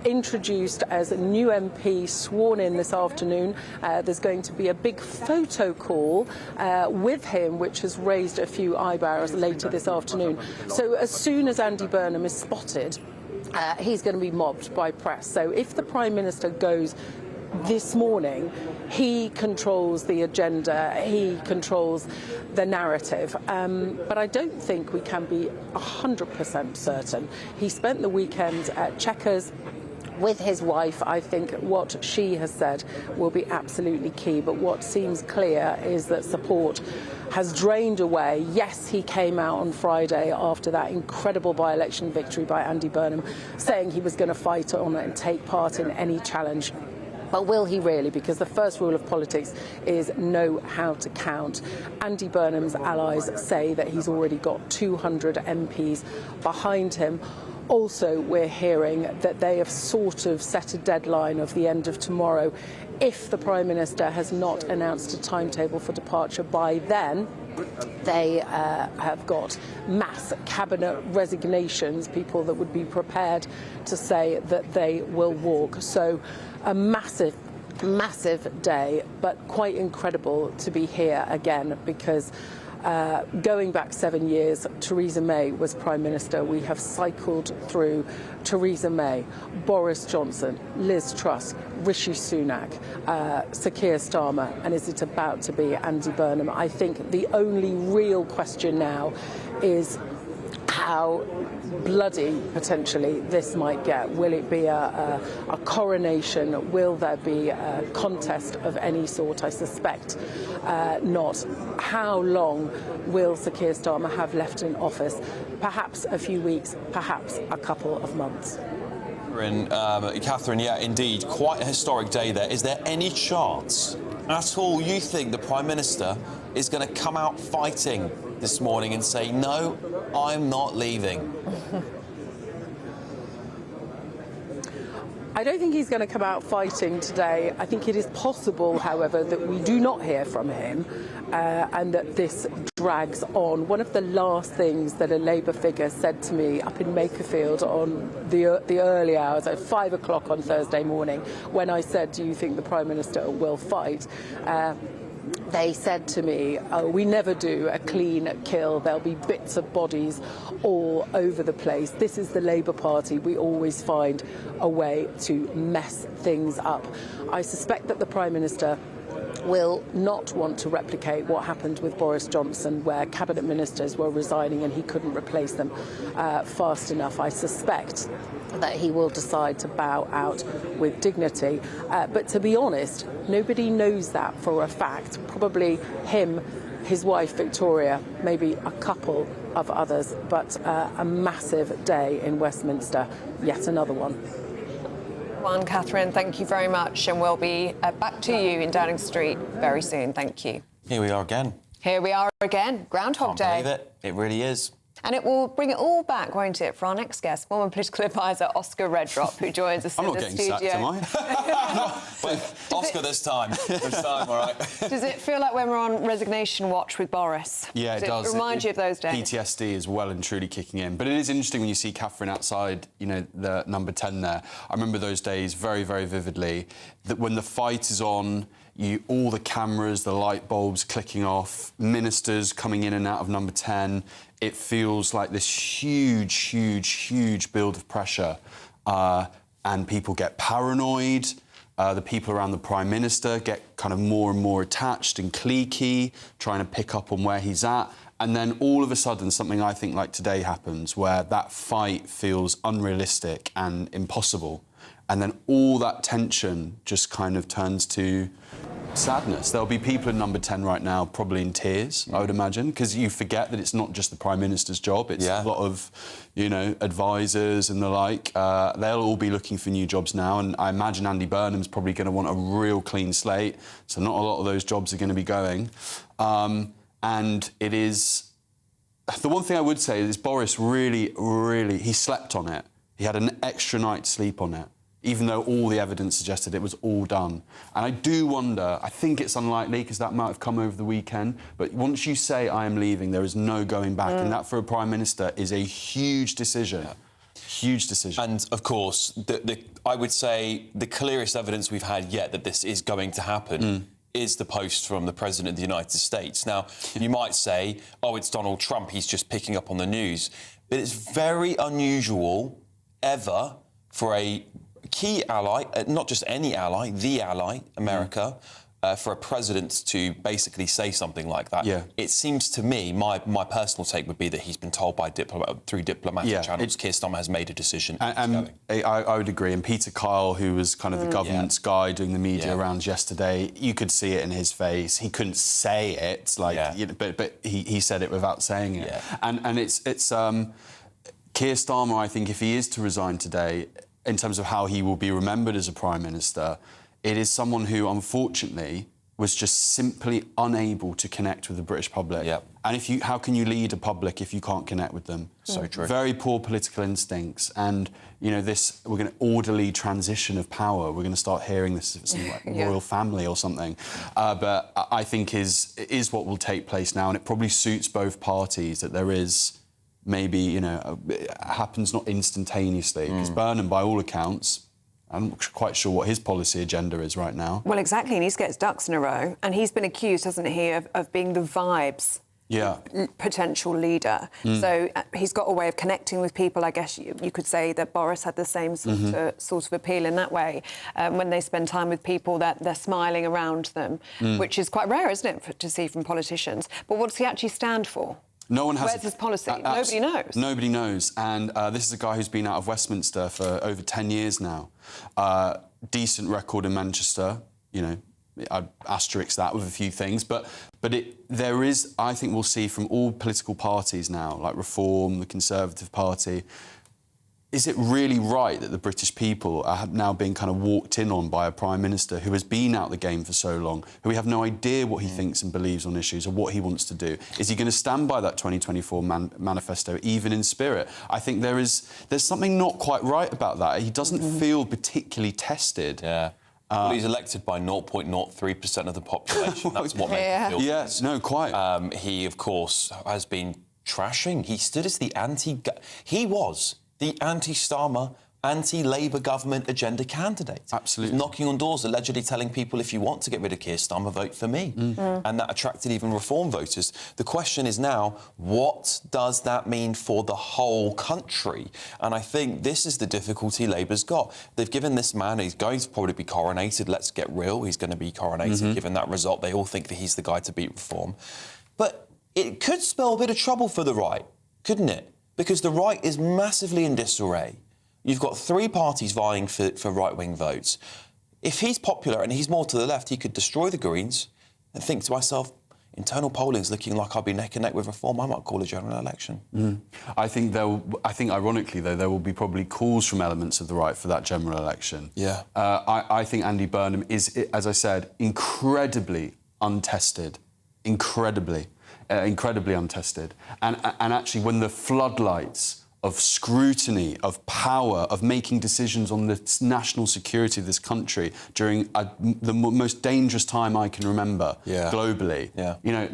introduced as a new MP sworn in this afternoon. There's going to be a big photo call with him, which has raised a few eyebrows later this afternoon. So as soon as Andy Burnham is spotted, he's going to be mobbed by press. So if the Prime Minister goes this morning, he controls the agenda, he controls the narrative. But I don't think we can be 100% certain. He spent the weekend at Chequers with his wife. I think what she has said will be absolutely key. But what seems clear is that support has drained away. Yes, he came out on Friday after that incredible by-election victory by Andy Burnham, saying he was going to fight on it and take part in any challenge. But will he really? Because the first rule of politics is know how to count. Andy Burnham's allies say that he's already got 200 MPs behind him. Also, we're hearing that they have sort of set a deadline of the end of tomorrow. If the Prime Minister has not announced a timetable for departure by then, they have got mass cabinet resignations, people that would be prepared to say that they will walk. So a massive, massive day, but quite incredible to be here again, because going back 7 years, Theresa May was Prime Minister. We have cycled through Theresa May, Boris Johnson, Liz Truss, Rishi Sunak, Sir Keir Starmer, and is it about to be Andy Burnham? I think the only real question now is how bloody, potentially, this might get. Will it be a coronation? Will there be a contest of any sort? I suspect not. How long will Sir Keir Starmer have left in office? Perhaps a few weeks, perhaps a couple of months. Catherine, yeah, indeed, quite a historic day there. Is there any chance at all you think the Prime Minister is going to come out fighting this morning and say, no, I'm not leaving? I don't think he's going to come out fighting today. I think it is possible, however, that we do not hear from him and that this drags on. One of the last things that a Labour figure said to me up in Makerfield on the early hours, at 5 o'clock on Thursday morning, when I said, do you think the Prime Minister will fight? They said to me, oh, we never do a clean kill. There'll be bits of bodies all over the place. This is the Labour Party. We always find a way to mess things up. I suspect that the Prime Minister will not want to replicate what happened with Boris Johnson, where cabinet ministers were resigning and he couldn't replace them fast enough. I suspect that he will decide to bow out with dignity. But to be honest, nobody knows that for a fact. Probably him, his wife Victoria, maybe a couple of others, but a massive day in Westminster, yet another one. Catherine, thank you very much, and we'll be back to you in Downing Street very soon. Thank you. Here we are again. Here we are again. Groundhog Day. Can't believe it. It really is. And it will bring it all back, won't it, for our next guest, former political advisor Oscar Redrop, who joins us in the studio. I'm not getting sacked, am I? But Oscar this time. This time, all right. Does it feel like when we're on resignation watch with Boris? Yeah, it does. Remind you of those days? PTSD is well and truly kicking in. But it is interesting when you see Catherine outside, you know, the number 10 there. I remember those days very, very vividly, that when the fight is on, all the cameras, the light bulbs clicking off, ministers coming in and out of number 10, it feels like this huge, huge, huge build of pressure. And people get paranoid. The people around the Prime Minister get kind of more and more attached and cliquey, trying to pick up on where he's at. And then all of a sudden, something I think like today happens, where that fight feels unrealistic and impossible. And then all that tension just kind of turns to sadness. There'll be people in number 10 right now probably in tears, I would imagine, because you forget that it's not just the Prime Minister's job. It's a lot of, you know, advisors and the like. They'll all be looking for new jobs now, and I imagine Andy Burnham's probably going to want a real clean slate, so not a lot of those jobs are going to be going. And it is... The one thing I would say is Boris really, he slept on it. He had an extra night's sleep on it, even though all the evidence suggested it was all done. And I do wonder, I think it's unlikely, because that might have come over the weekend, but once you say, I am leaving, there is no going back, and that for a Prime Minister is a huge decision. Huge decision. And, of course, I would say the clearest evidence we've had yet that this is going to happen is the post from the President of the United States. Now, you might say, oh, it's Donald Trump, he's just picking up on the news. But it's very unusual ever for a key ally, not just any ally, the ally, America, for a president to basically say something like that. Yeah. It seems to me, my personal take would be that he's been told by through diplomatic channels, Keir Starmer has made a decision. And I would agree. And Peter Kyle, who was kind of the government's guy doing the media rounds yesterday, you could see it in his face. He couldn't say it, but he said it without saying it. Yeah. And it's Keir Starmer, I think, if he is to resign today, in terms of how he will be remembered as a Prime Minister, it is someone who, unfortunately, was just simply unable to connect with the British public. Yep. And how can you lead a public if you can't connect with them? So true. Very poor political instincts. And, we're going to orderly transition of power. We're going to start hearing this as some royal family or something. But I think is what will take place now. And it probably suits both parties that there is maybe, it happens not instantaneously. Because Burnham, by all accounts, I'm not quite sure what his policy agenda is right now. Well, exactly. He needs to get his ducks in a row. And he's been accused, hasn't he, of being the vibes potential leader. So he's got a way of connecting with people. I guess you could say that Boris had the same sort of appeal in that way. When they spend time with people, that they're smiling around them, which is quite rare, isn't it, to see from politicians. But what does he actually stand for? No one has. Where's his policy? Nobody knows. Nobody knows. And this is a guy who's been out of Westminster for over 10 years now. Decent record in Manchester, I'd asterisk that with a few things. But there is, I think we'll see from all political parties now, like Reform, the Conservative Party, is it really right that the British people are now being kind of walked in on by a Prime Minister who has been out the game for so long, who we have no idea what he thinks and believes on issues or what he wants to do? Is he going to stand by that 2024 manifesto, even in spirit? I think there's something not quite right about that. He doesn't feel particularly tested. Yeah. Well, he's elected by 0.03% of the population. That's what makes him feel. Yes, no, quite. He, of course, has been trashing. He stood as the He was the anti-Starmer, anti-Labour government agenda candidate. Absolutely. Knocking on doors, allegedly telling people, if you want to get rid of Keir Starmer, vote for me. And that attracted even Reform voters. The question is now, what does that mean for the whole country? And I think this is the difficulty Labour's got. They've given this man, he's going to probably be coronated, let's get real, he's going to be coronated. Given that result, they all think that he's the guy to beat Reform. But it could spell a bit of trouble for the right, couldn't it? Because the right is massively in disarray. You've got three parties vying for right-wing votes. If he's popular and he's more to the left, he could destroy the Greens and think to myself, internal polling's looking like I'll be neck and neck with Reform. I might call a general election. I think ironically, though, there will be probably calls from elements of the right for that general election. Yeah. I think Andy Burnham is, as I said, incredibly untested. Incredibly untested. And actually, when the floodlights of scrutiny, of power, of making decisions on the national security of this country during the most dangerous time I can remember globally,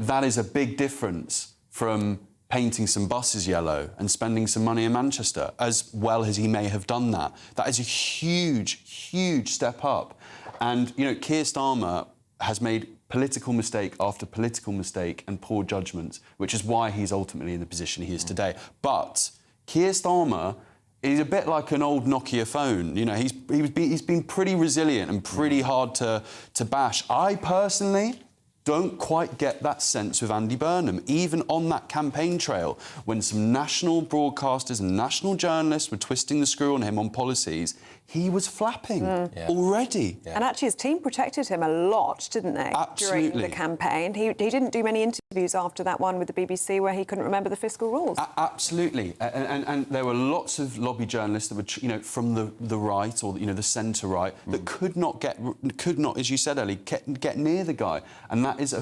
that is a big difference from painting some buses yellow and spending some money in Manchester, as well as he may have done that. That is a huge, huge step up. And, Keir Starmer has made political mistake after political mistake and poor judgments, which is why he's ultimately in the position he is today. But Keir Starmer is a bit like an old Nokia phone. He's been pretty resilient and pretty hard to bash. I personally don't quite get that sense with Andy Burnham, even on that campaign trail, when some national broadcasters and national journalists were twisting the screw on him on policies. He was flapping already. Yeah. And actually his team protected him a lot, didn't they? Absolutely. During the campaign. He didn't do many interviews after that one with the BBC where he couldn't remember the fiscal rules. Absolutely. And there were lots of lobby journalists that were, from the right or, the centre-right, that could not, as you said, Ellie, get near the guy. And that is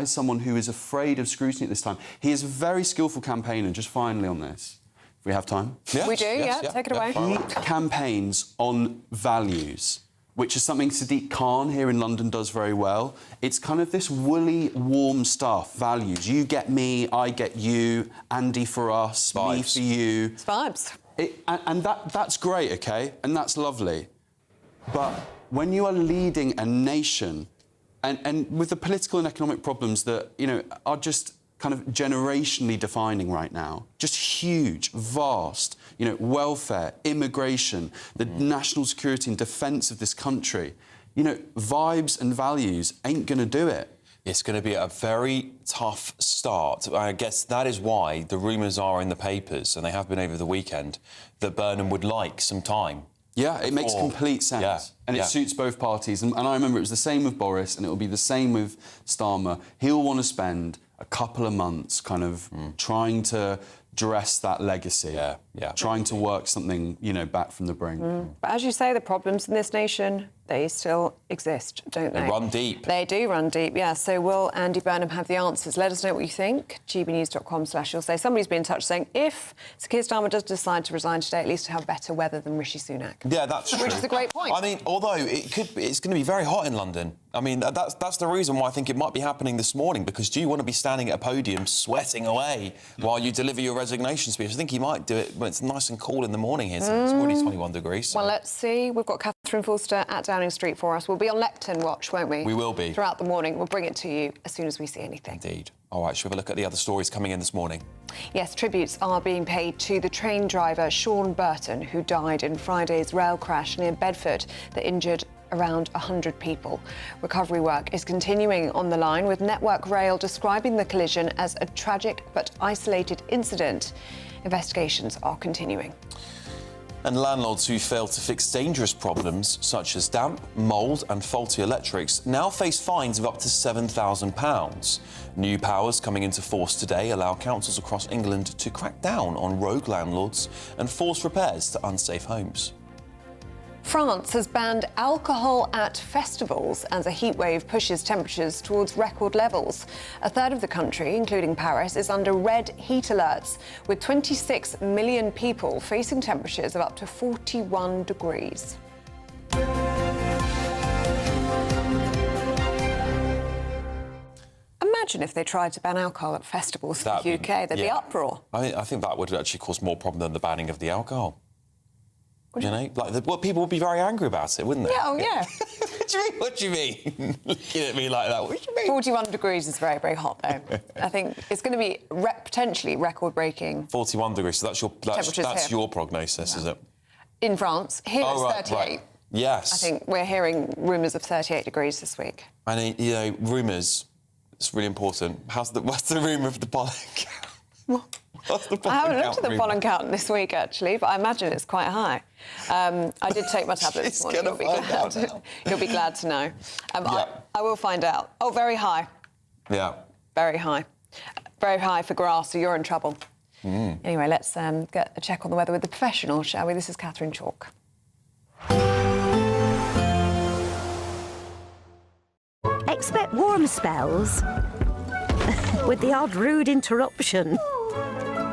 someone who is afraid of scrutiny at this time. He is a very skillful campaigner, just finally on this. We have time? Yes, we do, yes, take it away. He campaigns on values, which is something Sadiq Khan here in London does very well. It's kind of this woolly, warm stuff, values. You get me, I get you, Andy for us, Vibes. me for you. It's vibes. That's great, OK? And that's lovely. But when you are leading a nation, and with the political and economic problems that, you know, are just kind of generationally defining right now, just huge, vast, you know, welfare, immigration, the national security and defence of this country, you know, vibes and values ain't going to do it. It's going to be a very tough start. I guess that is why the rumours are in the papers, and they have been over the weekend, that Burnham would like some time. Yeah, it makes complete sense. Yeah, and it suits both parties. And I remember it was the same with Boris, and it will be the same with Starmer. He'll want to spend a couple of months kind of trying to dress that legacy, trying to work something, you know, back from the brink. But as you say, the problems in this nation, they still exist, don't they? They run deep. They do run deep, yeah. So will Andy Burnham have the answers? Let us know what you think. gbnews.com/you'll say. Somebody's been in touch saying if Sir Keir Starmer does decide to resign today, at least to have better weather than Rishi Sunak. Yeah, that's true. Which is a great point. I mean, although it's going to be very hot in London. I mean, that's the reason why I think it might be happening this morning, because do you want to be standing at a podium sweating away while you deliver your resignation speech? I think he might do it when it's nice and cool in the morning here. So it's already 21 degrees. So. Well, let's see. We've got Catherine Forster at Downing Street for us. We'll be on lectern watch, won't we? We will be. Throughout the morning. We'll bring it to you as soon as we see anything. Indeed. All right, shall we have a look at the other stories coming in this morning? Yes, tributes are being paid to the train driver Sean Burton, who died in Friday's rail crash near Bedford that injured around 100 people. Recovery work is continuing on the line, with Network Rail describing the collision as a tragic but isolated incident. Investigations are continuing. And landlords who fail to fix dangerous problems such as damp, mould and faulty electrics now face fines of up to £7,000. New powers coming into force today allow councils across England to crack down on rogue landlords and force repairs to unsafe homes. France has banned alcohol at festivals as a heatwave pushes temperatures towards record levels. A third of the country, including Paris, is under red heat alerts, with 26 million people facing temperatures of up to 41 degrees. Imagine if they tried to ban alcohol at festivals in the UK. There'd be uproar. I think that would actually cause more problem than the banning of the alcohol. You know, like people would be very angry about it, wouldn't they? Yeah, oh yeah. What do you mean? Looking at me like that. What do you mean? 41 degrees is very, very hot, though. I think it's going to be potentially record-breaking. 41 degrees. So that's your prognosis, is it? In France, here it's 38. Right. Yes. I think we're hearing rumours of 38 degrees this week. And you know, rumours. It's really important. What's the rumour of the pollen count? What? I haven't looked at the pollen count this week, actually, but I imagine it's quite high. I did take my tablet this morning. You'll be glad to know. I will find out. Oh, very high. Yeah. Very high. Very high for grass, so you're in trouble. Anyway, let's get a check on the weather with the professional, shall we? This is Catherine Chalk. Expect warm spells with the odd rude interruption.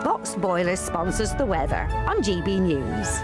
Boxed Boilers sponsors the weather on GB News.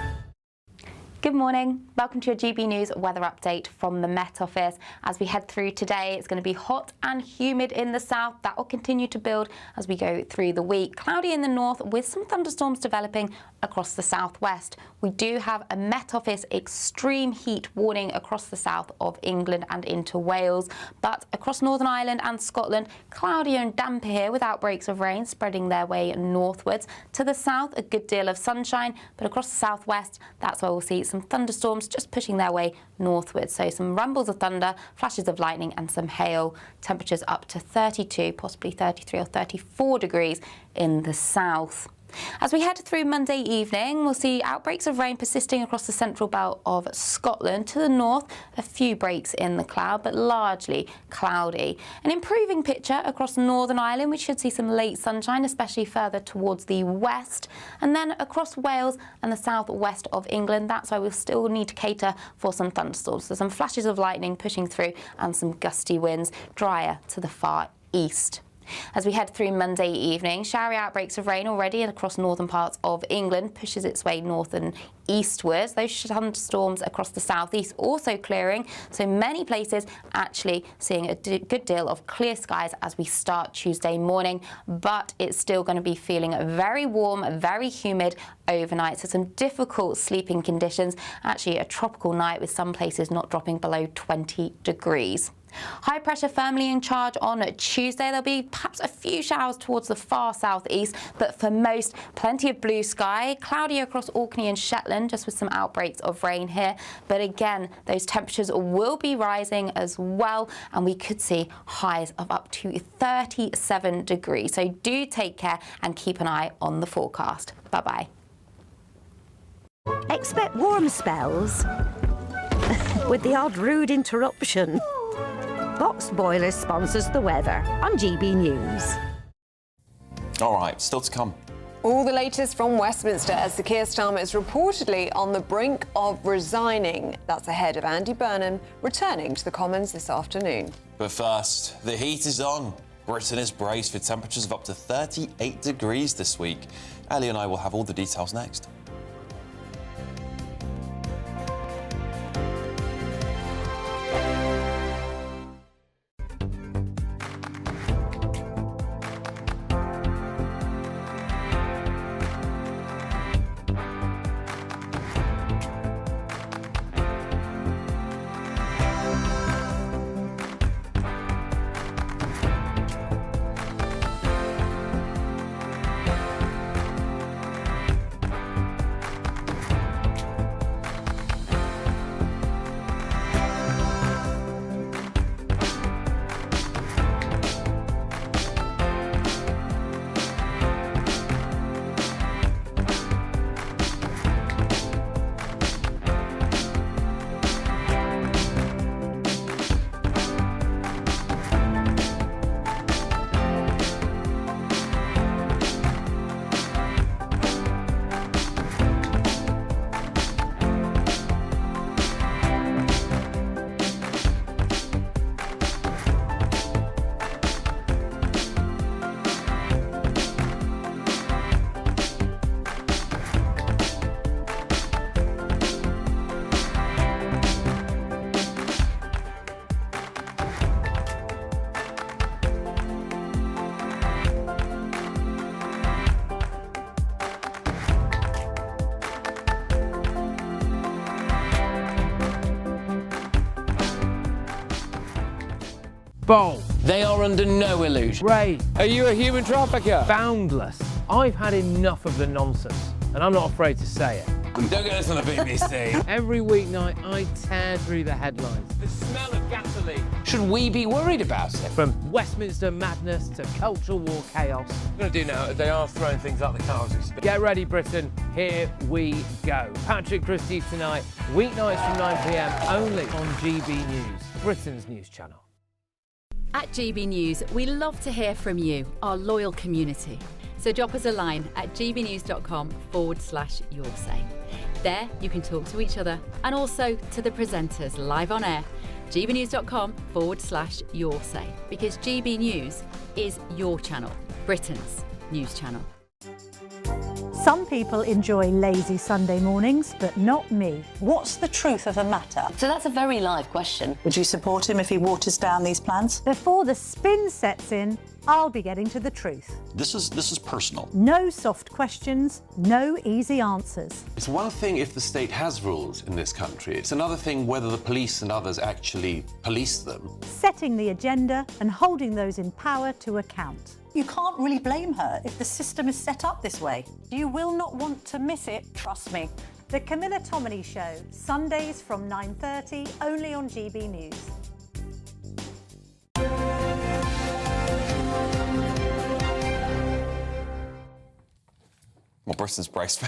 Good morning. Welcome to your GB News weather update from the Met Office. As we head through today, it's going to be hot and humid in the south. That will continue to build as we go through the week. Cloudy in the north with some thunderstorms developing across the southwest. We do have a Met Office extreme heat warning across the south of England and into Wales. But across Northern Ireland and Scotland, cloudy and damp here with outbreaks of rain spreading their way northwards. To the south, a good deal of sunshine, but across the southwest, that's where we'll see some thunderstorms just pushing their way northwards. So some rumbles of thunder, flashes of lightning and some hail. Temperatures up to 32, possibly 33 or 34 degrees in the south. As we head through Monday evening, we'll see outbreaks of rain persisting across the central belt of Scotland. To the north, a few breaks in the cloud, but largely cloudy. An improving picture across Northern Ireland. We should see some late sunshine, especially further towards the west. And then across Wales and the southwest of England, that's why we'll still need to cater for some thunderstorms. So some flashes of lightning pushing through and some gusty winds, drier to the far east. As we head through Monday evening, showery outbreaks of rain already across northern parts of England, pushes its way north and eastwards. Those thunderstorms across the southeast also clearing, so many places actually seeing a good deal of clear skies as we start Tuesday morning, but it's still going to be feeling very warm, very humid overnight, so some difficult sleeping conditions. Actually a tropical night with some places not dropping below 20 degrees. High pressure firmly in charge on Tuesday. There'll be perhaps a few showers towards the far southeast, but for most, plenty of blue sky. Cloudy across Orkney and Shetland, just with some outbreaks of rain here. But again, those temperatures will be rising as well, and we could see highs of up to 37 degrees. So do take care and keep an eye on the forecast. Bye-bye. Expect warm spells with the odd rude interruption. Boxed Boilers sponsors the weather on GB News. All right, still to come. All the latest from Westminster as the Keir Starmer is reportedly on the brink of resigning. That's ahead of Andy Burnham returning to the Commons this afternoon. But first, the heat is on. Britain is braced for temperatures of up to 38 degrees this week. Ellie and I will have all the details next. Bold. They are under no illusion. Ray, Are you a human trafficker? boundless. I've had enough of the nonsense, and I'm not afraid to say it. Don't get this on the BBC. Every weeknight, I tear through the headlines. The smell of gasoline. Should we be worried about it? From Westminster madness to cultural war chaos. What I'm going to do now, they are throwing things out the car as we speak. Get ready, Britain. Here we go. Patrick Christie's tonight, weeknights from 9 p.m, only on GB News, Britain's news channel. At GB News, we love to hear from you, our loyal community. So drop us a line at gbnews.com/yoursay. There you can talk to each other and also to the presenters live on air. gbnews.com/yoursay, because GB News is your channel, Britain's news channel. Some people enjoy lazy Sunday mornings, but not me. What's the truth of the matter? So that's a very live question. Would you support him if he waters down these plans? Before the spin sets in, I'll be getting to the truth. This is personal. No soft questions, no easy answers. It's one thing if the state has rules in this country. It's another thing whether the police and others actually police them. Setting the agenda and holding those in power to account. You can't really blame her if the system is set up this way. You will not want to miss it, trust me. The Camilla Tominey Show, Sundays from 9:30, only on GB News. Well, Britain's braced for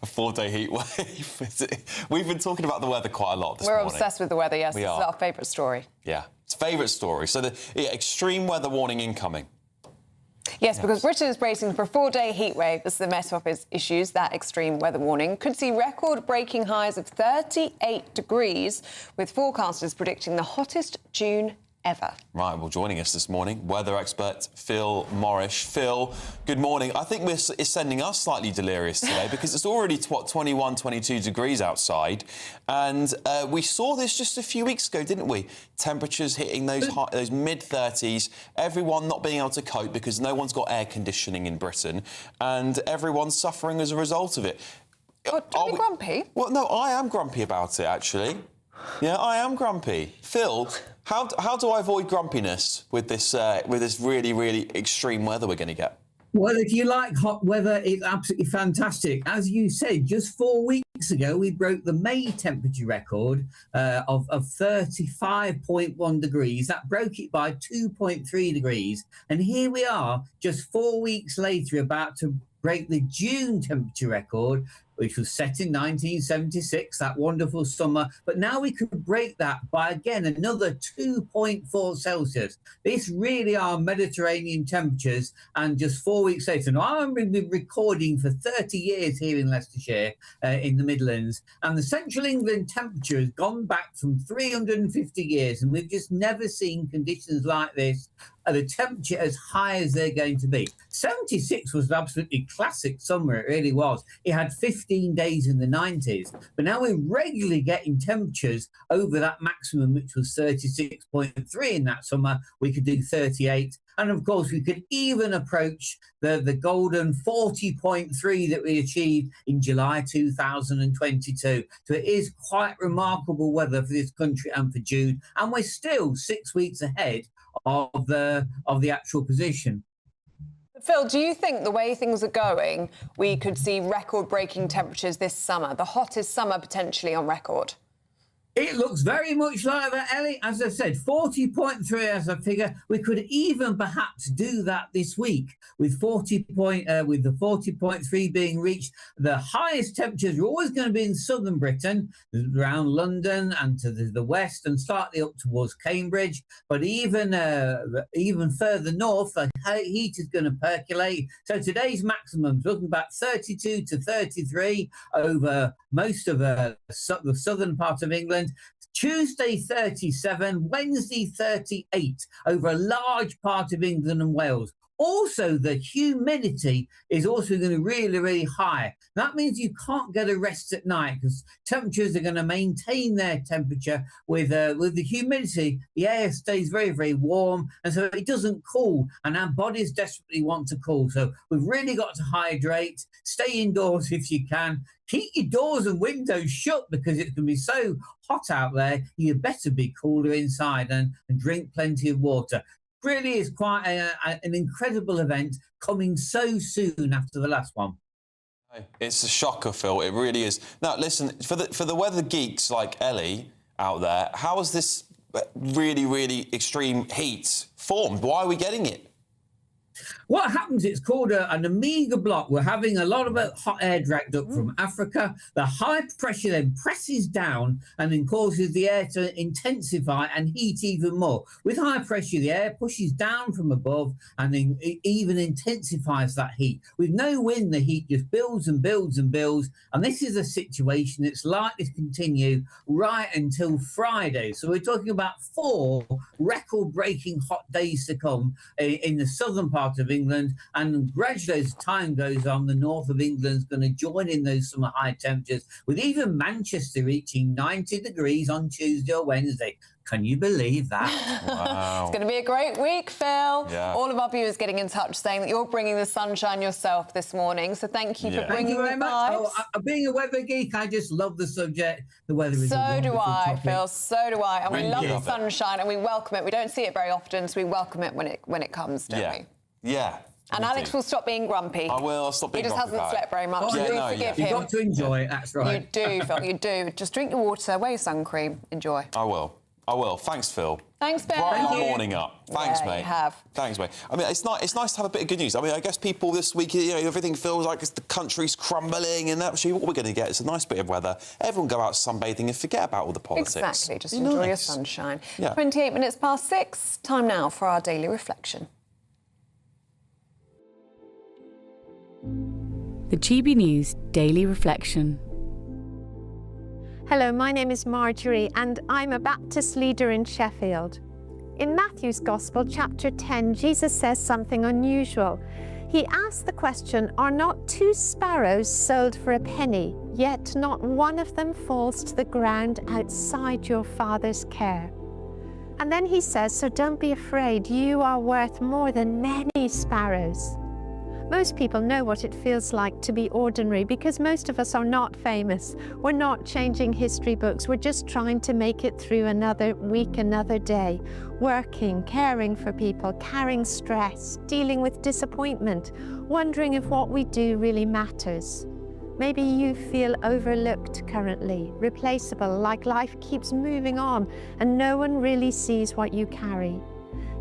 a 4-day heat wave. We've been talking about the weather quite a lot this morning. We're obsessed with the weather, yes. We This are. is our favourite story. Yeah, it's favourite story. So the extreme weather warning incoming. Yes, because Britain is bracing for a 4-day heat wave. This is the Met Office issues that extreme weather warning. Could see record-breaking highs of 38 degrees, with forecasters predicting the hottest June ever. Right, well, joining us this morning, weather expert Phil Morrish. Phil, good morning. I think it's sending us slightly delirious today because it's already, 21, 22 degrees outside. And we saw this just a few weeks ago, didn't we? Temperatures hitting those mid-30s, everyone not being able to cope because no one's got air conditioning in Britain, and everyone's suffering as a result of it. Don't be grumpy. Well, no, I am grumpy about it, actually. Yeah, I am grumpy. Phil, how do I avoid grumpiness with this really, really extreme weather we're going to get? Well, if you like hot weather, it's absolutely fantastic. As you said, just 4 weeks ago, we broke the May temperature record of 35.1 degrees. That broke it by 2.3 degrees. And here we are, just 4 weeks later, about to break the June temperature record, which was set in 1976, that wonderful summer. But now we could break that by, again, another 2.4 Celsius. This really are Mediterranean temperatures, and just 4 weeks later. Now, I've been recording for 30 years here in Leicestershire, in the Midlands, and the Central England temperature has gone back from 350 years, and we've just never seen conditions like this. The temperature as high as they're going to be. 76 was an absolutely classic summer, it really was. It had 15 days in the 90s, but now we're regularly getting temperatures over that maximum, which was 36.3 in that summer. We could do 38. And of course, we could even approach the golden 40.3 that we achieved in July 2022. So it is quite remarkable weather for this country and for June. And we're still 6 weeks ahead of the actual position. Phil, do you think the way things are going, we could see record-breaking temperatures this summer, the hottest summer potentially on record? It looks very much like that, Ellie. As I said, 40.3 as a figure. We could even perhaps do that this week with the 40.3 being reached. The highest temperatures are always going to be in southern Britain, around London and to the west and slightly up towards Cambridge. But even further north, the heat is going to percolate. So today's maximum, looking about 32 to 33 over most of the southern part of England. Tuesday 37, Wednesday 38 over a large part of England and Wales. Also, the humidity is also going to be really, really high. That means you can't get a rest at night because temperatures are going to maintain their temperature with the humidity. The air stays very, very warm, and so it doesn't cool, and our bodies desperately want to cool. So we've really got to hydrate, stay indoors if you can, keep your doors and windows shut because it can be so hot out there. You better be cooler inside and drink plenty of water. Really is quite an incredible event coming so soon after the last one. It's a shocker, Phil. It really is. Now, listen, for the weather geeks like Ellie out there, how has this really, really extreme heat formed? Why are we getting it? What happens, it's called an Omega block. We're having a lot of hot air dragged up from Africa. The high pressure then presses down and then causes the air to intensify and heat even more. With high pressure, the air pushes down from above and then it even intensifies that heat. With no wind, the heat just builds and builds and builds. And this is a situation that's likely to continue right until Friday. So we're talking about 4 record-breaking hot days to come in the southern part of England, and gradually as time goes on, the north of England is going to join in those summer high temperatures, with even Manchester reaching 90 degrees on Tuesday or Wednesday. Can you believe that? Wow. It's going to be a great week, Phil. Yeah. All of our viewers getting in touch saying that you're bringing the sunshine yourself this morning, so thank you for bringing the vibes. Being a weather geek, I just love the subject. The weather is so do I, topic. Phil. So do I. And we love the it. sunshine, and we welcome it. We don't see it very often, so we welcome it when it comes, don't we? Yeah. And Alex will stop being grumpy. I will. I'll stop being grumpy. He just hasn't slept very much. So do forgive him. You've got to enjoy it, that's right. You do, Phil, you do. Just drink your water, wear your sun cream, enjoy. I will. Thanks, Phil. Thanks, Ben. Bright morning up. Thanks, mate. You have. Thanks, mate. I mean, it's nice to have a bit of good news. I mean, I guess people this week, everything feels like the country's crumbling, and actually what we're going to get is a nice bit of weather. Everyone go out sunbathing and forget about all the politics. Exactly. Just enjoy your sunshine. Yeah. 28 minutes past 6. Time now for our daily reflection. The GB News Daily Reflection. Hello, my name is Marjorie and I'm a Baptist leader in Sheffield. In Matthew's Gospel, chapter 10, Jesus says something unusual. He asks the question, are not 2 sparrows sold for a penny, yet not one of them falls to the ground outside your Father's care? And then he says, so don't be afraid, you are worth more than many sparrows. Most people know what it feels like to be ordinary because most of us are not famous. We're not changing history books. We're just trying to make it through another week, another day. Working, caring for people, carrying stress, dealing with disappointment, wondering if what we do really matters. Maybe you feel overlooked currently, replaceable, like life keeps moving on and no one really sees what you carry.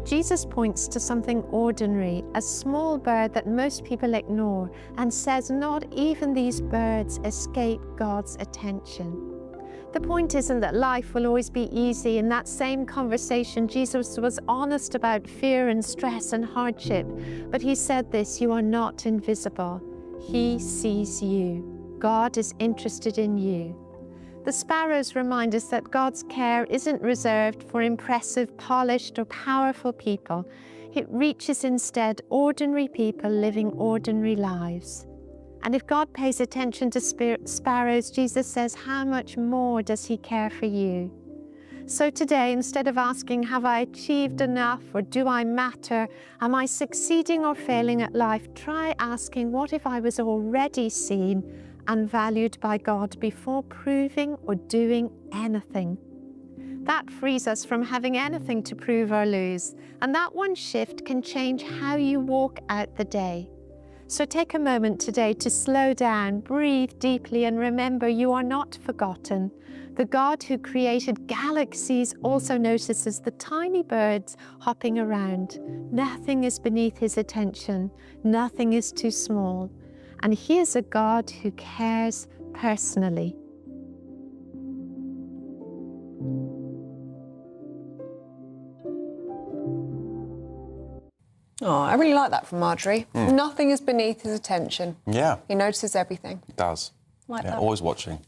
Jesus points to something ordinary, a small bird that most people ignore, and says not even these birds escape God's attention. The point isn't that life will always be easy. In that same conversation, Jesus was honest about fear and stress and hardship, but he said this, you are not invisible. He sees you. God is interested in you. The sparrows remind us that God's care isn't reserved for impressive, polished, or powerful people. It reaches instead ordinary people living ordinary lives. And if God pays attention to sparrows, Jesus says, how much more does he care for you? So today, instead of asking, have I achieved enough, or do I matter? Am I succeeding or failing at life? Try asking, what if I was already seen and valued by God before proving or doing anything? That frees us from having anything to prove or lose, and that one shift can change how you walk out the day. So take a moment today to slow down, breathe deeply, and remember you are not forgotten. The God who created galaxies also notices the tiny birds hopping around. Nothing is beneath his attention. Nothing is too small. And he is a God who cares personally. Oh, I really like that from Marjorie. Nothing is beneath his attention. Yeah. He notices everything. It does. Like that. Always watching.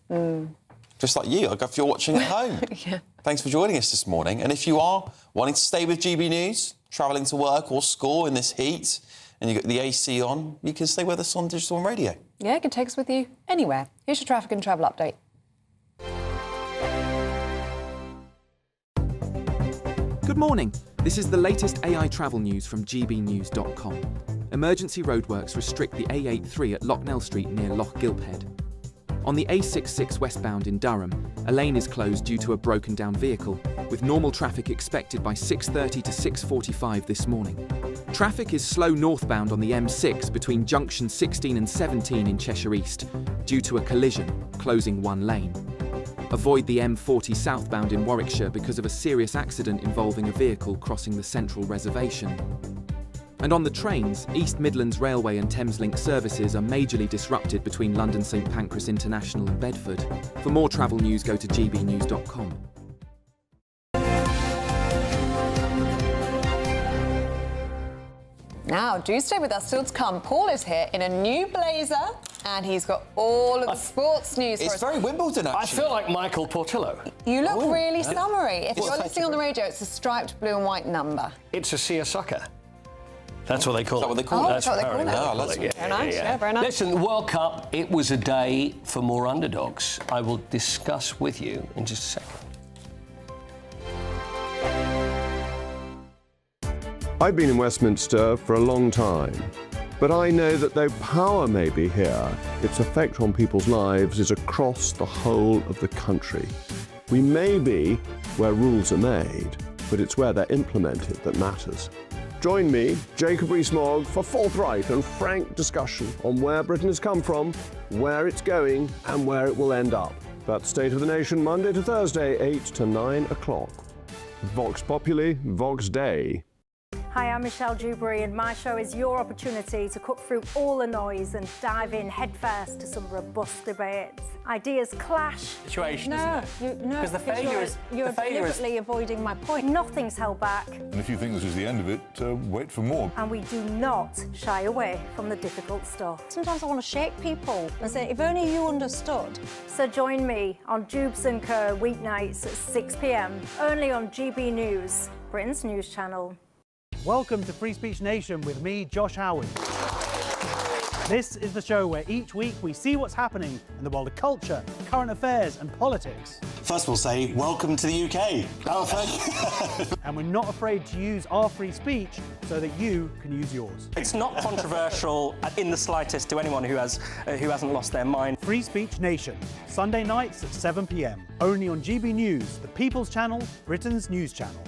Just like you, like if you're watching at home. Yeah. Thanks for joining us this morning. And if you are wanting to stay with GB News, travelling to work or school in this heat, and you've got the AC on, you can stay with us on digital and radio. Yeah, you can take us with you anywhere. Here's your traffic and travel update. Good morning. This is the latest AI travel news from gbnews.com. Emergency roadworks restrict the A83 at Locknell Street near Loch Gilphead. On the A66 westbound in Durham, a lane is closed due to a broken down vehicle, with normal traffic expected by 6:30 to 6:45 this morning. Traffic is slow northbound on the M6 between junction 16 and 17 in Cheshire East, due to a collision, closing one lane. Avoid the M40 southbound in Warwickshire because of a serious accident involving a vehicle crossing the Central Reservation. And on the trains, East Midlands Railway and Thameslink services are majorly disrupted between London St Pancras International and Bedford. For more travel news, go to gbnews.com. Now, do stay with us still to come. Paul is here in a new blazer, and he's got all of the sports news for us. It's very Wimbledon, actually. I feel like Michael Portillo. You look really summery. If you're listening on the radio, it's a striped blue and white number. It's a seersucker. That's what they call it. Is that what they call it? That's what they call it. Very nice, yeah, very nice. Listen, the World Cup, it was a day for more underdogs. I will discuss with you in just a second. I've been in Westminster for a long time, but I know that though power may be here, its effect on people's lives is across the whole of the country. We may be where rules are made, but it's where they're implemented that matters. Join me, Jacob Rees-Mogg, for forthright and frank discussion on where Britain has come from, where it's going, and where it will end up. That's State of the Nation, Monday to Thursday, 8 to 9 o'clock. Vox Populi, Vox Dei. Hi, I'm Michelle Dewberry, and my show is your opportunity to cut through all the noise and dive in headfirst to some robust debates. Ideas clash. Situation, no, isn't it? no, Because the failure is... You're deliberately avoiding my point. Nothing's held back. And if you think this is the end of it, wait for more. And we do not shy away from the difficult stuff. Sometimes I want to shake people and say, if only you understood. So join me on Jubes & Co. weeknights at 6 p.m, only on GB News. Britain's news channel. Welcome to Free Speech Nation with me, Josh Howard. This is the show where each week we see what's happening in the world of culture, current affairs and politics. First we'll say, welcome to the UK. And we're not afraid to use our free speech so that you can use yours. It's not controversial in the slightest to anyone who hasn't lost their mind. Free Speech Nation, Sunday nights at 7 p.m. Only on GB News, the People's Channel, Britain's news channel.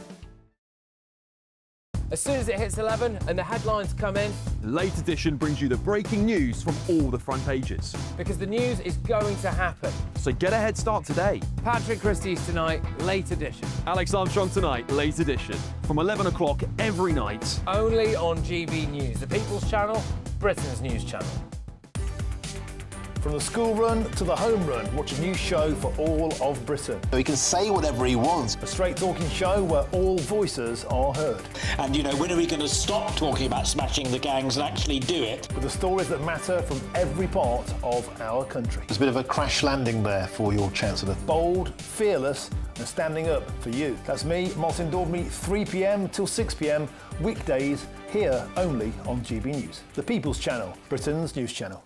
As soon as it hits 11 and the headlines come in, Late Edition brings you the breaking news from all the front pages. because the news is going to happen. So get a head start today. Patrick Christie's tonight, Late Edition. Alex Armstrong tonight, Late Edition. From 11 o'clock every night. Only on GB News, the People's Channel, Britain's news channel. From the school run to the home run, watch a new show for all of Britain. He can say whatever he wants. A straight-talking show where all voices are heard. And, you know, when are we going to stop talking about smashing the gangs and actually do it? With the stories that matter from every part of our country. There's a bit of a crash landing there for your Chancellor. Bold, fearless and standing up for you. That's me, Martin Daubney, 3 p.m. till 6 p.m, weekdays, here only on GB News. The People's Channel, Britain's news channel.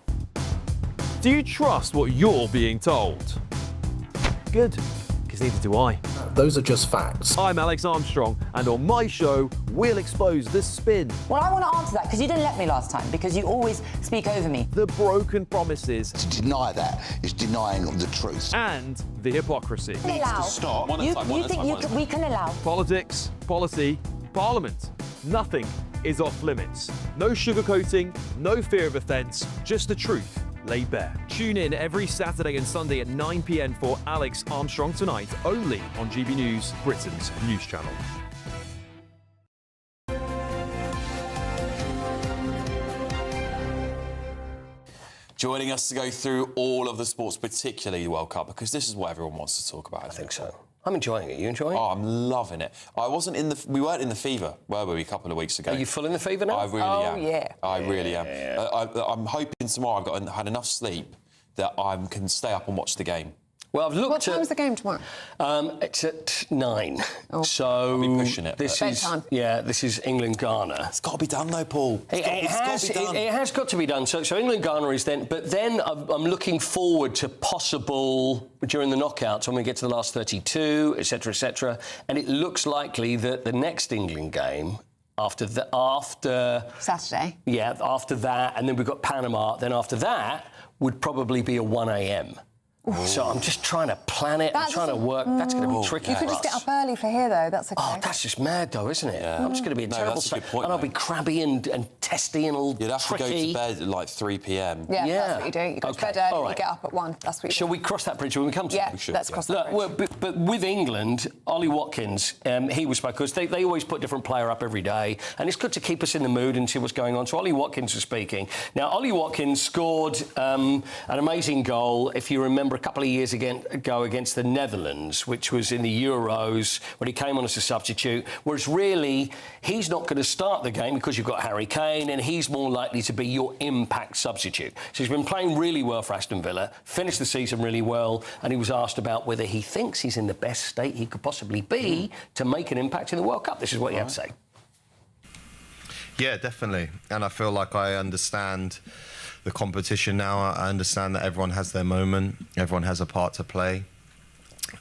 Do you trust what you're being told? Good, because neither do I. Those are just facts. I'm Alex Armstrong, and on my show, we'll expose the spin. Well, I want to answer that, because you didn't let me last time, because you always speak over me. The broken promises. To deny that is denying the truth. And the hypocrisy. Needs to stop. You think we can allow? Politics, policy, parliament. Nothing is off limits. No sugarcoating, no fear of offence, just the truth laid bare. Tune in every Saturday and Sunday at 9 p.m. for Alex Armstrong Tonight, only on GB News, Britain's news channel. Joining us to go through all of the sports, particularly the World Cup, because this is what everyone wants to talk about. I think so. I'm enjoying it. You enjoying it? Oh, I'm loving it. We weren't in the fever, were we, a couple of weeks ago? Are you full in the fever now? I really am. Yeah. I really am. I'm hoping tomorrow I've had enough sleep that I can stay up and watch the game. Well, I've looked What time's the game tomorrow? It's at 9. Oh. So I'll be pushing it. This is this is England-Ghana. It's got to be done though, Paul. It has got to be done. So England-Ghana is then, but then I'm looking forward to possible during the knockouts when we get to the last 32, etc., and it looks likely that the next England game after Saturday. Yeah, after that, and then we've got Panama. Then after that would probably be a 1 a.m. So I'm just trying to plan it. I'm trying to work. That's going to be tricky. You could just get up early for here, though. That's okay. Oh, that's just mad, though, isn't it? Yeah. I'm just going to be a terrible that's a good point, and I'll be crabby and testy and all You'd have tricky. to go to bed at like 3 p.m. Yeah, that's what you do. You go to bed early, you get up at 1. That's what you do. Shall we cross that bridge when we come to it? Yeah, let's cross that bridge. Well, but with England, Ollie Watkins, he was spoken, because they always put a different player up every day, and it's good to keep us in the mood and see what's going on. So Ollie Watkins was speaking. Now, Ollie Watkins scored an amazing goal, if you remember, a couple of years ago against the Netherlands, which was in the Euros, when he came on as a substitute, whereas really, he's not going to start the game because you've got Harry Kane, and he's more likely to be your impact substitute. So he's been playing really well for Aston Villa, finished the season really well, and he was asked about whether he thinks he's in the best state he could possibly be to make an impact in the World Cup. This is what he had to say. Yeah, definitely. And I feel like I understand the competition now. I understand that everyone has their moment, everyone has a part to play.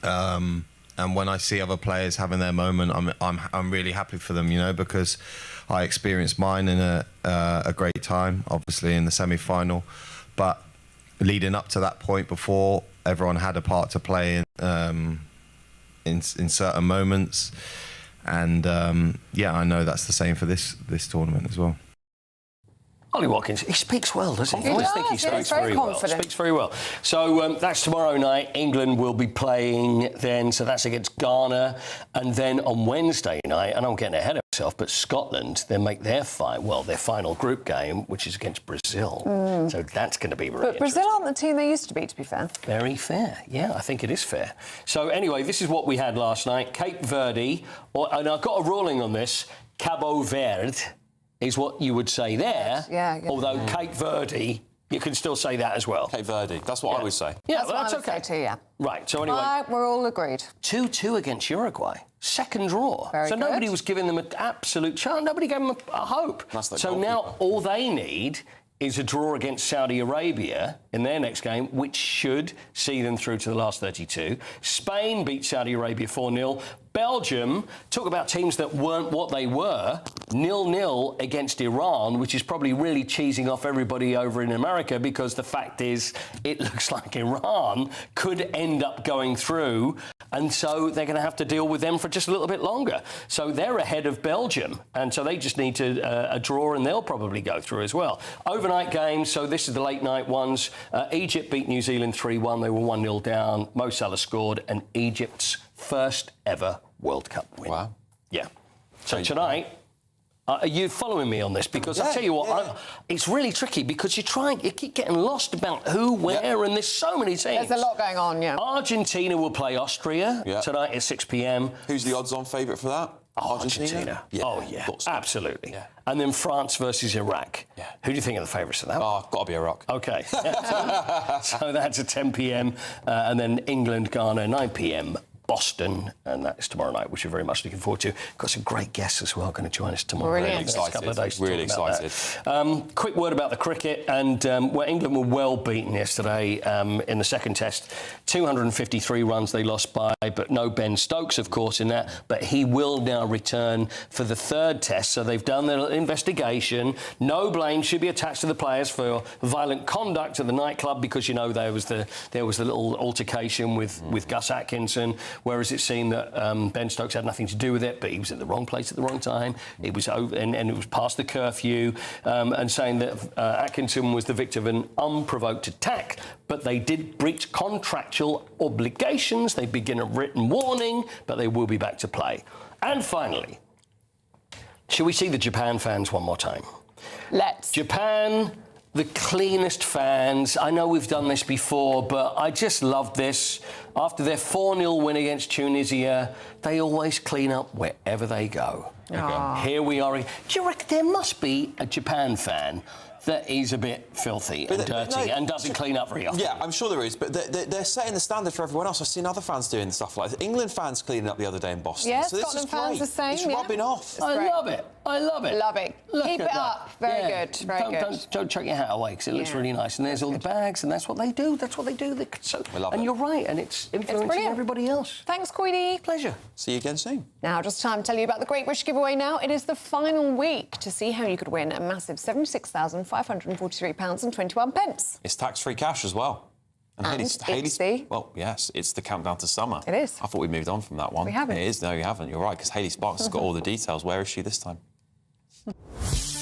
And when I see other players having their moment, I'm really happy for them, you know, because I experienced mine in a great time, obviously in the semi-final. But leading up to that point, before, everyone had a part to play in certain moments. And yeah, I know that's the same for this tournament as well. Ollie Watkins, he speaks well, doesn't he? He I always does, think he yeah, speaks he's very very well. confident. Speaks very well. So that's tomorrow night. England will be playing then, so that's against Ghana. And then on Wednesday night, and I'm getting ahead of myself, but Scotland, they make their final group game, which is against Brazil. So that's going to be really But Brazil aren't the team they used to be fair. Very fair. Yeah, I think it is fair. So anyway, this is what we had last night. Cape Verde, and I've got a ruling on this, Cabo Verde is what you would say there. Yeah. Although Cape Verde, you can still say that as well. Cape Verde, that's what I would say. Yeah, that's well, what that's I would okay. say too, yeah. Right, so anyway... We're all agreed. 2-2 against Uruguay. second draw. Very good. Nobody was giving them an absolute chance. Nobody gave them a hope. So now all they need is a draw against Saudi Arabia in their next game, which should see them through to the last 32. Spain beat Saudi Arabia 4-0. Belgium, talk about teams that weren't what they were, 0-0 against Iran, which is probably really cheesing off everybody over in America, because the fact is it looks like Iran could end up going through, and so they're going to have to deal with them for just a little bit longer. So they're ahead of Belgium, and so they just need to a draw, and they'll probably go through as well. Overnight games, so this is the late night ones. Egypt beat New Zealand 3-1. They were 1-0 down. Mo Salah scored, and Egypt's first ever World Cup win. Wow. Yeah. So tonight, are you following me on this? Because I tell you what, it's really tricky, because you keep getting lost about who, where, and there's so many teams. There's a lot going on, yeah. Argentina will play Austria tonight at 6 p.m. Who's the odds-on favourite for that? Argentina. Oh, yeah, absolutely. Yeah. And then France versus Iraq. Yeah. Who do you think are the favourites of that? Oh, got to be Iraq. OK. So that's at 10 p.m. And then England, Ghana, 9 p.m. Boston, and that's tomorrow night, which we're very much looking forward to. Got some great guests as well going to join us tomorrow. Really excited. Couple of days really excited. Quick word about the cricket, and England were well beaten yesterday in the second test. 253 runs they lost by, but no Ben Stokes, of course, in that. But he will now return for the third test. So they've done their investigation. No blame should be attached to the players for violent conduct at the nightclub, because, you know, there was the little altercation with Gus Atkinson. Whereas it seemed that Ben Stokes had nothing to do with it, but he was in the wrong place at the wrong time. It was over, and it was past the curfew, and saying that Atkinson was the victim of an unprovoked attack, but they did breach contractual obligations. They begin a written warning, but they will be back to play. And finally, shall we see the Japan fans one more time? Let's. Japan, the cleanest fans. I know we've done this before, but I just love this. After their 4-0 win against Tunisia, they always clean up wherever they go. Here we are. Do you reckon there must be a Japan fan that is a bit filthy and dirty and doesn't clean up very often? Yeah, I'm sure there is, but they're setting the standard for everyone else. I've seen other fans doing stuff like that. England fans cleaning up the other day in Boston. Yeah, so Scotland fans the same. It's rubbing off. I love it. I love it. Love it. Keep it up. Very good. Very good. Don't chuck your hat away, because it looks really nice. And there's all the bags, and that's what they do. That's what they do. And you're right, and it's influencing everybody else. Thanks, Queenie. Pleasure. See you again soon. Now, just time to tell you about the Great Wish giveaway now. It is the final week to see how you could win a massive £76,543.21. It's tax-free cash as well. And Hayley's, well, yes, it's the countdown to summer. It is. I thought we moved on from that one. We haven't. It is. No, you haven't. You're right, because Hayley Sparks has got all the details. Where is she this time?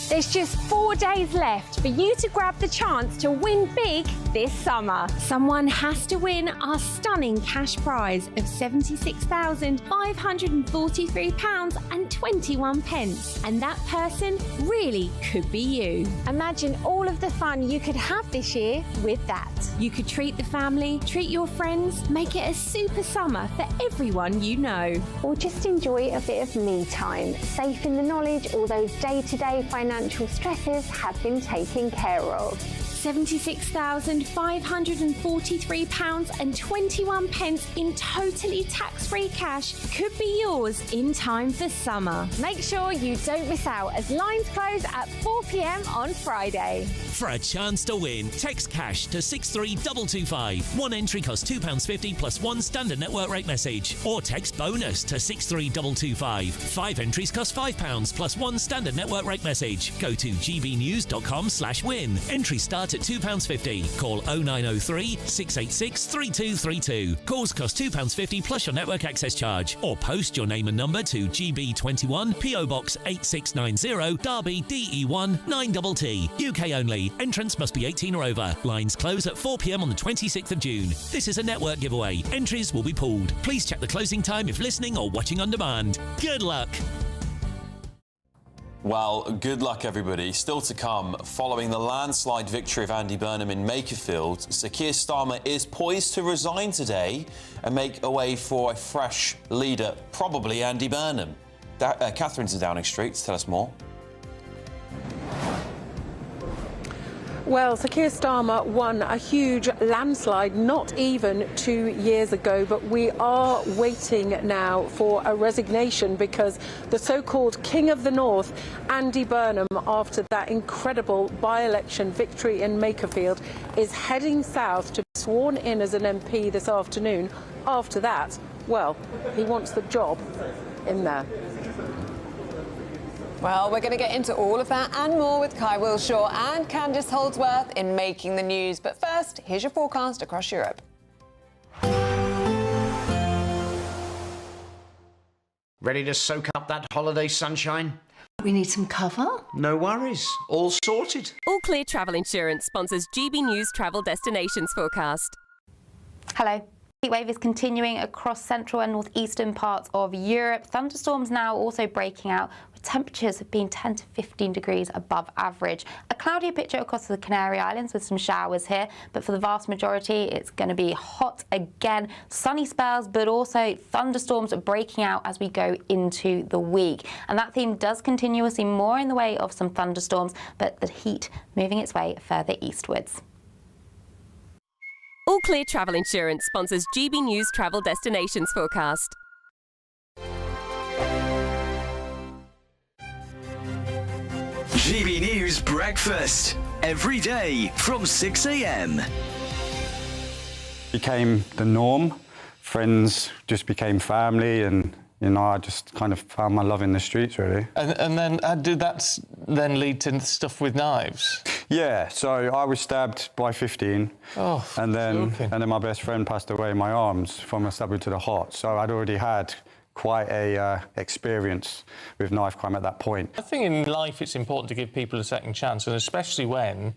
There's just 4 days left for you to grab the chance to win big this summer. Someone has to win our stunning cash prize of £76,543.21. And that person really could be you. Imagine all of the fun you could have this year with that. You could treat the family, treat your friends, make it a super summer for everyone you know. Or just enjoy a bit of me time, safe in the knowledge all those day-to-day financial stresses have been taken care of. £76,543.21 in totally tax-free cash could be yours in time for summer. Make sure you don't miss out, as lines close at 4 p.m. on Friday. For a chance to win, text cash to 63225. One entry costs £2.50 plus one standard network rate message. Or text bonus to 63225. 5 entries cost £5 plus one standard network rate message. Go to gbnews.com/win. Entry start at £2.50. Call 0903 686 3232. Calls cost £2.50 plus your network access charge. Or post your name and number to GB21 PO Box 8690 Derby DE1 9TT. UK only. Entrance must be 18 or over. Lines close at 4 p.m. on the 26th of June. This is a network giveaway. Entries will be pooled. Please check the closing time if listening or watching on demand. Good luck. Well, good luck, everybody. Still to come, following the landslide victory of Andy Burnham in Makerfield, Sir Keir Starmer is poised to resign today and make a way for a fresh leader, probably Andy Burnham. Catherine's in Downing Street to tell us more. Well, Sir Keir Starmer won a huge landslide not even 2 years ago, but we are waiting now for a resignation because the so-called King of the North, Andy Burnham, after that incredible by-election victory in Makerfield, is heading south to be sworn in as an MP this afternoon. After that, well, he wants the job in there. Well, we're going to get into all of that and more with Kai Wilshaw and Candice Holdsworth in Making the News. But first, here's your forecast across Europe. Ready to soak up that holiday sunshine? We need some cover? No worries. All sorted. All Clear Travel Insurance sponsors GB News Travel Destinations Forecast. Hello. Heatwave is continuing across central and northeastern parts of Europe. Thunderstorms now also breaking out, with temperatures being 10 to 15 degrees above average. A cloudier picture across the Canary Islands with some showers here, but for the vast majority it's going to be hot again. Sunny spells, but also thunderstorms breaking out as we go into the week. And that theme does continue. We'll see more in the way of some thunderstorms, but the heat moving its way further eastwards. All Clear Travel Insurance sponsors GB News Travel Destinations Forecast. GB News Breakfast, every day from 6 a.m. Became the norm. Friends just became family, and you know, I just kind of found my love in the streets, really. And then did that then lead to stuff with knives? Yeah, so I was stabbed by 15, and then my best friend passed away in my arms from a stab wound to the heart. So I'd already had quite a experience with knife crime at that point. I think in life it's important to give people a second chance, and especially when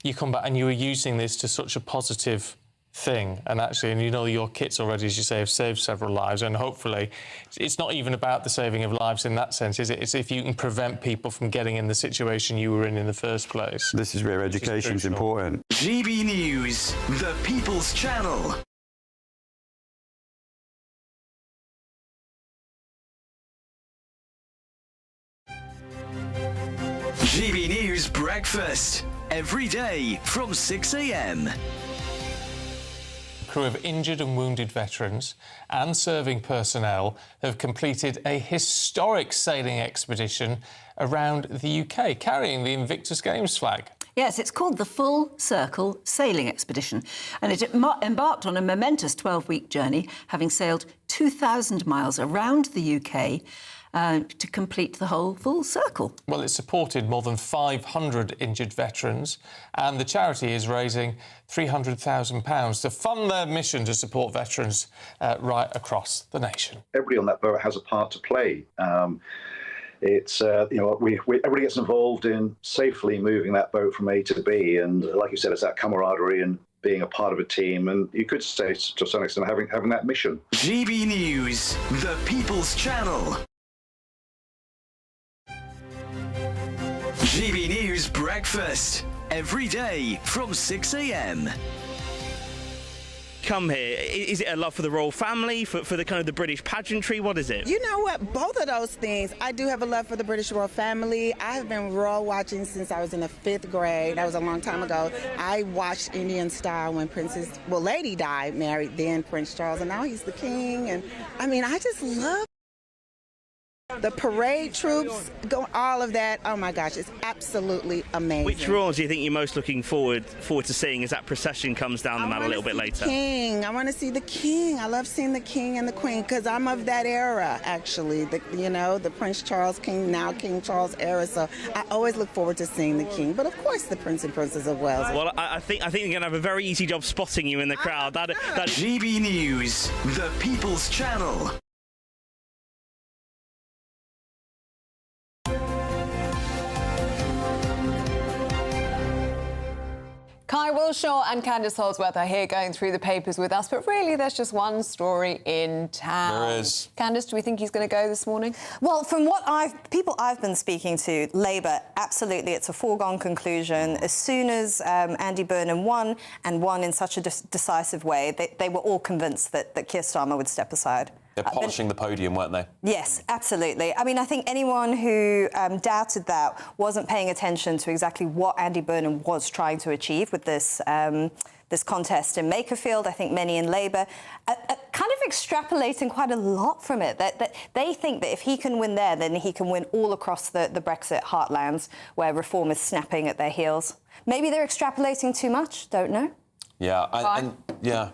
you come back and you were using this to such a positive thing, and actually, and you know, your kits already, as you say, have saved several lives, and hopefully it's not even about the saving of lives in that sense, is it? It's if you can prevent people from getting in the situation you were in the first place. This is where education's important. GB News, the People's Channel. GB News Breakfast, every day from 6 a.m. Crew of injured and wounded veterans and serving personnel have completed a historic sailing expedition around the UK, carrying the Invictus Games flag. Yes, it's called the Full Circle Sailing Expedition, and it embarked on a momentous 12-week journey, having sailed 2,000 miles around the UK to complete the whole full circle. Well, it supported more than 500 injured veterans, and the charity is raising £300,000 to fund their mission to support veterans right across the nation. Everybody on that boat has a part to play. It's you know, everybody gets involved in safely moving that boat from A to B, and like you said, it's that camaraderie and being a part of a team, and you could say to some extent having that mission. GB News, the People's Channel. GB News Breakfast, every day from 6 a.m. Come here. Is it a love for the royal family, for the kind of the British pageantry? What is it? You know what? Both of those things. I do have a love for the British royal family. I have been royal watching since I was in the 5th grade. That was a long time ago. I watched Indian Style when Lady Di married then Prince Charles, and now he's the king. And I mean, I just love the parade troops, all of that. Oh my gosh, it's absolutely amazing. Which royals do you think you're most looking forward to seeing as that procession comes down the mall a little bit later? King. I want to see the king. I love seeing the king and the queen because I'm of that era, actually. The Prince Charles, King Charles era. So I always look forward to seeing the king. But of course, the Prince and Princess of Wales. Well, I think you're going to have a very easy job spotting you in the crowd. That GB News, the People's Channel. Kai Wilshaw and Candice Holdsworth are here going through the papers with us, but really there's just one story in town. There is. Candice, do we think he's going to go this morning? Well, from what people I've been speaking to, Labour, absolutely, it's a foregone conclusion. As soon as Andy Burnham won, and won in such a decisive way, they were all convinced that Keir Starmer would step aside. They're polishing the podium, weren't they? Yes, absolutely. I mean, I think anyone who doubted that wasn't paying attention to exactly what Andy Burnham was trying to achieve with this this contest in Makerfield. I think many in Labour kind of extrapolating quite a lot from it. That they think that if he can win there, then he can win all across the Brexit heartlands where reform is snapping at their heels. Maybe they're extrapolating too much, don't know. Yeah, yeah.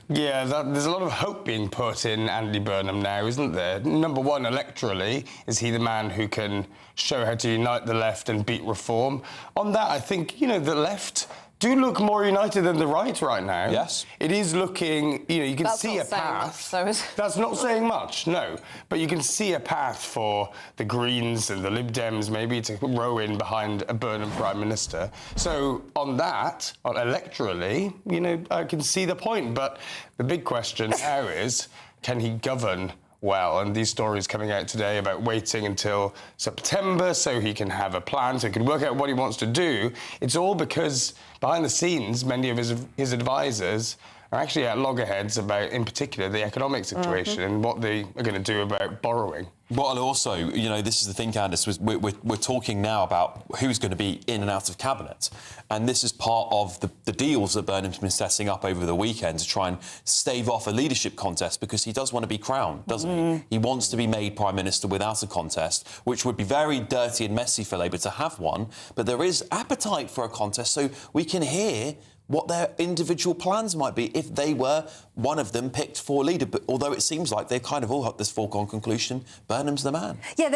Yeah, there's a lot of hope being put in Andy Burnham now, isn't there? Number one, electorally, is he the man who can show how to unite the left and beat reform? On that, I think, you know, the left do look more united than the right now. Yes. It is looking, you know, you can see a path. That's not saying much, no. But you can see a path for the Greens and the Lib Dems maybe to row in behind a Burnham Prime Minister. So on that, electorally, you know, I can see the point. But the big question now is, can he govern well? And these stories coming out today about waiting until September so he can have a plan, so he can work out what he wants to do. It's all because behind the scenes, many of his advisors are actually at loggerheads about, in particular, the economic situation and what they are going to do about borrowing. Well, also, you know, this is the thing, Candice, we're talking now about who's going to be in and out of cabinet. And this is part of the deals that Burnham's been setting up over the weekend to try and stave off a leadership contest, because he does want to be crowned, doesn't he? He wants to be made Prime Minister without a contest, which would be very dirty and messy for Labour to have one. But there is appetite for a contest, so we can hear what their individual plans might be if they were one of them picked for leader. But although it seems like they kind of all have this foregone conclusion, Burnham's the man. Yeah,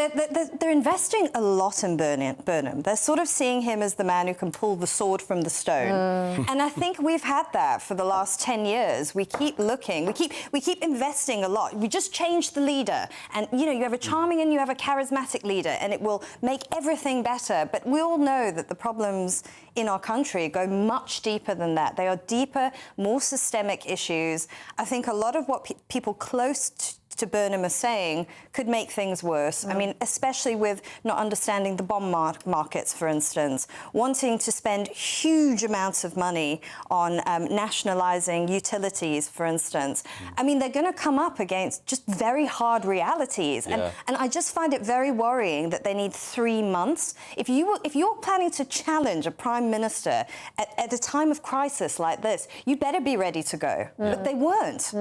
they're investing a lot in Burnham. They're sort of seeing him as the man who can pull the sword from the stone. And I think we've had that for the last 10 years. We keep looking, we keep investing a lot. We just changed the leader. And, you know, you have a charming and you have a charismatic leader, and it will make everything better. But we all know that the problems in our country go much deeper than that. They are deeper, more systemic issues. I think a lot of what people close to Burnham are saying could make things worse. I mean, especially with not understanding the bond markets, for instance, wanting to spend huge amounts of money on nationalising utilities, for instance. I mean, they're going to come up against just very hard realities. And I just find it very worrying that they need 3 months. If you're planning to challenge a Prime Minister at a time of crisis like this, you better be ready to go. But they weren't.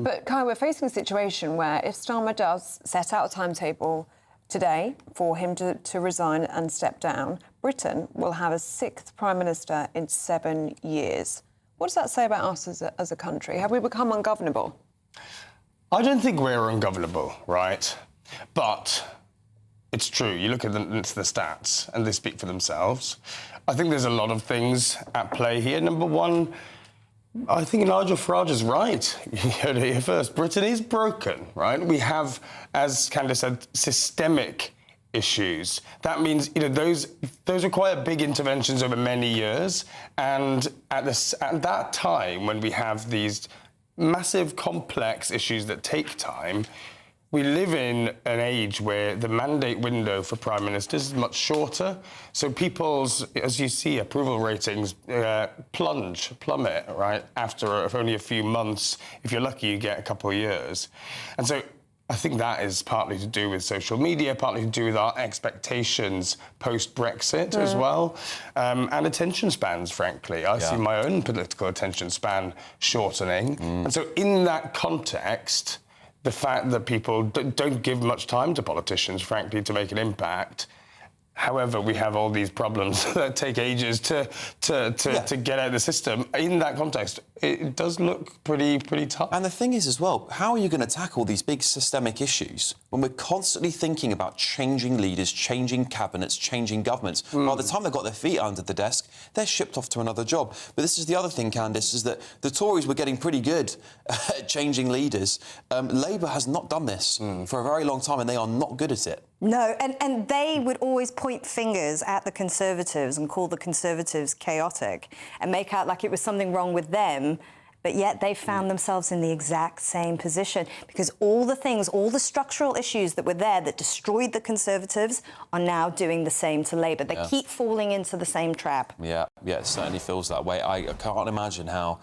But, Kai, we're facing a situation where if Starmer does set out a timetable today for him to resign and step down, Britain will have a 6th Prime Minister in 7 years. What does that say about us as a country? Have we become ungovernable? I don't think we're ungovernable, right? But it's true. You look at the stats and they speak for themselves. I think there's a lot of things at play here. Number one, I think Nigel Farage is right. You heard it here first. Britain is broken, right? We have, as Candice said, systemic issues. That means, you know, those require big interventions over many years. And at that time, when we have these massive, complex issues that take time, we live in an age where the mandate window for Prime Ministers is much shorter. So people's, as you see, approval ratings plummet, right, after only a few months. If you're lucky, you get a couple of years. And so I think that is partly to do with social media, partly to do with our expectations post-Brexit as well, and attention spans, frankly. I see my own political attention span shortening. And so in that context, the fact that people don't give much time to politicians, frankly, to make an impact. However, we have all these problems that take ages to get out of the system. In that context, it does look pretty tough. And the thing is as well, how are you going to tackle these big systemic issues when we're constantly thinking about changing leaders, changing cabinets, changing governments? By the time they've got their feet under the desk, they're shipped off to another job. But this is the other thing, Candice, is that the Tories were getting pretty good at changing leaders. Labour has not done this for a very long time, and they are not good at it. No, and they would always point fingers at the Conservatives and call the Conservatives chaotic and make out like it was something wrong with them but yet they found themselves in the exact same position because all the structural issues that were there that destroyed the Conservatives are now doing the same to Labour. They keep falling into the same trap. Yeah, it certainly feels that way. I can't imagine how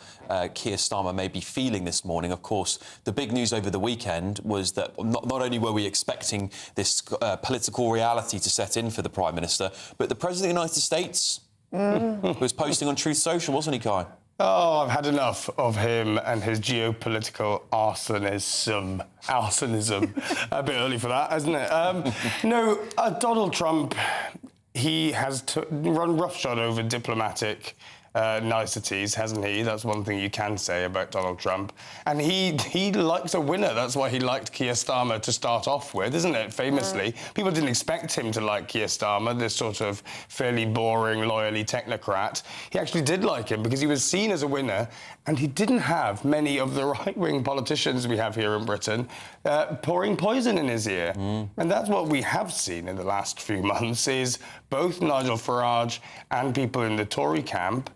Keir Starmer may be feeling this morning. Of course, the big news over the weekend was that not only were we expecting this political reality to set in for the Prime Minister, but the President of the United States was posting on Truth Social, wasn't he, Kai? Oh, I've had enough of him and his geopolitical arsonism. A bit early for that, isn't it? Donald Trump, he has run roughshod over diplomatic niceties, hasn't he? That's one thing you can say about Donald Trump. And he likes a winner. That's why he liked Keir Starmer to start off with, isn't it? Famously. People didn't expect him to like Keir Starmer, this sort of fairly boring, lawyerly technocrat. He actually did like him because he was seen as a winner, and he didn't have many of the right-wing politicians we have here in Britain pouring poison in his ear. And that's what we have seen in the last few months, is both Nigel Farage and people in the Tory camp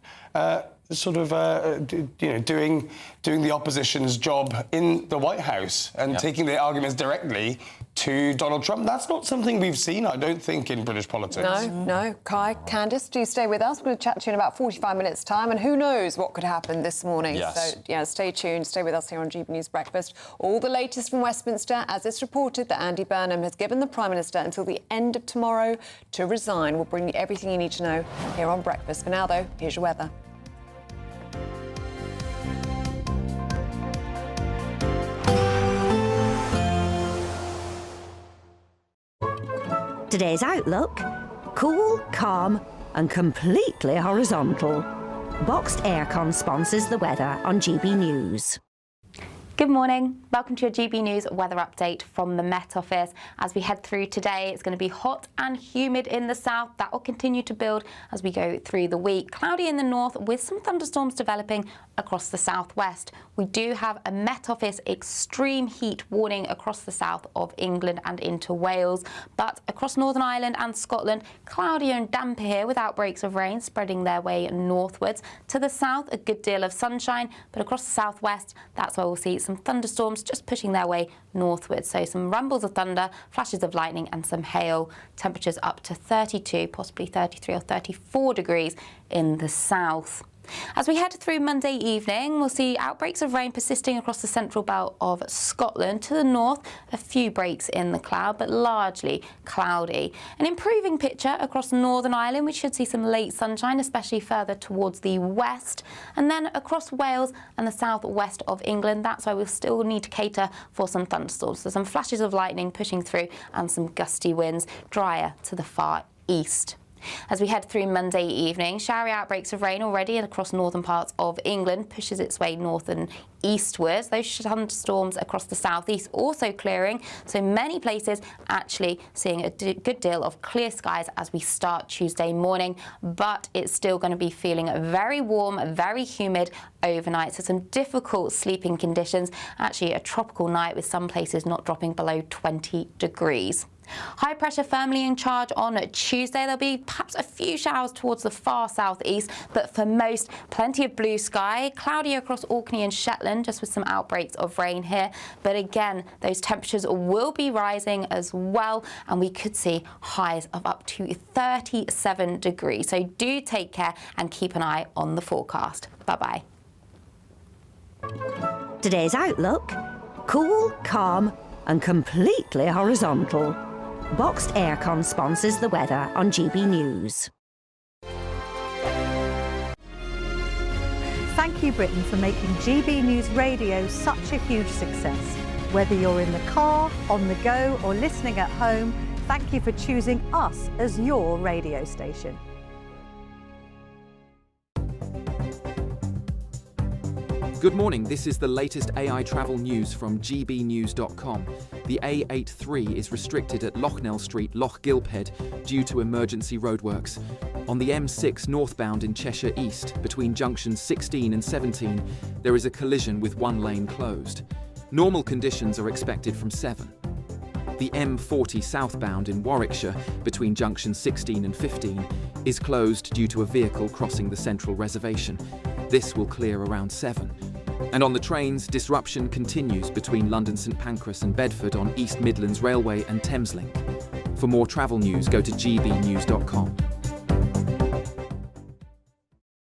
doing the opposition's job in the White House and taking their arguments directly to Donald Trump. That's not something we've seen, I don't think, in British politics. No. Kai, Candice, do stay with us. We're going to chat to you in about 45 minutes' time, and who knows what could happen this morning. Yes. So, stay tuned. Stay with us here on GB News Breakfast. All the latest from Westminster, as it's reported that Andy Burnham has given the Prime Minister until the end of tomorrow to resign. We'll bring you everything you need to know here on Breakfast. For now, though, here's your weather. Today's outlook: cool, calm and completely horizontal. Boxed Aircon sponsors the weather on GB News. Good morning. Welcome to your GB News weather update from the Met Office. As we head through today, it's going to be hot and humid in the south. That will continue to build as we go through the week. Cloudy in the north with some thunderstorms developing across the southwest. We do have a Met Office extreme heat warning across the south of England and into Wales. But across Northern Ireland and Scotland, cloudier and damper here with outbreaks of rain spreading their way northwards. To the south, a good deal of sunshine, but across the southwest, that's where we'll see some thunderstorms just pushing their way northwards. So some rumbles of thunder, flashes of lightning and some hail. Temperatures up to 32, possibly 33 or 34 degrees in the south. As we head through Monday evening, we'll see outbreaks of rain persisting across the central belt of Scotland. To the north, a few breaks in the cloud, but largely cloudy. An improving picture across Northern Ireland. We should see some late sunshine, especially further towards the west. And then across Wales and the southwest of England, that's why we'll still need to cater for some thunderstorms. So some flashes of lightning pushing through and some gusty winds, drier to the far east. As we head through Monday evening, showery outbreaks of rain already across northern parts of England, pushes its way north and eastwards. Those thunderstorms across the southeast also clearing, so many places actually seeing a good deal of clear skies as we start Tuesday morning, but it's still going to be feeling very warm, very humid overnight, so some difficult sleeping conditions. Actually a tropical night with some places not dropping below 20 degrees. High pressure firmly in charge on Tuesday. There'll be perhaps a few showers towards the far southeast, but for most, plenty of blue sky. Cloudy across Orkney and Shetland, just with some outbreaks of rain here. But again, those temperatures will be rising as well, and we could see highs of up to 37 degrees. So do take care and keep an eye on the forecast. Bye-bye. Today's outlook: cool, calm and completely horizontal. Boxed Aircon sponsors the weather on GB News. Thank you, Britain, for making GB News Radio such a huge success. Whether you're in the car, on the go or listening at home, thank you for choosing us as your radio station. Good morning, this is the latest AI travel news from gbnews.com. The A83 is restricted at Loughnell Street, Loch Gilphead, due to emergency roadworks. On the M6 northbound in Cheshire East, between junctions 16 and 17, there is a collision with one lane closed. Normal conditions are expected from 7. The M40 southbound in Warwickshire, between junctions 16 and 15, is closed due to a vehicle crossing the central reservation. This will clear around 7. And on the trains, disruption continues between London St Pancras and Bedford on East Midlands Railway and Thameslink. For more travel news, go to gbnews.com.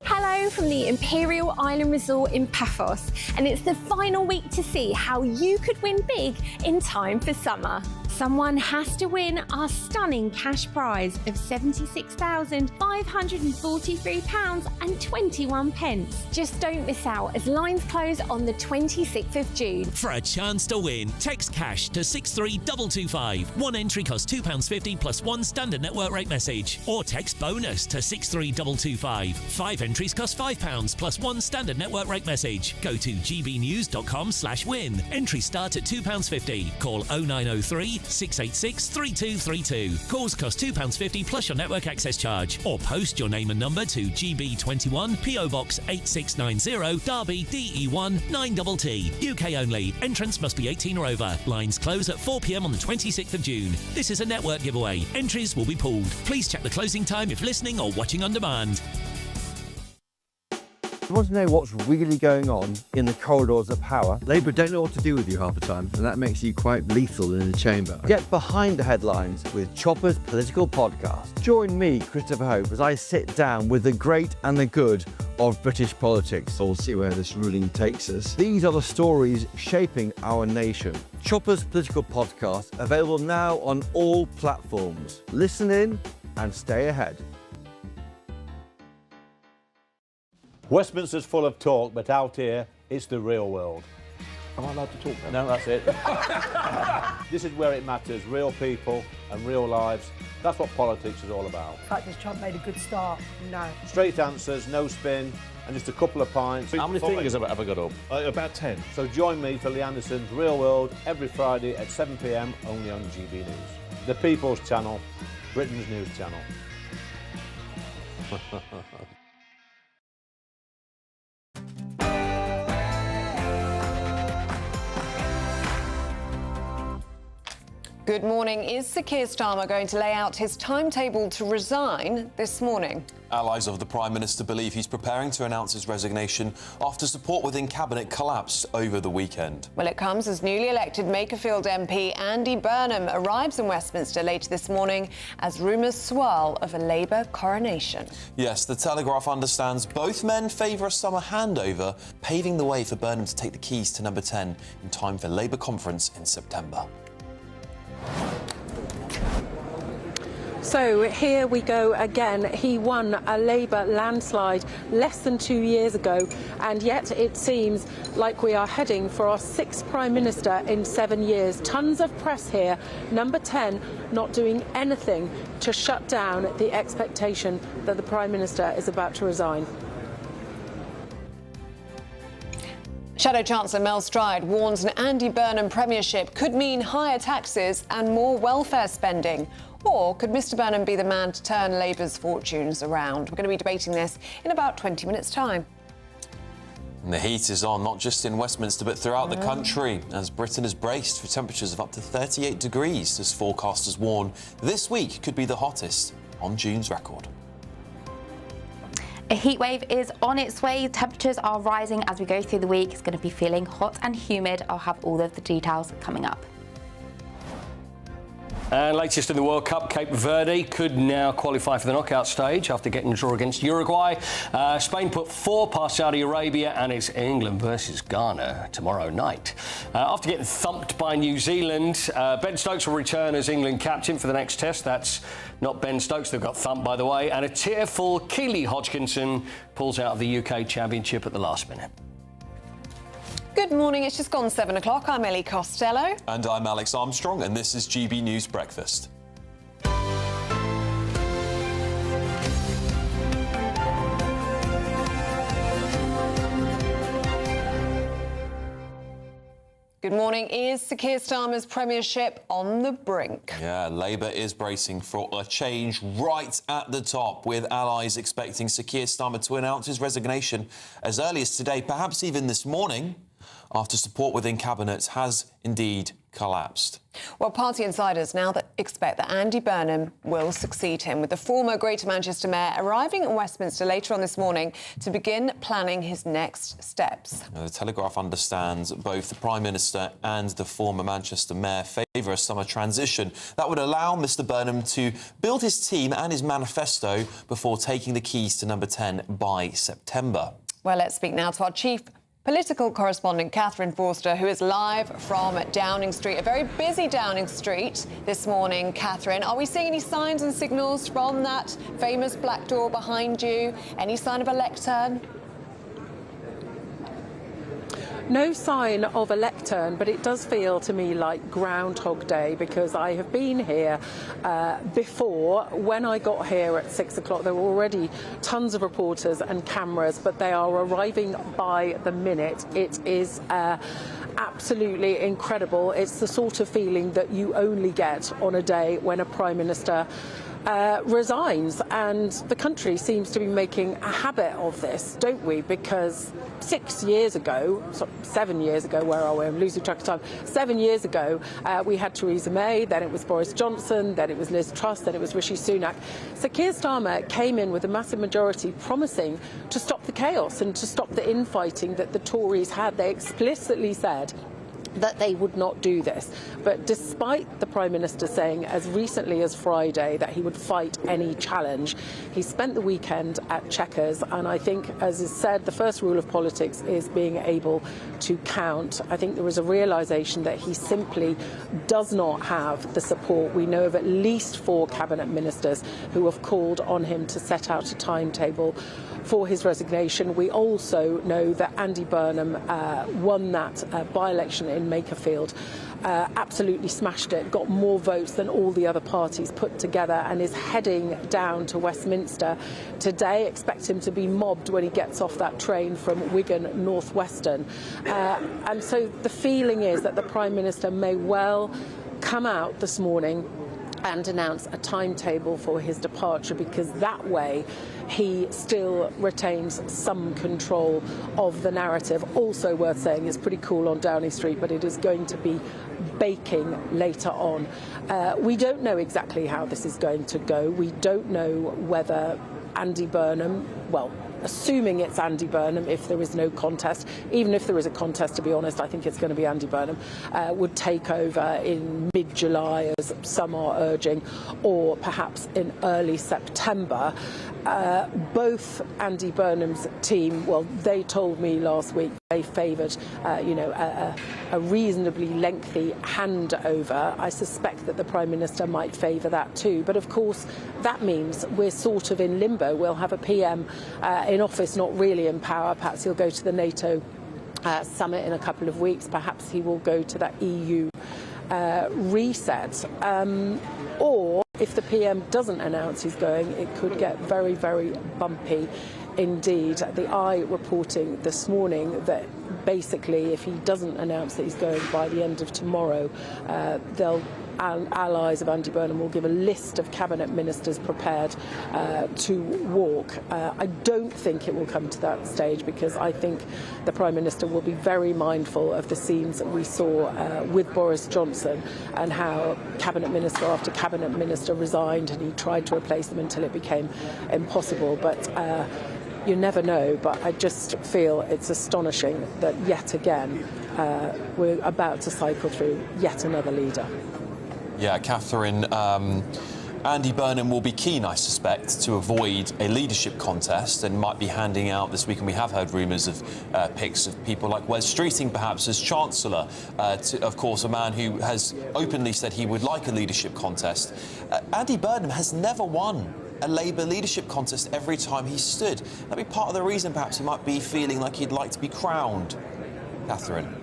Hello from the Imperial Island Resort in Paphos, and it's the final week to see how you could win big in time for summer. Someone has to win our stunning cash prize of £76,543.21. Just don't miss out as lines close on the 26th of June. For a chance to win, text cash to 63225. One entry costs £2.50 plus one standard network rate message. Or text bonus to 63225. 5 entries cost £5 plus one standard network rate message. Go to gbnews.com/win. Entries start at £2.50. Call 0903 686 3232. Calls cost £2.50 plus your network access charge. Or post your name and number to GB21 PO Box 8690 Derby DE1 9TT. UK only. Entrance must be 18 or over. Lines close at 4 p.m. on the 26th of June. This is a network giveaway. Entries will be pooled. Please check the closing time if listening or watching on demand. You want to know what's really going on in the corridors of power? Labour don't know what to do with you half the time, and that makes you quite lethal in the chamber. Get behind the headlines with Chopper's Political Podcast. Join me, Christopher Hope, as I sit down with the great and the good of British politics. We'll see where this ruling takes us. These are the stories shaping our nation. Chopper's Political Podcast, available now on all platforms. Listen in and stay ahead. Westminster's full of talk, but out here, it's the real world. Am I allowed to talk now? No, that's it. This is where it matters, real people and real lives. That's what politics is all about. In fact, has Trump made a good start? No. Straight answers, no spin, and just a couple of pints. How many fingers have I got up? About 10. So join me for Lee Anderson's Real World every Friday at 7 p.m, only on GB News. The People's Channel, Britain's news channel. Good morning. Is Sir Keir Starmer going to lay out his timetable to resign this morning? Allies of the Prime Minister believe he's preparing to announce his resignation after support within Cabinet collapsed over the weekend. Well, it comes as newly elected Makerfield MP Andy Burnham arrives in Westminster later this morning as rumours swirl of a Labour coronation. Yes, the Telegraph understands both men favour a summer handover, paving the way for Burnham to take the keys to number 10 in time for Labour conference in September. So here we go again. He won a Labour landslide less than 2 years ago, and yet it seems like we are heading for our 6th Prime Minister in 7 years. Tons of press here. Number 10 not doing anything to shut down the expectation that the Prime Minister is about to resign. Shadow Chancellor Mel Stride warns an Andy Burnham premiership could mean higher taxes and more welfare spending. Or could Mr Burnham be the man to turn Labour's fortunes around? We're going to be debating this in about 20 minutes' time. And the heat is on, not just in Westminster, but throughout the country, as Britain is braced for temperatures of up to 38 degrees, as forecasters warn this week could be the hottest on June's record. A heatwave is on its way. Temperatures are rising as we go through the week. It's going to be feeling hot and humid. I'll have all of the details coming up. And latest in the World Cup, Cape Verde could now qualify for the knockout stage after getting a draw against Uruguay. Spain put 4 past Saudi Arabia, and it's England versus Ghana tomorrow night. After getting thumped by New Zealand, Ben Stokes will return as England captain for the next test. That's not Ben Stokes that got thumped, by the way. And a tearful Keely Hodgkinson pulls out of the UK Championship at the last minute. Good morning, it's just gone 7 o'clock. I'm Ellie Costello. And I'm Alex Armstrong, and this is GB News Breakfast. Good morning. Is Sir Keir Starmer's premiership on the brink? Yeah, Labour is bracing for a change right at the top, with allies expecting Sir Keir Starmer to announce his resignation as early as today, perhaps even this morning. after support within Cabinet has indeed collapsed. Well, party insiders now expect that Andy Burnham will succeed him, with the former Greater Manchester Mayor arriving in Westminster later on this morning to begin planning his next steps. Now, the Telegraph understands both the Prime Minister and the former Manchester Mayor favour a summer transition that would allow Mr Burnham to build his team and his manifesto before taking the keys to number 10 by September. Well, let's speak now to our chief political correspondent, Catherine Forster, who is live from Downing Street, a very busy Downing Street this morning. Catherine, are we seeing any signs and signals from that famous black door behind you? Any sign of a lectern? No sign of a lectern, but it does feel to me like Groundhog Day, because I have been here before. When I got here at 6 o'clock, there were already tons of reporters and cameras, but they are arriving by the minute. It is absolutely incredible. It's the sort of feeling that you only get on a day when a Prime Minister resigns, and the country seems to be making a habit of this, don't we? Because 7 years ago, where are we? I'm losing track of time. 7 years ago, we had Theresa May, then it was Boris Johnson, then it was Liz Truss, then it was Rishi Sunak. So Keir Starmer came in with a massive majority promising to stop the chaos and to stop the infighting that the Tories had. They explicitly said that they would not do this. But despite the Prime Minister saying as recently as Friday that he would fight any challenge, he spent the weekend at Chequers, and I think, as is said, the first rule of politics is being able to count. I think there was a realisation that he simply does not have the support. We know of at least 4 cabinet ministers who have called on him to set out a timetable for his resignation. We also know that Andy Burnham won that by-election in Makerfield, absolutely smashed it, got more votes than all the other parties put together, and is heading down to Westminster today. Expect him to be mobbed when he gets off that train from Wigan Northwestern. And so the feeling is that the Prime Minister may well come out this morning and announce a timetable for his departure, because that way he still retains some control of the narrative. Also worth saying, it's pretty cool on Downing Street, but it is going to be baking later on. We don't know exactly how this is going to go. We don't know whether Andy Burnham, well, assuming it's Andy Burnham, if there is no contest, even if there is a contest, to be honest, I think it's going to be Andy Burnham, would take over in mid-July, as some are urging, or perhaps in early September. Both Andy Burnham's team, well, they told me last week they favoured, a reasonably lengthy handover. I suspect that the Prime Minister might favour that too. But of course, that means we're sort of in limbo. We'll have a PM in office, not really in power. Perhaps he'll go to the NATO summit in a couple of weeks. Perhaps he will go to that EU reset. Or if the PM doesn't announce he's going, it could get very, very bumpy indeed. The Eye reporting this morning that basically if he doesn't announce that he's going by the end of tomorrow, allies of Andy Burnham will give a list of cabinet ministers prepared to walk. I don't think it will come to that stage, because I think the Prime Minister will be very mindful of the scenes that we saw with Boris Johnson, and how cabinet minister after cabinet minister resigned and he tried to replace them until it became impossible. But you never know, but I just feel it's astonishing that yet again we're about to cycle through yet another leader. Yeah, Catherine, Andy Burnham will be keen, I suspect, to avoid a leadership contest, and might be handing out this week, and we have heard rumours of pics of people like Wes Streeting, perhaps, as Chancellor, of course, a man who has openly said he would like a leadership contest. Andy Burnham has never won a Labour leadership contest every time he stood. That'd be part of the reason, perhaps, he might be feeling like he'd like to be crowned. Catherine.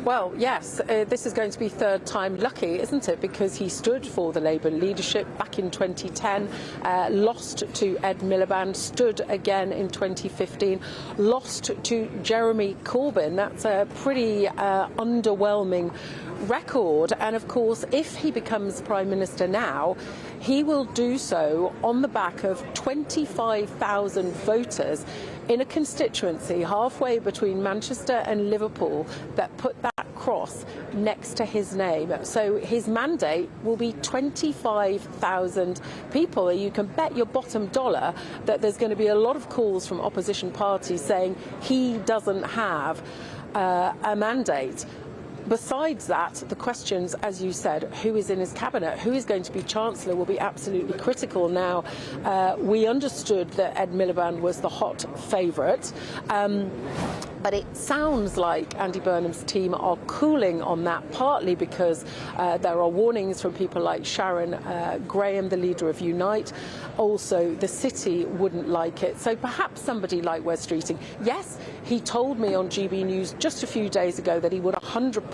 Well, yes, this is going to be third time lucky, isn't it? Because he stood for the Labour leadership back in 2010, lost to Ed Miliband, stood again in 2015, lost to Jeremy Corbyn. That's a pretty underwhelming record. And of course, if he becomes Prime Minister now, he will do so on the back of 25,000 voters in a constituency halfway between Manchester and Liverpool that put that cross next to his name. So his mandate will be 25,000 people. You can bet your bottom dollar that there's going to be a lot of calls from opposition parties saying he doesn't have a mandate. Besides that, the questions, as you said, who is in his cabinet, who is going to be Chancellor, will be absolutely critical. Now, we understood that Ed Miliband was the hot favourite, but it sounds like Andy Burnham's team are cooling on that, partly because there are warnings from people like Sharon Graham, the leader of Unite. Also, the city wouldn't like it. So perhaps somebody like Wes Streeting. Yes, he told me on GB News just a few days ago that he would 100%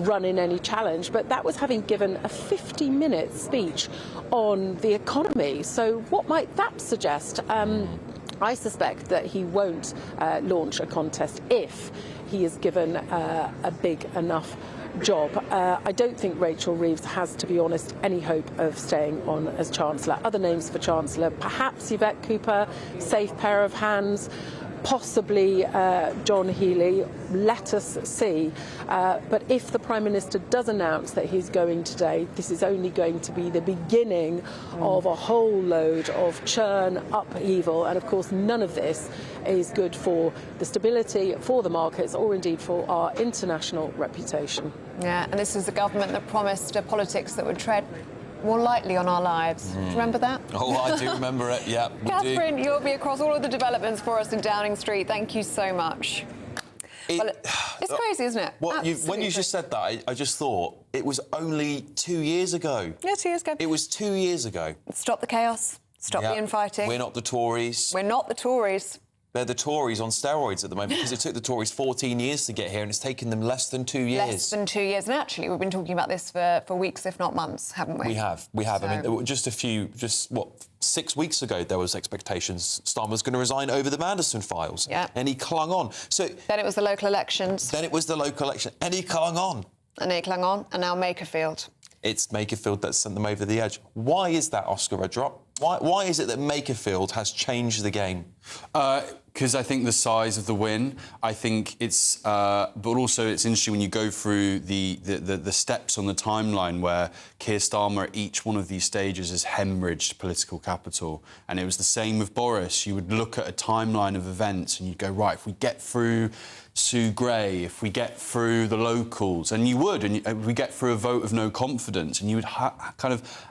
run in any challenge, but that was having given a 50-minute speech on the economy. So what might that suggest? I suspect that he won't launch a contest if he is given a big enough job. I don't think Rachel Reeves has, to be honest, any hope of staying on as Chancellor. Other names for Chancellor, perhaps Yvette Cooper, safe pair of hands, possibly John Healey. Let us see. But if the Prime Minister does announce that he's going today, this is only going to be the beginning of a whole load of churn, upheaval, and of course none of this is good for the stability, for the markets, or indeed for our international reputation. Yeah, and this is the government that promised a politics that would tread more lightly on our lives. Do you remember that? Oh, I do remember it, yeah. Catherine, you'll be across all of the developments for us in Downing Street. Thank you so much. It's crazy, isn't it? When you just said that, I just thought it was only 2 years ago. Yeah, 2 years ago. It was 2 years ago. Stop the chaos. Stop the infighting. We're not the Tories. We're not the Tories. They're the Tories on steroids at the moment, because it took the Tories 14 years to get here and it's taken them less than 2 years. Less than 2 years. And actually, we've been talking about this for weeks, if not months, haven't we? We have. So... I mean, just 6 weeks ago, there was expectations Starmer was going to resign over the Manderson files. Yeah. And he clung on. So then it was the local elections. Then it was the local election. And he clung on. And now Makerfield. It's Makerfield that sent them over the edge. Why is that, Oscar Redrop? Why is it that Makerfield has changed the game? Because I think the size of the win. I think it's, but also it's interesting when you go through the steps on the timeline where Keir Starmer at each one of these stages has hemorrhaged political capital, and it was the same with Boris. You would look at a timeline of events and you'd go, right, if we get through Sue Gray, if we get through the locals, and you would, and we get through a vote of no confidence, and you would kind of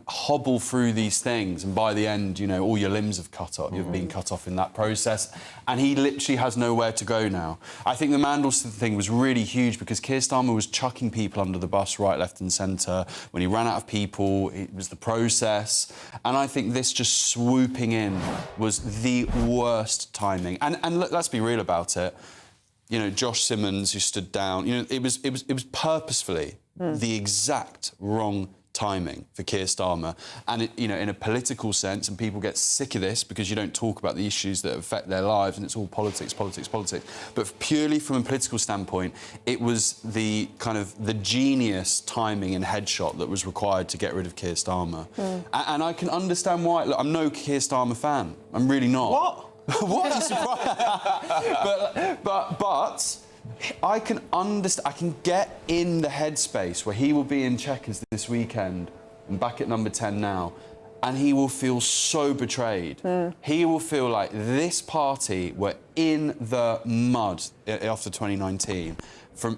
hobble through these things, and by the end, you know, all your limbs have cut off. You've been cut off in that process, and he literally has nowhere to go now. I think the Mandelson thing was really huge because Keir Starmer was chucking people under the bus right, left and centre. When he ran out of people, it was the process, and I think this just swooping in was the worst timing. And let's be real about it. You know, Josh Simmons, who stood down, you know, it was purposefully the exact wrong timing for Keir Starmer. And, it, you know, in a political sense, and people get sick of this because you don't talk about the issues that affect their lives and it's all politics, politics, politics. But purely from a political standpoint, it was the kind of the genius timing and headshot that was required to get rid of Keir Starmer. And I can understand why. Look, I'm no Keir Starmer fan. I'm really not. What? What? I'm surprised. but I can understand. I can get in the headspace where he will be in Chequers this weekend and back at number 10 now, and he will feel so betrayed. He will feel like this party were in the mud after 2019,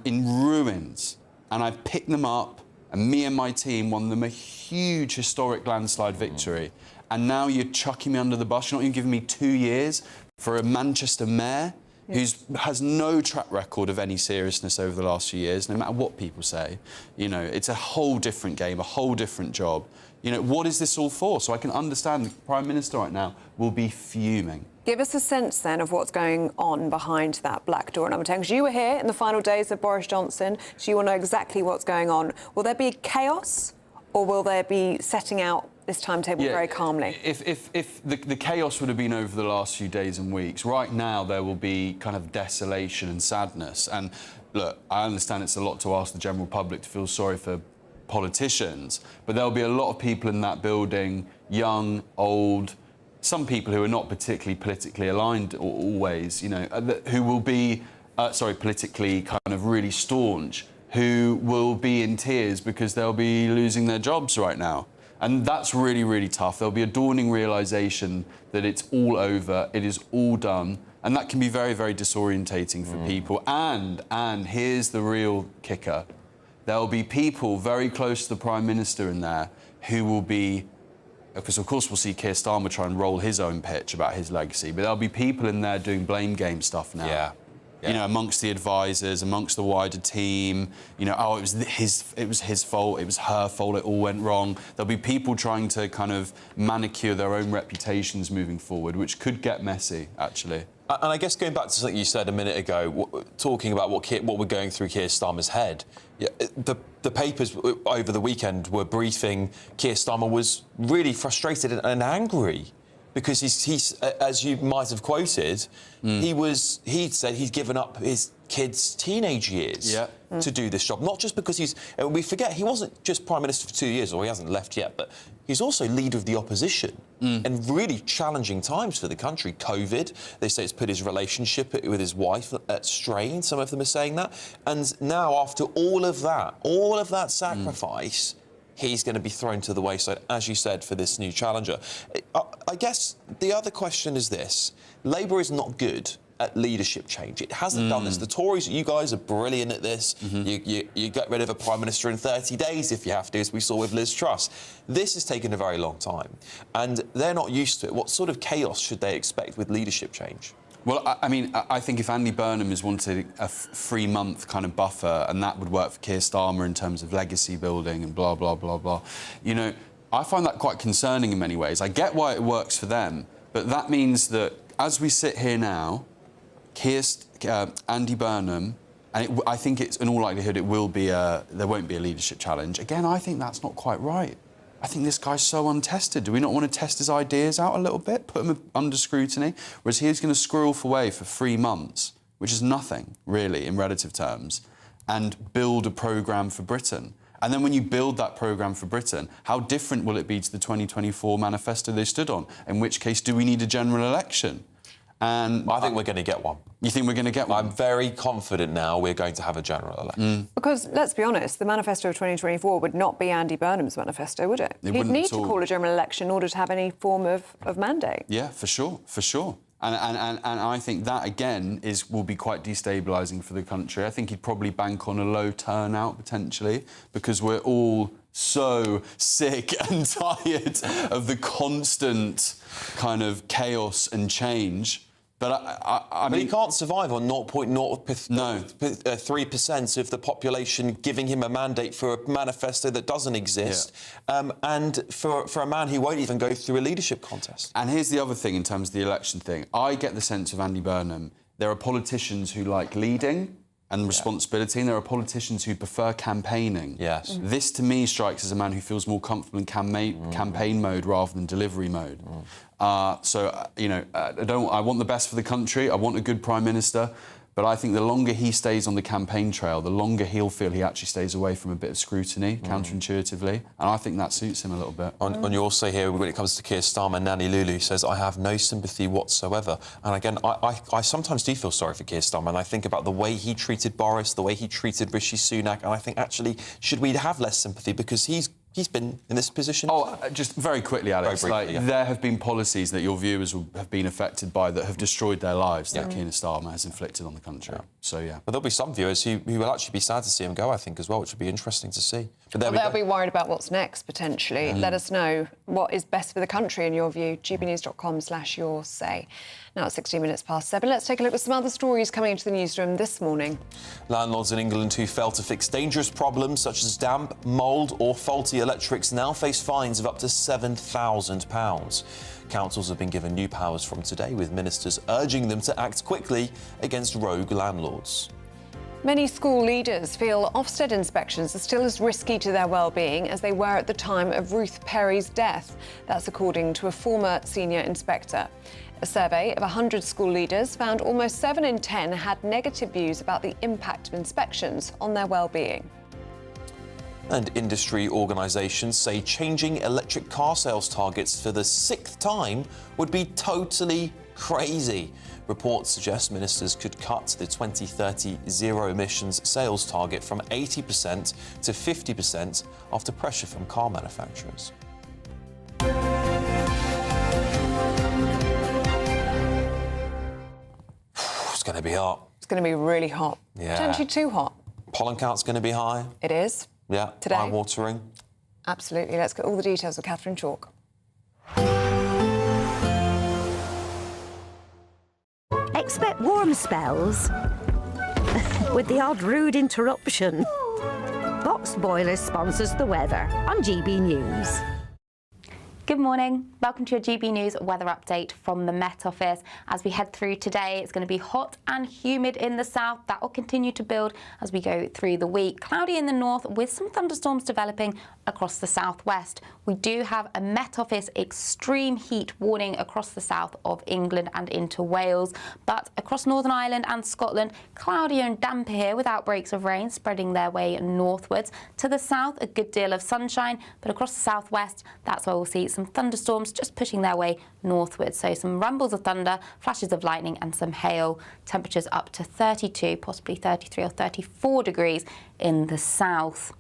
in ruins, and I picked them up, and me and my team won them a huge historic landslide victory. And now you're chucking me under the bus. You're not even giving me 2 years for a Manchester mayor who has no track record of any seriousness over the last few years, no matter what people say. You know, it's a whole different game, a whole different job. You know, what is this all for? So I can understand the Prime Minister right now will be fuming. Give us a sense, then, of what's going on behind that black door at number 10, because you were here in the final days of Boris Johnson, so you will know exactly what's going on. Will there be chaos, or will there be setting out this timetable very calmly? If the chaos would have been over the last few days and weeks, right now there will be kind of desolation and sadness. And look, I understand it's a lot to ask the general public to feel sorry for politicians, but there'll be a lot of people in that building, young, old, some people who are not particularly politically aligned always, you know, who will be, politically kind of really staunch, who will be in tears because they'll be losing their jobs right now. And that's really, really tough. There'll be a dawning realisation that it's all over, it is all done, and that can be very, very disorientating for people. And here's the real kicker. There'll be people very close to the Prime Minister in there who will be, because of course we'll see Keir Starmer try and roll his own pitch about his legacy, but there'll be people in there doing blame game stuff now. Yeah. You know, amongst the advisors, amongst the wider team, you know, oh, it was his fault, it was her fault, it all went wrong. There'll be people trying to kind of manicure their own reputations moving forward, which could get messy, actually. And I guess going back to something you said a minute ago, talking about what we're going through Keir Starmer's head, the papers over the weekend were briefing Keir Starmer was really frustrated and angry. Because he's, as you might have quoted, he'd said he'd given up his kids' teenage years to do this job. Not just because we forget, he wasn't just Prime Minister for 2 years, or he hasn't left yet, but he's also leader of the opposition. And really challenging times for the country. COVID, they say it's put his relationship with his wife at strain, some of them are saying that. And now, after all of that sacrifice, he's going to be thrown to the wayside, as you said, for this new challenger. I guess the other question is this. Labour is not good at leadership change. It hasn't done this. The Tories, you guys are brilliant at this. You get rid of a Prime Minister in 30 days if you have to, as we saw with Liz Truss. This has taken a very long time, and they're not used to it. What sort of chaos should they expect with leadership change? Well, I mean, I think if Andy Burnham is wanting a 3-month kind of buffer, and that would work for Keir Starmer in terms of legacy building and blah, blah, blah, blah, you know, I find that quite concerning in many ways. I get why it works for them, but that means that as we sit here now, Andy Burnham, and I think it's in all likelihood there won't be a leadership challenge. Again, I think that's not quite right. I think this guy's so untested. Do we not want to test his ideas out a little bit, put him under scrutiny? Whereas he's going to squirrel away for 3 months, which is nothing, really, in relative terms, and build a programme for Britain. And then when you build that programme for Britain, how different will it be to the 2024 manifesto they stood on? In which case, do we need a general election? And I think we're going to get one. You think we're going to get one? I'm very confident now we're going to have a general election. Because, let's be honest, the manifesto of 2024 would not be Andy Burnham's manifesto, would it? He'd need to call a general election in order to have any form of mandate. Yeah, for sure, for sure. And I think that, again, will be quite destabilising for the country. I think he'd probably bank on a low turnout, potentially, because we're all so sick and tired of the constant kind of chaos and change. But I mean, he can't survive on 0.03% of the population giving him a mandate for a manifesto that doesn't exist, and for a man who won't even go through a leadership contest. And here's the other thing in terms of the election thing. I get the sense of Andy Burnham, there are politicians who like leading and responsibility, and there are politicians who prefer campaigning. Yes. This, to me, strikes as a man who feels more comfortable in campaign mode rather than delivery mode. You know, I want the best for the country. I want a good Prime Minister. But I think the longer he stays on the campaign trail, the longer he'll feel he actually stays away from a bit of scrutiny, counterintuitively. And I think that suits him a little bit. On your say here, when it comes to Keir Starmer, Nanny Lulu says, I have no sympathy whatsoever. And again, I sometimes do feel sorry for Keir Starmer, and I think about the way he treated Boris, the way he treated Rishi Sunak, and I think, actually, should we have less sympathy? Because he's been in this position. Just very quickly, Alex. Very briefly, there have been policies that your viewers have been affected by that have destroyed their lives that Keir Starmer has inflicted on the country. So, yeah. But there'll be some viewers who will actually be sad to see him go, I think, as well, which would be interesting to see. But they'll be worried about what's next, potentially. Let us know what is best for the country, in your view. gbnews.com/your say. Now it's 16 minutes past 7. Let's take a look at some other stories coming into the newsroom this morning. Landlords in England who fail to fix dangerous problems such as damp, mould or faulty electrics now face fines of up to £7,000. Councils have been given new powers from today, with ministers urging them to act quickly against rogue landlords. Many school leaders feel Ofsted inspections are still as risky to their well-being as they were at the time of Ruth Perry's death. That's according to a former senior inspector. A survey of 100 school leaders found almost 7 in 10 had negative views about the impact of inspections on their well-being. And industry organisations say changing electric car sales targets for the 6th time would be totally crazy. Reports suggest ministers could cut the 2030 zero emissions sales target from 80% to 50% after pressure from car manufacturers. It's going to be hot. It's going to be really hot. Yeah. Potentially too hot. Pollen count's going to be high. It is. Yeah. Today. Eye-watering. Absolutely. Let's get all the details with Catherine Chalk. Expect warm spells with the odd rude interruption. Boxed Boilers sponsors the weather on GB News. Good morning. Welcome to your GB News weather update from the Met Office. As we head through today, it's going to be hot and humid in the south. That will continue to build as we go through the week. Cloudy in the north with some thunderstorms developing across the southwest. We do have a Met Office extreme heat warning across the south of England and into Wales. But across Northern Ireland and Scotland, cloudier and damper here with outbreaks of rain spreading their way northwards. To the south, a good deal of sunshine, but across the southwest, that's where we'll see some thunderstorms just pushing their way northwards. So some rumbles of thunder, flashes of lightning and some hail. Temperatures up to 32, possibly 33 or 34 degrees in the south.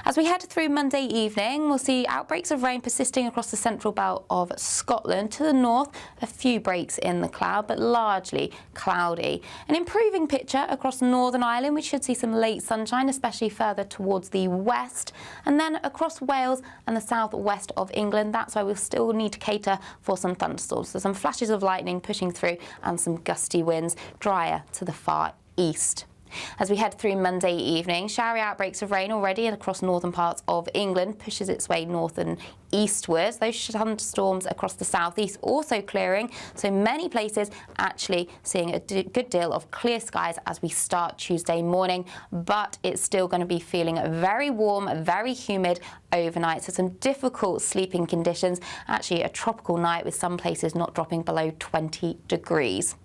As we head through Monday evening, we'll see outbreaks of rain persisting across the central belt of Scotland. To the north, a few breaks in the cloud, but largely cloudy. An improving picture across Northern Ireland. We should see some late sunshine, especially further towards the west. And then across Wales and the southwest of England, that's where we'll still need to cater for some thunderstorms. So some flashes of lightning pushing through and some gusty winds, drier to the far east. As we head through Monday evening, showery outbreaks of rain already across northern parts of England, pushes its way north and eastwards. Those thunderstorms across the southeast also clearing, so many places actually seeing a good deal of clear skies as we start Tuesday morning, but it's still going to be feeling very warm, very humid overnight, so some difficult sleeping conditions. Actually a tropical night with some places not dropping below 20 degrees.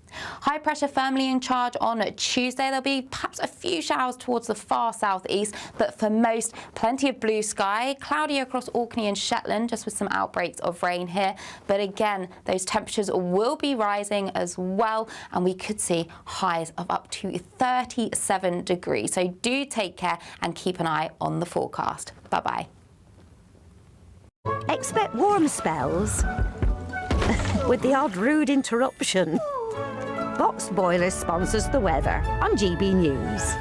High pressure firmly in charge on Tuesday. There'll be perhaps a few showers towards the far southeast, but for most, plenty of blue sky. Cloudy across Orkney and Shetland, just with some outbreaks of rain here. But again, those temperatures will be rising as well, and we could see highs of up to 37 degrees. So do take care and keep an eye on the forecast. Bye-bye. Expect warm spells with the odd rude interruption. Boxed Boilers sponsors the weather on GB News.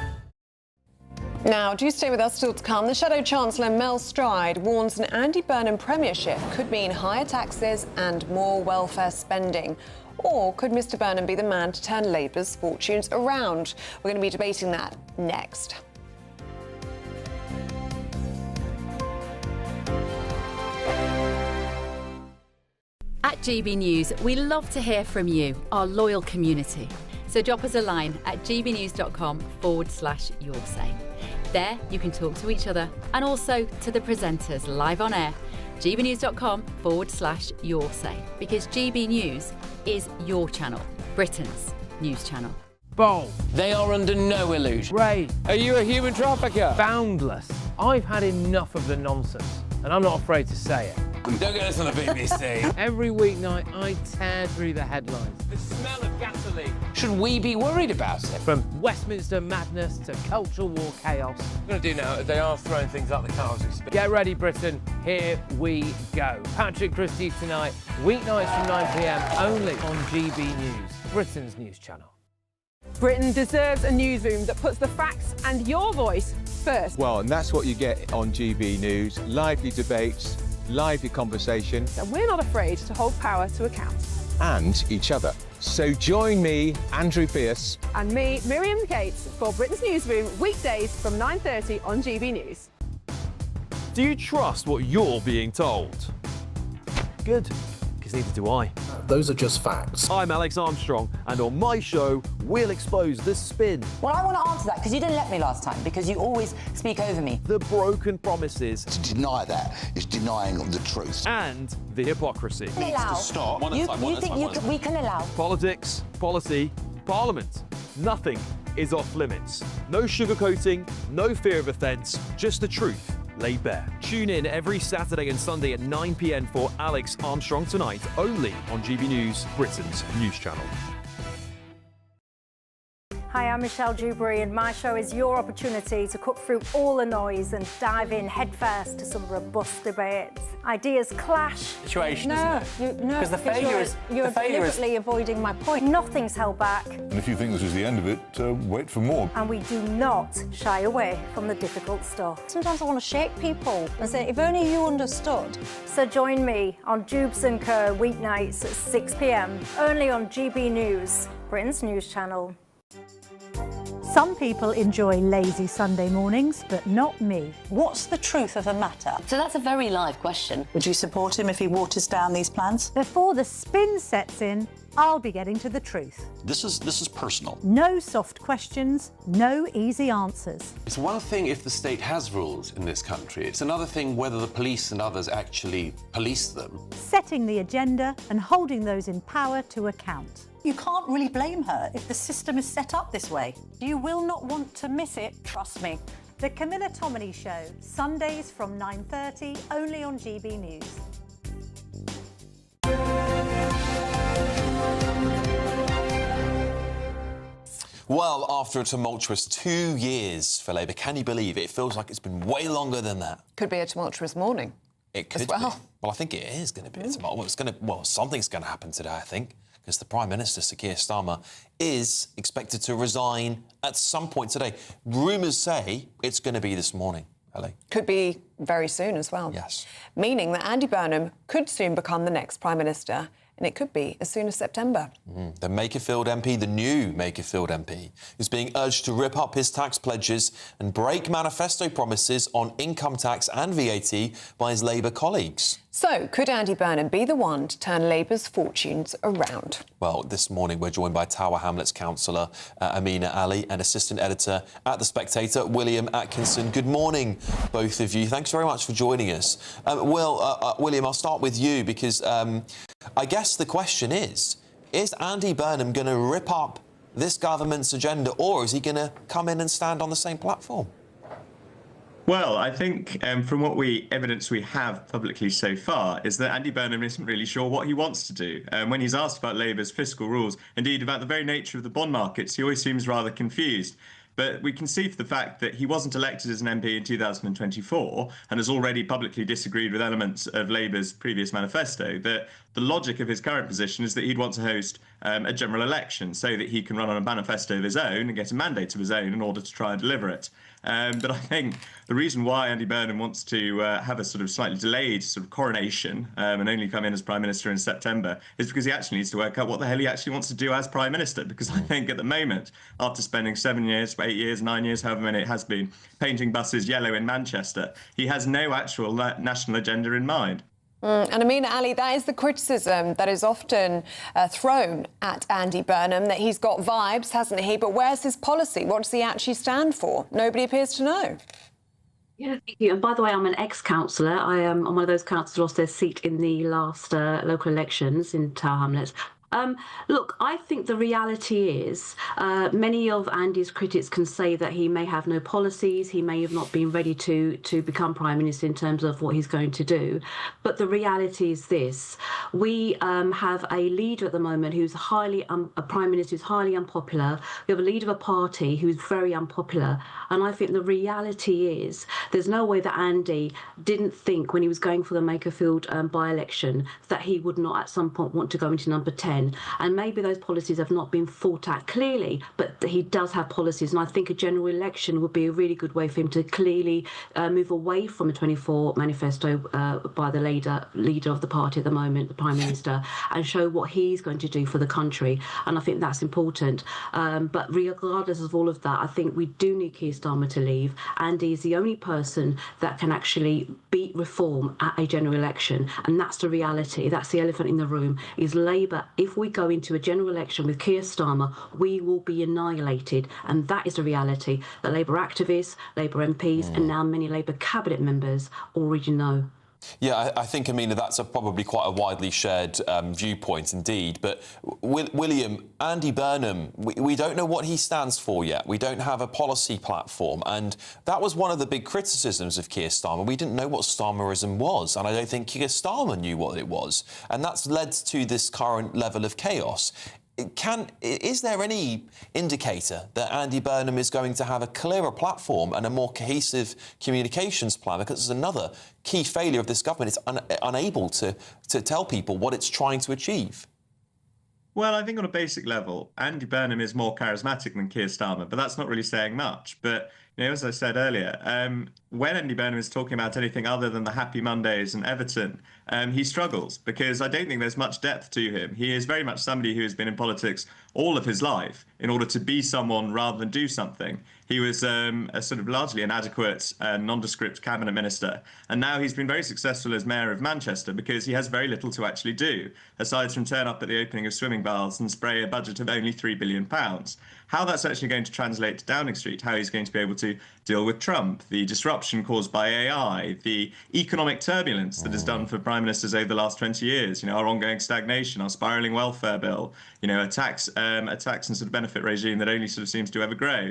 Now, do stay with us still to come. The Shadow Chancellor Mel Stride warns an Andy Burnham premiership could mean higher taxes and more welfare spending. Or could Mr Burnham be the man to turn Labour's fortunes around? We're going to be debating that next. At GB News, we love to hear from you, our loyal community. So drop us a line at gbnews.com/yoursay. There you can talk to each other and also to the presenters live on air. gbnews.com/yoursay, because GB News is your channel, Britain's news channel. Bold. They are under no illusion. Ray. Are you a human trafficker? Boundless. I've had enough of the nonsense, and I'm not afraid to say it. Don't get us on the BBC. Every weeknight, I tear through the headlines. The smell of gasoline. Should we be worried about it? From Westminster madness to cultural war chaos. What I'm going to do now is they are throwing things out the car as we speak. Get ready, Britain. Here we go. Patrick Christie tonight, weeknights from 9 p.m, only on GB News, Britain's news channel. Britain deserves a newsroom that puts the facts and your voice first. Well, and that's what you get on GB News. Lively debates, lively conversation. And we're not afraid to hold power to account. And each other. So join me, Andrew Pierce. And me, Miriam Gates, for Britain's Newsroom, weekdays from 9:30 on GB News. Do you trust what you're being told? Good, because neither do I. Those are just facts. I'm Alex Armstrong, and on my show, we'll expose the spin. Well, I want to answer that, because you didn't let me last time, because you always speak over me. The broken promises. To deny that is denying the truth. And the hypocrisy. Needs to stop. You think we can allow? Politics, policy, parliament. Nothing is off limits. No sugarcoating, no fear of offence, just the truth laid bare. Tune in every Saturday and Sunday at 9 p.m. for Alex Armstrong Tonight, only on GB News, Britain's news channel. Hi, I'm Michelle Dewberry, and my show is your opportunity to cut through all the noise and dive in headfirst to some robust debates. Ideas clash. Situation, no, isn't it? No, because the failure is you're deliberately avoiding my point. Nothing's held back. And if you think this is the end of it, wait for more. And we do not shy away from the difficult stuff. Sometimes I want to shake people and say, if only you understood. So join me on Jubes & Co. weeknights at 6 p.m, only on GB News, Britain's news channel. Some people enjoy lazy Sunday mornings, but not me. What's the truth of the matter? So that's a very live question. Would you support him if he waters down these plans? Before the spin sets in, I'll be getting to the truth. This is personal. No soft questions, no easy answers. It's one thing if the state has rules in this country. It's another thing whether the police and others actually police them. Setting the agenda and holding those in power to account. You can't really blame her if the system is set up this way. You will not want to miss it, trust me. The Camilla Tominey Show, Sundays from 9:30, only on GB News. Well, after a tumultuous 2 years for Labour, can you believe it? It feels like it's been way longer than that. Could be a tumultuous morning. It could well. be. Well, I think it is going to be a tumultuous. Something's going to happen today, I think, because the Prime Minister, Sir Keir Starmer, is expected to resign at some point today. Rumours say it's going to be this morning, Ellie. Could be very soon as well. Yes. Meaning that Andy Burnham could soon become the next Prime Minister, and it could be as soon as September. The Makerfield MP, the new Makerfield MP, is being urged to rip up his tax pledges and break manifesto promises on income tax and VAT by his Labour colleagues. So, could Andy Burnham be the one to turn Labour's fortunes around? Well, this morning we're joined by Tower Hamlets councillor Amina Ali and assistant editor at The Spectator, William Atkinson. Good morning, both of you. Thanks very much for joining us. William, I'll start with you because I guess the question is Andy Burnham going to rip up this government's agenda, or is he going to come in and stand on the same platform? Well, I think from what evidence we have publicly so far is that Andy Burnham isn't really sure what he wants to do. When he's asked about Labour's fiscal rules, indeed about the very nature of the bond markets, he always seems rather confused. But we can see for the fact that he wasn't elected as an MP in 2024 and has already publicly disagreed with elements of Labour's previous manifesto, that the logic of his current position is that he'd want to host a general election so that he can run on a manifesto of his own and get a mandate of his own in order to try and deliver it. But I think the reason why Andy Burnham wants to have a sort of slightly delayed sort of coronation and only come in as Prime Minister in September is because he actually needs to work out what the hell he actually wants to do as Prime Minister. Because I think at the moment, after spending 7 years, 8 years, 9 years, however many it has been, painting buses yellow in Manchester, he has no actual national agenda in mind. And Amina Ali, that is the criticism that is often thrown at Andy Burnham, that he's got vibes, hasn't he? But where's his policy? What does he actually stand for? Nobody appears to know. Yeah, thank you. And by the way, I'm an ex-councillor. I'm one of those councillors who lost their seat in the last local elections in Tower Hamlets. Look, I think the reality is many of Andy's critics can say that he may have no policies, he may have not been ready to become Prime Minister in terms of what he's going to do. But the reality is this. We have a leader at the moment who's a Prime Minister who's highly unpopular. We have a leader of a party who's very unpopular. And I think the reality is there's no way that Andy didn't think when he was going for the Makerfield by-election that he would not at some point want to go into number 10. And maybe those policies have not been thought out clearly, but he does have policies. And I think a general election would be a really good way for him to clearly move away from the 24 manifesto by the leader of the party at the moment, the Prime Minister, and show what he's going to do for the country. And I think that's important. But regardless of all of that, I think we do need Keir Starmer to leave. Andy is the only person that can actually beat reform at a general election. And that's the reality. That's the elephant in the room, is Labour. If we go into a general election with Keir Starmer, we will be annihilated. And that is the reality that Labour activists, Labour MPs and now many Labour cabinet members already know. Yeah, I think, Amina, that's probably quite a widely shared viewpoint indeed. But, William, Andy Burnham, we don't know what he stands for yet. We don't have a policy platform. And that was one of the big criticisms of Keir Starmer. We didn't know what Starmerism was. And I don't think Keir Starmer knew what it was. And that's led to this current level of chaos. Is there any indicator that Andy Burnham is going to have a clearer platform and a more cohesive communications plan? Because it's another key failure of this government. It's unable to tell people what it's trying to achieve. Well, I think on a basic level, Andy Burnham is more charismatic than Keir Starmer, but that's not really saying much. But, as I said earlier, when Andy Burnham is talking about anything other than the Happy Mondays and Everton, he struggles because I don't think there's much depth to him. He is very much somebody who has been in politics all of his life in order to be someone rather than do something. He was a sort of largely inadequate, nondescript cabinet minister, and now he's been very successful as mayor of Manchester because he has very little to actually do, aside from turn up at the opening of swimming baths and spray a budget of only £3 billion. How that's actually going to translate to Downing Street, how he's going to be able to deal with Trump, the disruption caused by AI, the economic turbulence that is done for prime ministers over the last 20 years, our ongoing stagnation, our spiralling welfare bill, a tax and sort of benefit regime that only sort of seems to ever grow,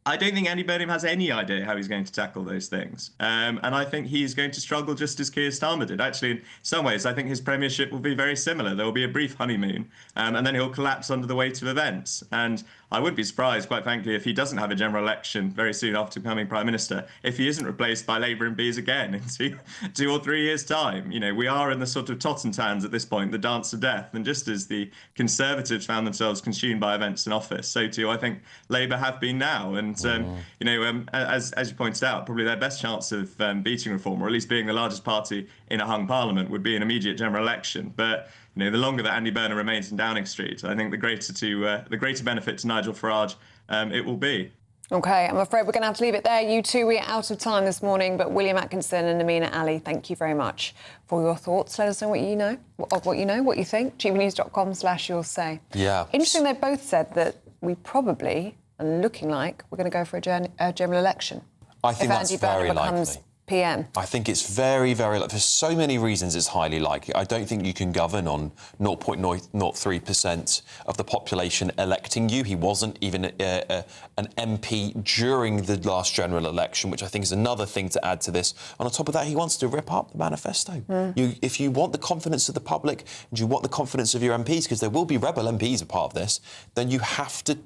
I don't think Andy Burnham has any idea how he's going to tackle those things. And I think he's going to struggle just as Keir Starmer did. Actually, in some ways, I think his premiership will be very similar. There will be a brief honeymoon, and then he'll collapse under the weight of events. And I would be surprised, quite frankly, if he doesn't have a general election very soon after becoming Prime Minister, if he isn't replaced by Labour MPs again in 2 or 3 years' time. We are in the sort of Tottentowns at this point, the dance of death. And just as the Conservatives found themselves consumed by events in office, so too I think Labour have been now. And, as you pointed out, probably their best chance of beating reform, or at least being the largest party in a hung parliament, would be an immediate general election. But the longer that Andy Burnham remains in Downing Street, I think the greater benefit to Nigel Farage it will be. OK, I'm afraid we're going to have to leave it there. You two, we're out of time this morning, but William Atkinson and Amina Ali, thank you very much for your thoughts. Let us know what you think. gbnews.com/you'll say. Yeah. Interesting, they both said that we probably, and looking like, we're going to go for a general election. I think that's very likely. PM. I think it's very, very likely. For so many reasons, it's highly likely. I don't think you can govern on 0.03% of the population electing you. He wasn't even an MP during the last general election, which I think is another thing to add to this. And on top of that, he wants to rip up the manifesto. If you want the confidence of the public and you want the confidence of your MPs, because there will be rebel MPs a part of this, then you have to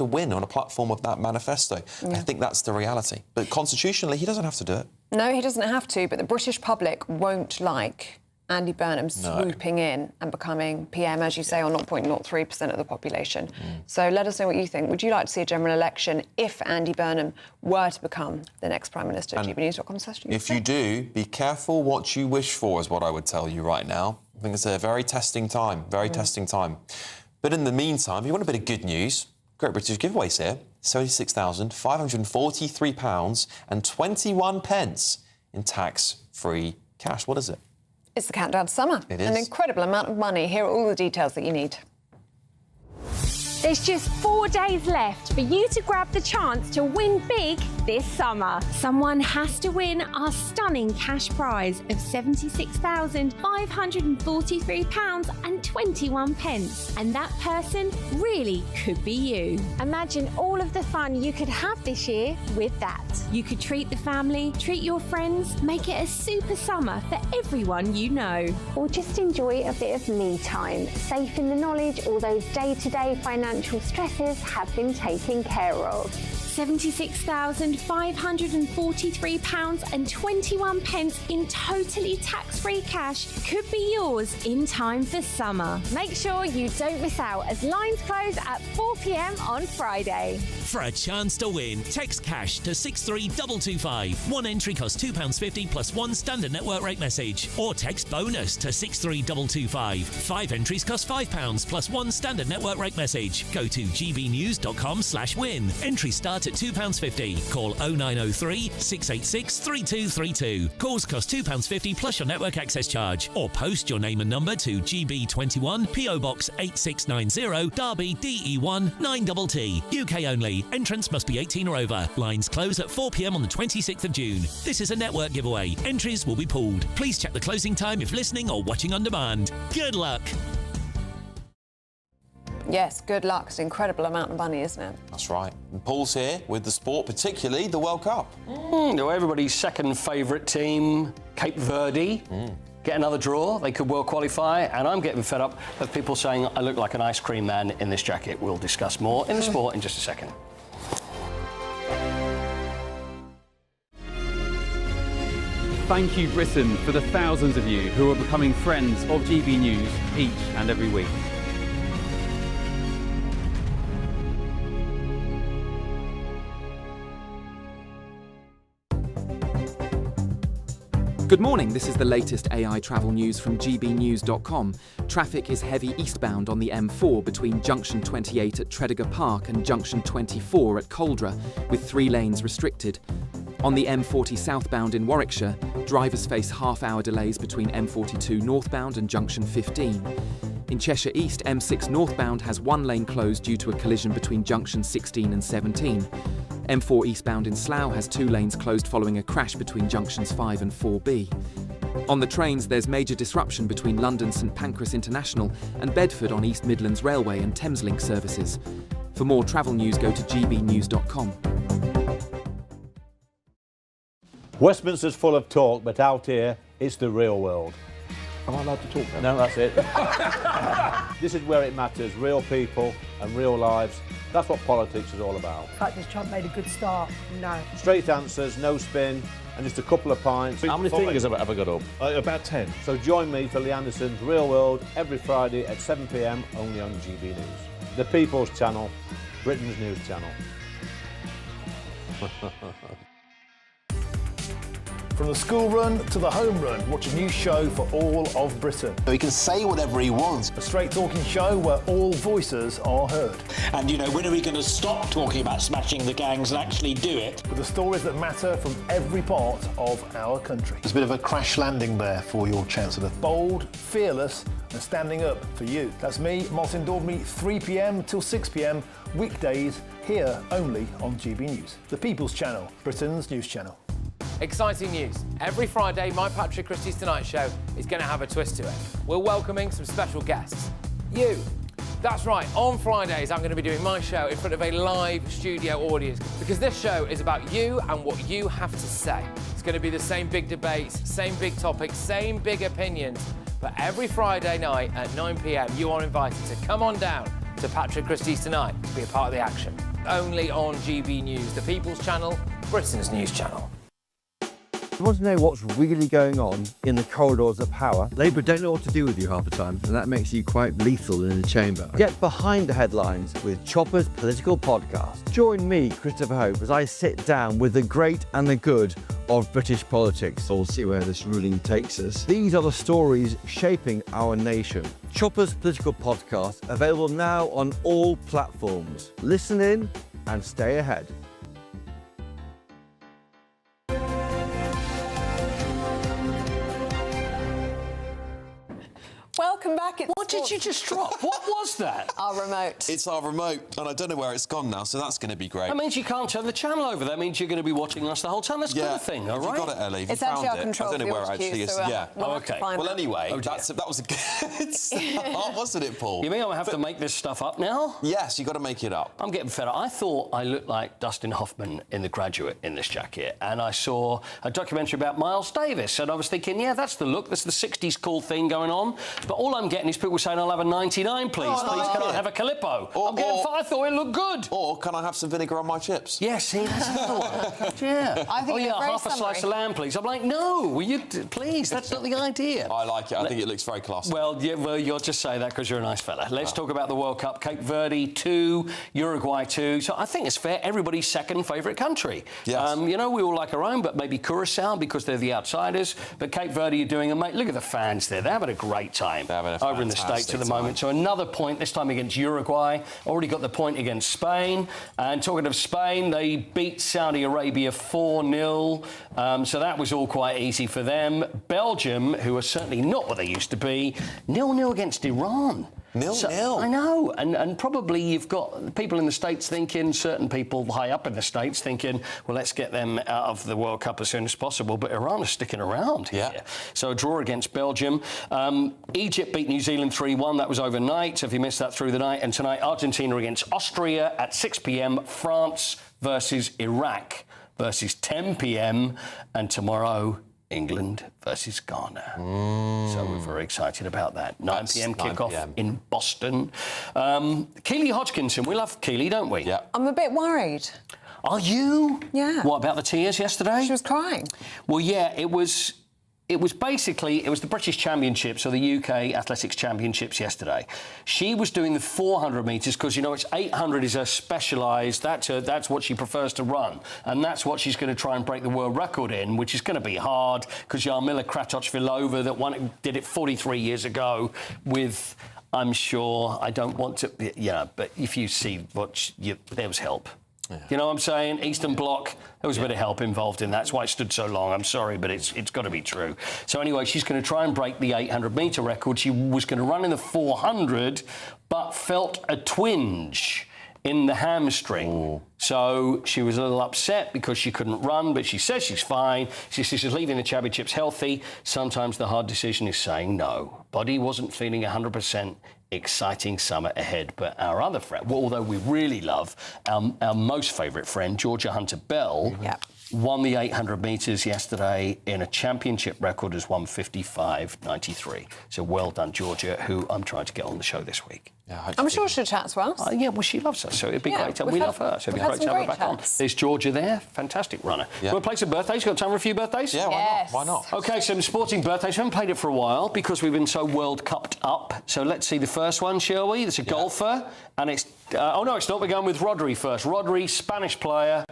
win on a platform of that manifesto. Yeah. I think that's the reality. But constitutionally, he doesn't have to do it. No, he doesn't have to, but the British public won't like Andy Burnham swooping in and becoming PM, as you say, on 0.03% of the population. So let us know what you think. Would you like to see a general election if Andy Burnham were to become the next Prime Minister? gbnews.com/. If you do, be careful what you wish for, is what I would tell you right now. I think it's a very testing time, testing time. But in the meantime, if you want a bit of good news, Great British giveaways here. £76,543.21 in tax-free cash. What is it? It's the countdown to summer. It is. An incredible amount of money. Here are all the details that you need. There's just 4 days left for you to grab the chance to win big this summer. Someone has to win our stunning cash prize of £76,543.21. And that person really could be you. Imagine all of the fun you could have this year with that. You could treat the family, treat your friends, make it a super summer for everyone you know. Or just enjoy a bit of me time, safe in the knowledge all those day-to-day financial stresses have been taken care of. £76,543.21 in totally tax-free cash could be yours in time for summer. Make sure you don't miss out as lines close at 4 p.m. on Friday. For a chance to win, text cash to 63225. One entry costs £2.50 plus one standard network rate message. Or text bonus to 63225. 5 entries cost £5 plus one standard network rate message. Go to gbnews.com/win. Entry starting at £2.50. Call 0903 686 3232. Calls cost £2.50 plus your network access charge. Or post your name and number to GB21 PO Box 8690 Derby DE1 9TT. UK only. Entrance must be 18 or over. Lines close at 4 p.m. on the 26th of June. This is a network giveaway. Entries will be pulled. Please check the closing time if listening or watching on demand. Good luck. Yes, good luck. It's an incredible amount of money, isn't it? That's right. And Paul's here with the sport, particularly the World Cup. Everybody's second favourite team, Cape Verde. Get another draw, they could well qualify, and I'm getting fed up of people saying I look like an ice cream man in this jacket. We'll discuss more in the sport in just a second. Thank you, Britain, for the thousands of you who are becoming friends of GB News each and every week. Good morning, this is the latest AI travel news from gbnews.com. Traffic is heavy eastbound on the M4 between Junction 28 at Tredegar Park and Junction 24 at Coldra, with 3 lanes restricted. On the M40 southbound in Warwickshire, drivers face half-hour delays between M42 northbound and Junction 15. In Cheshire East, M6 northbound has 1 lane closed due to a collision between Junction 16 and 17. M4 eastbound in Slough has 2 lanes closed following a crash between junctions 5 and 4B. On the trains, there's major disruption between London St Pancras International and Bedford on East Midlands Railway and Thameslink services. For more travel news, go to gbnews.com. Westminster's full of talk, but out here, it's the real world. Am I allowed to talk now? No, that's it. This is where it matters, real people and real lives. That's what politics is all about. In fact, this Trump made a good start. No. Straight answers, no spin, and just a couple of pints. How many fingers have I got up? About 10. So join me for Lee Anderson's Real World every Friday at 7 p.m. only on GB News. The People's Channel, Britain's news channel. From the school run to the home run, watch a new show for all of Britain. He can say whatever he wants. A straight-talking show where all voices are heard. And, you know, when are we going to stop talking about smashing the gangs and actually do it? With the stories that matter from every part of our country. There's a bit of a crash landing there for your Chancellor. Bold, fearless and standing up for you. That's me, Martin Daubney, 3 p.m. till 6 p.m, weekdays, here only on GB News. The People's Channel, Britain's news channel. Exciting news. Every Friday, my Patrick Christie's Tonight Show is going to have a twist to it. We're welcoming some special guests. You. That's right, on Fridays I'm going to be doing my show in front of a live studio audience because this show is about you and what you have to say. It's going to be the same big debates, same big topics, same big opinions. But every Friday night at 9 p.m, you are invited to come on down to Patrick Christie's Tonight to be a part of the action. Only on GB News, the People's Channel, Britain's news channel. You want to know what's really going on in the corridors of power? Labour don't know what to do with you half the time, and that makes you quite lethal in the chamber. Get behind the headlines with Chopper's Political Podcast. Join me, Christopher Hope, as I sit down with the great and the good of British politics. We'll see where this ruling takes us. These are the stories shaping our nation. Chopper's Political Podcast, available now on all platforms. Listen in and stay ahead. Welcome back. What did you just drop? What was that? Our remote. It's our remote, and I don't know where it's gone now, so that's going to be great. That means you can't turn the channel over. That means you're going to be watching us the whole time. That's a good thing, all right? You got it, Ellie. It's you actually found our control. I don't know where it actually is. Yeah. We'll okay. Well, anyway, that was a good start, wasn't it, Paul? You mean I have to make this stuff up now? Yes, you've got to make it up. I'm getting fed up. I thought I looked like Dustin Hoffman in The Graduate in this jacket, and I saw a documentary about Miles Davis, and I was thinking, yeah, that's the look. That's the 60s cool thing going on. But all I'm getting is people saying, I'll have a 99, please. Please, can I have a Calippo? I thought it looked good. Or can I have some vinegar on my chips? Yeah, see, that's another one. Yeah. I think half a slice of lamb, please. I'm like, no, will you please? That's not the idea. I like it. I think it looks very classy. Well, yeah, well, you'll just say that because you're a nice fella. Let's talk about the World Cup. Cape Verde 2, Uruguay 2. So I think it's fair. Everybody's second favourite country. Yes. You know, we all like our own, but maybe Curacao because they're the outsiders. But Cape Verde are doing, and mate, look at the fans there. They're having a great time. over in the States at the moment. So another point, this time against Uruguay. Already got the point against Spain. And talking of Spain, they beat Saudi Arabia 4-0. So that was all quite easy for them. Belgium, who are certainly not what they used to be, 0-0 against Iran. 0-0. I know, and probably you've got people in the States thinking, certain people high up in the States thinking, well, let's get them out of the World Cup as soon as possible, but Iran is sticking around here. So a draw against Belgium. Egypt beat New Zealand 3-1, that was overnight, so if you missed that through the night. And tonight, Argentina against Austria at 6 p.m, France versus Iraq versus 10 p.m, and tomorrow, England versus Ghana. So we're very excited about that. 9 p.m. kickoff in Boston. Keely Hodgkinson, we love Keely, don't we? Yeah. I'm a bit worried. Are you? Yeah. What about the tears yesterday? She was crying. Well, yeah, it was the British Championships or the UK Athletics Championships yesterday. She was doing the 400 metres because, you know, it's 800 is her specialised. That's what she prefers to run. And that's what she's going to try and break the world record in, which is going to be hard because Jarmila Kratochvilova did it 43 years ago with, I'm sure, I don't want to, but if you see there was help. Yeah. You know what I'm saying? Eastern Bloc, there was a bit of help involved in that. That's why it stood so long. I'm sorry, but it's got to be true. So anyway, she's going to try and break the 800-metre record. She was going to run in the 400, but felt a twinge in the hamstring. Ooh. So she was a little upset because she couldn't run, but she says she's fine. She says she's leaving the championships healthy. Sometimes the hard decision is saying no. Body wasn't feeling 100%. Exciting summer ahead. But our other friend, although we really love, our most favourite friend, Georgia Hunter-Bell, won the 800 metres yesterday in a championship record as 1:55.93. So well done, Georgia, who I'm trying to get on the show this week. Yeah, I'm sure she'll chat to us. Yeah, well, she loves us, so it'd be great. We love her, so it'd be great to have her back on. There's Georgia there, fantastic runner. Yeah. We'll play some birthdays. You got time for a few birthdays? Yeah, why not? OK, some sporting birthdays. We haven't played it for a while because we've been so World Cupped up. So let's see the first one, shall we? It's a golfer, and it's... oh, no, it's not. We're going with Rodri first. Rodri, Spanish player,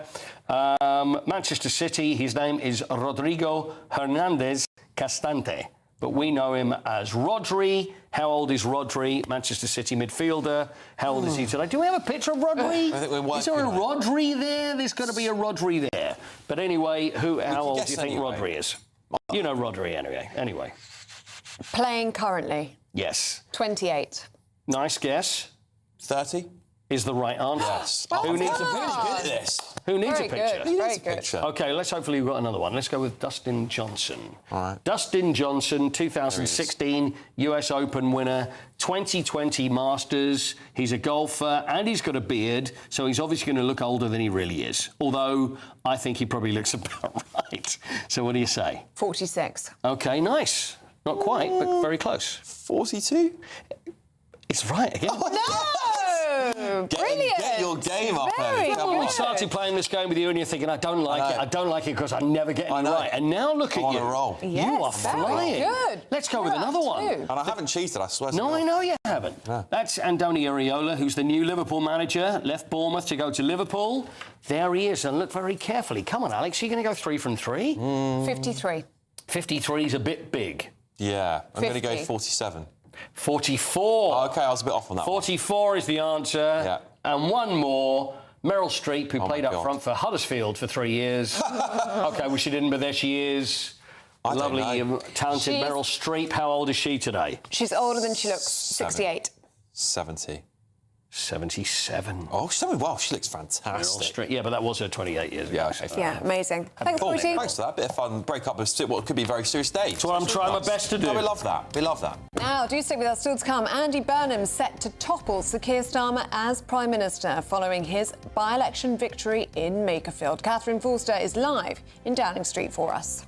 Manchester City. His name is Rodrigo Hernandez Castante. But we know him as Rodri. How old is Rodri? Manchester City midfielder. How old is he today? Do we have a picture of Rodri? I think we're working. Is there a Rodri there? There's got to be a Rodri there. But anyway, how old do you think Rodri is? You know Rodri anyway. Playing currently? Yes. 28. Nice guess. 30? Is the right answer. Yes. Who needs a picture? Good at this. Who needs Very a picture? good. Very good. OK, let's hopefully we've got another one. Let's go with Dustin Johnson. All right. Dustin Johnson, 2016 US Open winner, 2020 Masters. He's a golfer and he's got a beard, so he's obviously going to look older than he really is. Although I think he probably looks about right. So what do you say? 46. OK, nice. Not quite, but very close. 42? It's right again. No! Brilliant! Get your game up, Very Ellie. Come on. We started playing this game with you and you're thinking, I don't like it. I don't like it because I never get it right. And now look at you. On a roll. Yes, you are flying. Good. Let's go with another one. And I haven't cheated, I swear. No, I know you haven't. No. That's Andoni Iraola, who's the new Liverpool manager, left Bournemouth to go to Liverpool. There he is, and look very carefully. Come on, Alex, are you going to go 3 from 3? 53. 53 is a bit big. Yeah, I'm going to go 47. 44. Oh, OK, I was a bit off on that 44 is the answer. Yeah. And one more. Meryl Streep, who played up front for Huddersfield for 3 years. OK, well, she didn't, but there she is. Lovely, talented Meryl Streep. How old is she today? She's older than she looks. 68. 70. 77. Oh, wow, she looks fantastic. Yeah, but that was her 28 years ago. Yeah, amazing. Thanks, Brucey. Thanks for that. Bit of fun. Break up what could be a very serious day. That's what I'm trying my best to do. No, we love that. We love that. Now, do stick with us. Still to come, Andy Burnham set to topple Sir Keir Starmer as Prime Minister following his by-election victory in Makerfield. Catherine Forster is live in Downing Street for us.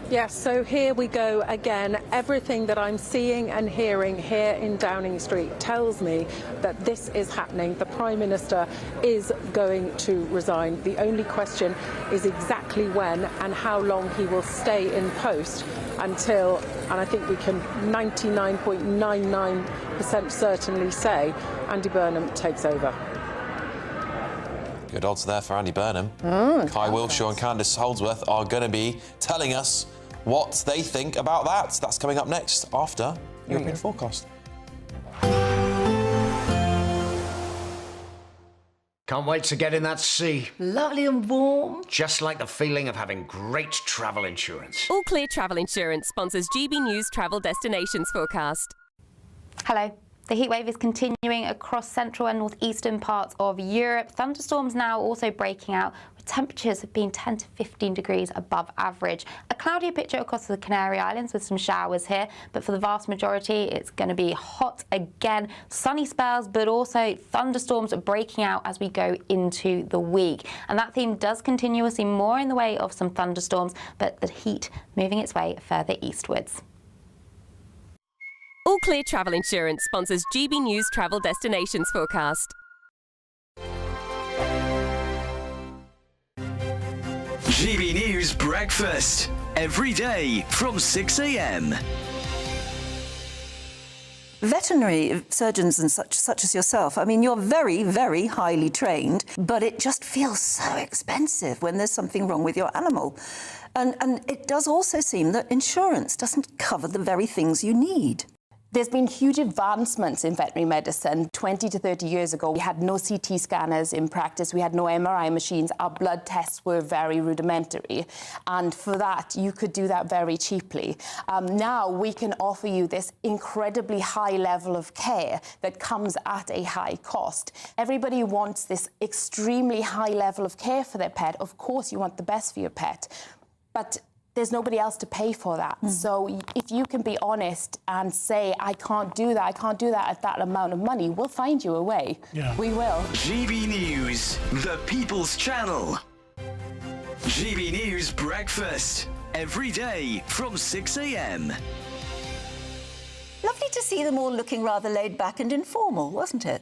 Yes, so here we go again. Everything that I'm seeing and hearing here in Downing Street tells me that this is happening. The Prime Minister is going to resign. The only question is exactly when and how long he will stay in post until, and I think we can 99.99% certainly say, Andy Burnham takes over. Good odds there for Andy Burnham. Kai Wilshaw and Candice Holdsworth are going to be telling us what they think about that. That's coming up next after European forecast. Can't wait to get in that sea. Lovely and warm. Just like the feeling of having great travel insurance. All Clear Travel Insurance sponsors GB News Travel Destinations Forecast. Hello. The heatwave is continuing across central and northeastern parts of Europe. Thunderstorms now also breaking out, with temperatures being 10 to 15 degrees above average. A cloudier picture across the Canary Islands with some showers here, but for the vast majority it's going to be hot again. Sunny spells, but also thunderstorms breaking out as we go into the week. And that theme does continue. We'll see more in the way of some thunderstorms, but the heat moving its way further eastwards. All Clear Travel Insurance sponsors GB News Travel Destinations Forecast. GB News Breakfast. Every day from 6 a.m. Veterinary surgeons and such as yourself, I mean, you're very, very highly trained, but it just feels so expensive when there's something wrong with your animal. And it does also seem that insurance doesn't cover the very things you need. There's been huge advancements in veterinary medicine. 20 to 30 years ago, we had no CT scanners in practice. We had no MRI machines. Our blood tests were very rudimentary. And for that, you could do that very cheaply. Now we can offer you this incredibly high level of care that comes at a high cost. Everybody wants this extremely high level of care for their pet. Of course, you want the best for your pet. But there's nobody else to pay for that. So if you can be honest and say, I can't do that at that amount of money, we'll find you a way. Yeah. We will. GB News, the People's Channel. GB News Breakfast. Every day from 6 a.m. Lovely to see them all looking rather laid back and informal, wasn't it?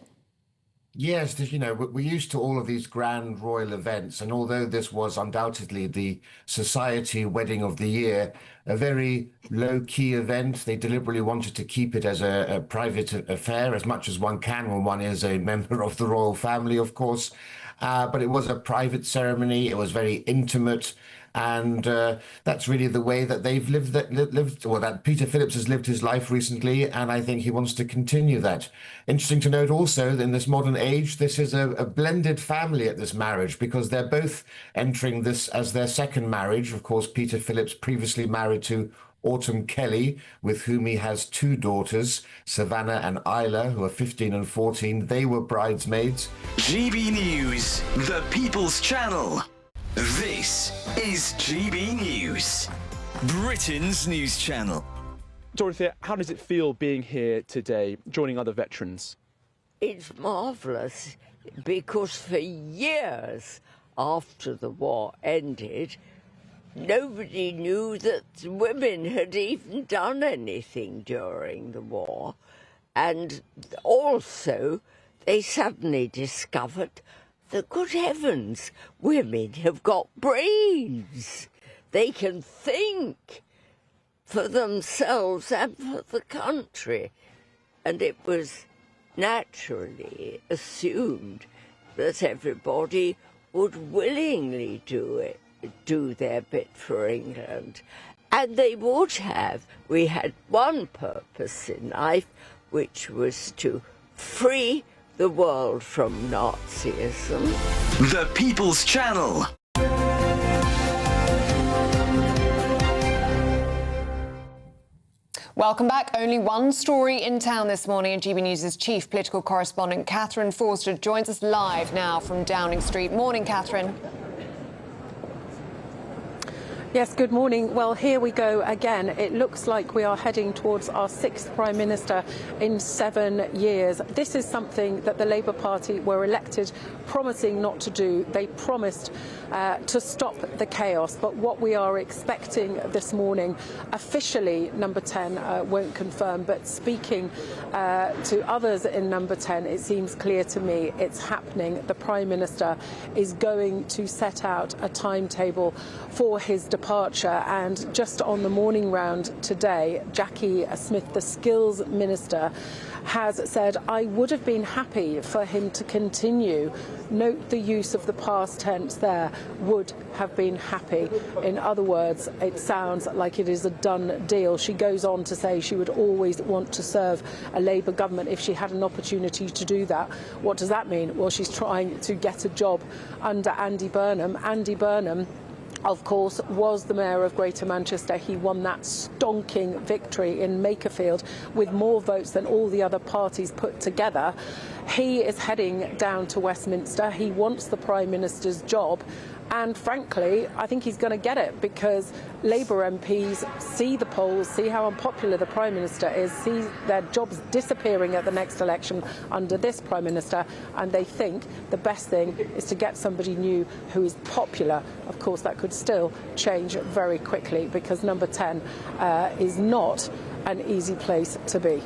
Yes, you know, we're used to all of these grand royal events, and although this was undoubtedly the society wedding of the year, a very low-key event, they deliberately wanted to keep it as a private affair, as much as one can when one is a member of the royal family, of course. But it was a private ceremony, it was very intimate, and that's really the way that they've lived, that Peter Phillips has lived his life recently, and I think he wants to continue that. Interesting to note also that in this modern age, this is a blended family at this marriage, because they're both entering this as their second marriage. Of course, Peter Phillips previously married to Autumn Kelly, with whom he has two daughters, Savannah and Isla, who are 15 and 14. They were bridesmaids. GB News, the People's Channel. This is GB News, Britain's news channel. Dorothea, how does it feel being here today, joining other veterans? It's marvellous, because for years after the war ended, nobody knew that women had even done anything during the war. And also, they suddenly discovered that, good heavens, women have got brains. They can think for themselves and for the country. And it was naturally assumed that everybody would willingly do their bit for England. And they would have. We had one purpose in life, which was to free the world from Nazism. The People's Channel. Welcome back. Only one story in town this morning, and GB News' chief political correspondent Catherine Forster joins us live now from Downing Street. Morning, Catherine. Yes, good morning. Well, here we go again. It looks like we are heading towards our sixth Prime Minister in 7 years. This is something that the Labour Party were elected promising not to do. They promised to stop the chaos. But what we are expecting this morning, officially, Number 10 won't confirm, but speaking to others in Number 10, it seems clear to me it's happening. The Prime Minister is going to set out a timetable for his departure, and just on the morning round today, Jackie Smith, the Skills Minister, has said, I would have been happy for him to continue. Note the use of the past tense there, would have been happy. In other words, it sounds like it is a done deal. She goes on to say she would always want to serve a Labour government if she had an opportunity to do that. What does that mean? Well, she's trying to get a job under Andy Burnham. Andy Burnham, of course, was the Mayor of Greater Manchester. He won that stonking victory in Makerfield with more votes than all the other parties put together. He is heading down to Westminster. He wants the Prime Minister's job. And frankly, I think he's going to get it because Labour MPs see the polls, see how unpopular the Prime Minister is, see their jobs disappearing at the next election under this Prime Minister, and they think the best thing is to get somebody new who is popular. Of course, that could still change very quickly because number 10 is not an easy place to be.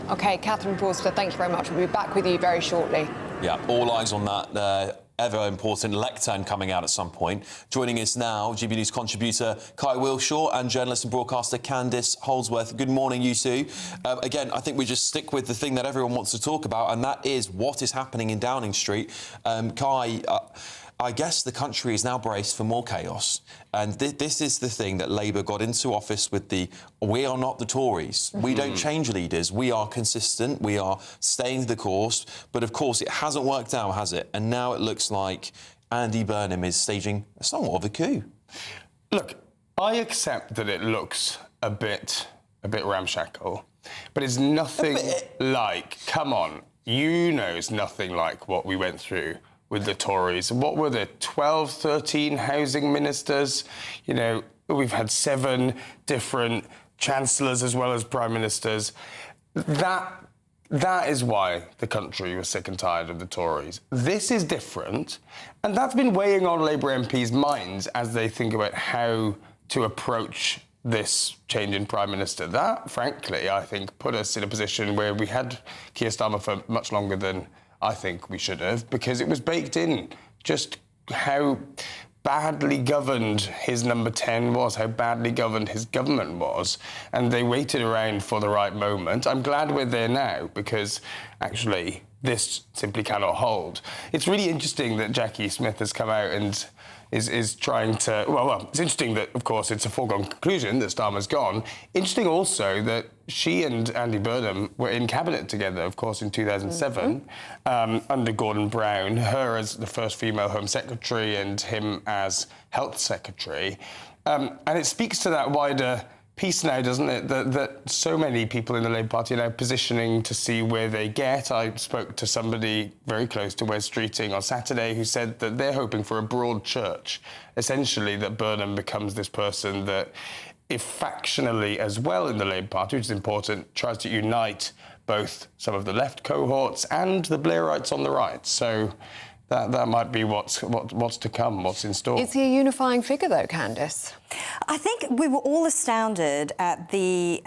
OK, Catherine Forster, thank you very much. We'll be back with you very shortly. Yeah, all eyes on that ever-important lectern coming out at some point. Joining us now, GB News contributor Kai Wilshaw and journalist and broadcaster Candice Holdsworth. Good morning, you two. Again, I think we just stick with the thing that everyone wants to talk about, and that is what is happening in Downing Street. Kai, I guess the country is now braced for more chaos. And this is the thing that Labour got into office with the we are not the Tories. We don't change leaders. We are consistent. We are staying the course. But, of course, it hasn't worked out, has it? And now it looks like Andy Burnham is staging somewhat of a coup. Look, I accept that it looks a bit ramshackle, but it's nothing like, come on, it's nothing like what we went through with the Tories. What were there, 12, 13 housing ministers? You know, we've had 7 different chancellors as well as prime ministers. That is why the country was sick and tired of the Tories. This is different, and that's been weighing on Labour MPs' minds as they think about how to approach this change in Prime Minister. That, frankly, I think, put us in a position where we had Keir Starmer for much longer than I think we should have, because it was baked in just how badly governed his number 10 was, how badly governed his government was, and they waited around for the right moment. I'm glad we're there now, because actually this simply cannot hold. It's really interesting that Jackie Smith has come out and is trying to... Well, it's interesting that, of course, it's a foregone conclusion that Starmer's gone. Interesting also that she and Andy Burnham were in cabinet together, of course, in 2007, under Gordon Brown, her as the first female Home Secretary and him as Health Secretary. And it speaks to that wider piece now, doesn't it, that so many people in the Labour Party are now positioning to see where they get. I spoke to somebody very close to Wes Streeting on Saturday who said that they're hoping for a broad church, essentially that Burnham becomes this person that, if factionally as well in the Labour Party, which is important, tries to unite both some of the left cohorts and the Blairites on the right. So that might be what's to come, what's in store. Is he a unifying figure, though, Candice? I think we were all astounded at the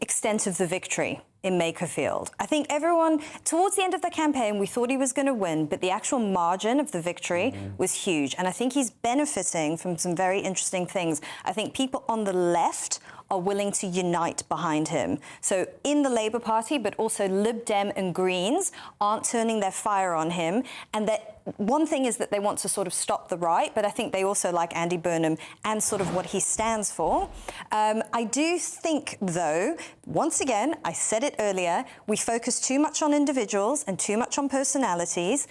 extent of the victory in Makerfield. I think everyone, towards the end of the campaign, we thought he was going to win, but the actual margin of the victory was huge. And I think he's benefiting from some very interesting things. I think people on the left are willing to unite behind him. So in the Labour Party, but also Lib Dem and Greens aren't turning their fire on him. And that one thing is that they want to sort of stop the right, but I think they also like Andy Burnham and sort of what he stands for. I do think, though, once again, I said it earlier, we focus too much on individuals and too much on personalities.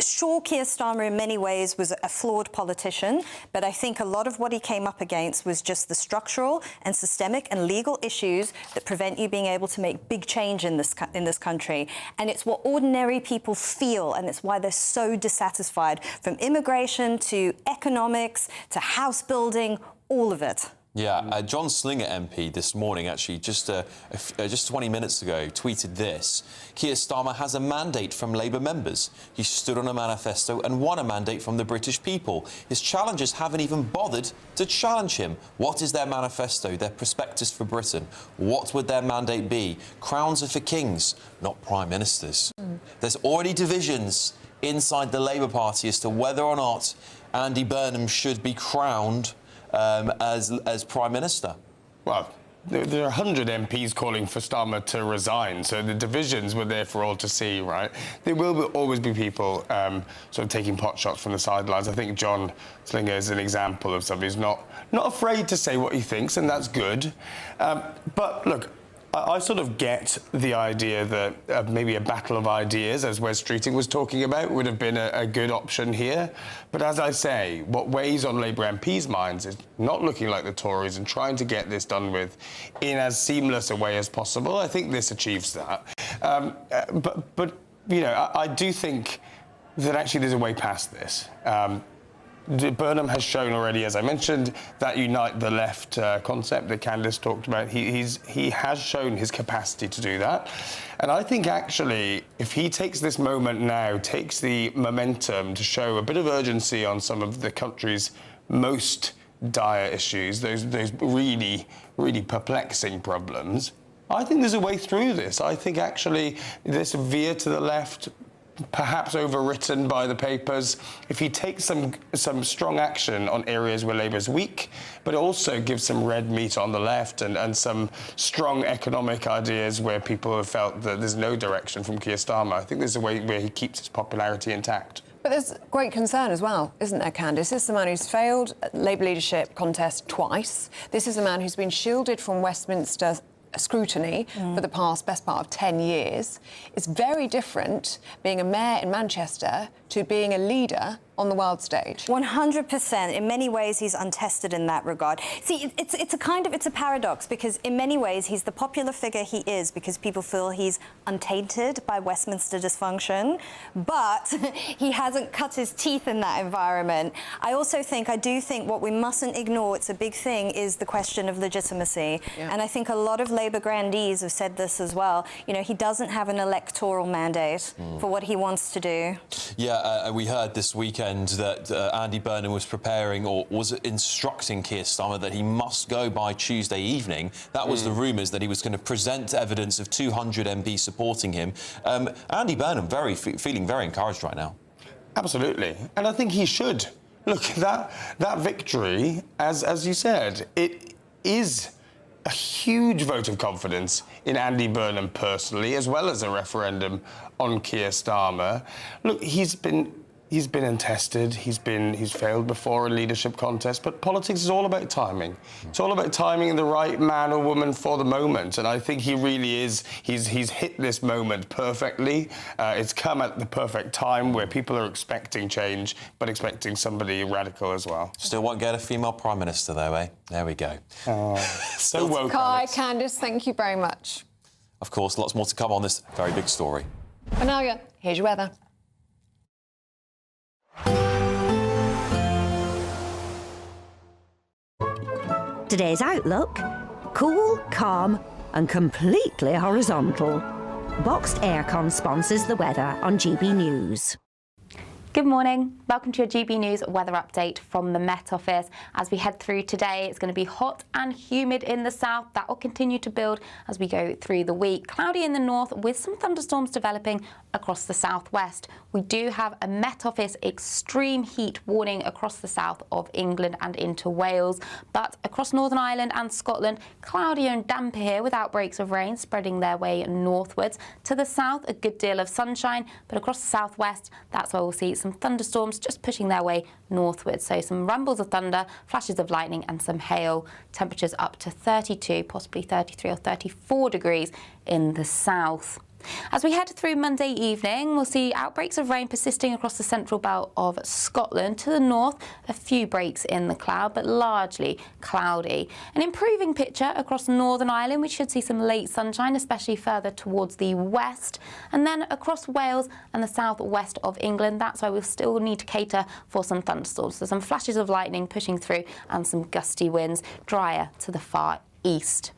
Sure, Keir Starmer in many ways was a flawed politician, but I think a lot of what he came up against was just the structural and systemic and legal issues that prevent you being able to make big change in this country. And it's what ordinary people feel, and it's why they're so dissatisfied, from immigration to economics to house building, all of it. Yeah, John Slinger MP this morning, actually, just 20 minutes ago, tweeted this. Keir Starmer has a mandate from Labour members. He stood on a manifesto and won a mandate from the British people. His challengers haven't even bothered to challenge him. What is their manifesto, their prospectus for Britain? What would their mandate be? Crowns are for kings, not prime ministers. There's already divisions inside the Labour Party as to whether or not Andy Burnham should be crowned as Prime Minister. Well, there are 100 MPs calling for Starmer to resign, so the divisions were there for all to see, right? There will always be people sort of taking pot shots from the sidelines. I think John Slinger is an example of somebody who's not afraid to say what he thinks, and that's good. But look, I sort of get the idea that maybe a battle of ideas, as Wes Streeting was talking about, would have been a good option here. But as I say, what weighs on Labour MPs' minds is not looking like the Tories and trying to get this done with in as seamless a way as possible. I think this achieves that. But you know, I do think that actually there's a way past this. Burnham has shown already, as I mentioned, that unite the left concept that Candice talked about. He has shown his capacity to do that. And I think actually, if he takes this moment now, takes the momentum to show a bit of urgency on some of the country's most dire issues, those really, really perplexing problems, I think there's a way through this. I think actually this veer to the left, perhaps overwritten by the papers, if he takes some strong action on areas where Labour is weak, but also gives some red meat on the left and some strong economic ideas where people have felt that there's no direction from Keir Starmer, I think there's a way where he keeps his popularity intact. But there's great concern as well, isn't there, Candice? This is a man who's failed Labour leadership contest twice. This is a man who's been shielded from Westminster scrutiny for the best part of 10 years. It's very different being a mayor in Manchester to being a leader on the world stage. 100%. In many ways, he's untested in that regard. See, it's a paradox, because in many ways, he's the popular figure he is because people feel he's untainted by Westminster dysfunction, but he hasn't cut his teeth in that environment. I do think what we mustn't ignore, it's a big thing, is the question of legitimacy. Yeah. And I think a lot of Labour grandees have said this as well. You know, he doesn't have an electoral mandate for what he wants to do. Yeah, we heard this weekend that Andy Burnham was preparing or was instructing Keir Starmer that he must go by Tuesday evening. That was the rumours, that he was going to present evidence of 200 MPs supporting him. Andy Burnham feeling very encouraged right now. Absolutely, and I think he should. Look, that victory, as you said, it is a huge vote of confidence in Andy Burnham personally, as well as a referendum on Keir Starmer. Look, he's been untested, he's failed before in leadership contests, but politics is all about timing. It's all about timing the right man or woman for the moment, and I think he really is. He's hit this moment perfectly. It's come at the perfect time where people are expecting change, but expecting somebody radical as well. Still won't get a female Prime Minister, though, eh? There we go. So woke. Kai, Candice, thank you very much. Of course, lots more to come on this very big story. But now, here's your weather. Today's outlook: cool, calm and completely horizontal. Boxed Aircon sponsors the weather on GB News. Good morning. Welcome to your GB News weather update from the Met Office. As we head through today, it's going to be hot and humid in the south. That will continue to build as we go through the week. Cloudy in the north with some thunderstorms developing across the southwest. We do have a Met Office extreme heat warning across the south of England and into Wales. But across Northern Ireland and Scotland, cloudy and damp here with outbreaks of rain spreading their way northwards. To the south, a good deal of sunshine, but across the southwest, that's where we'll see some thunderstorms just pushing their way northwards. So some rumbles of thunder, flashes of lightning and some hail. Temperatures up to 32, possibly 33 or 34 degrees in the south. As we head through Monday evening, we'll see outbreaks of rain persisting across the central belt of Scotland. To the north, a few breaks in the cloud, but largely cloudy. An improving picture across Northern Ireland. We should see some late sunshine, especially further towards the west. And then across Wales and the southwest of England, that's why we'll still need to cater for some thunderstorms. So some flashes of lightning pushing through and some gusty winds, drier to the far east.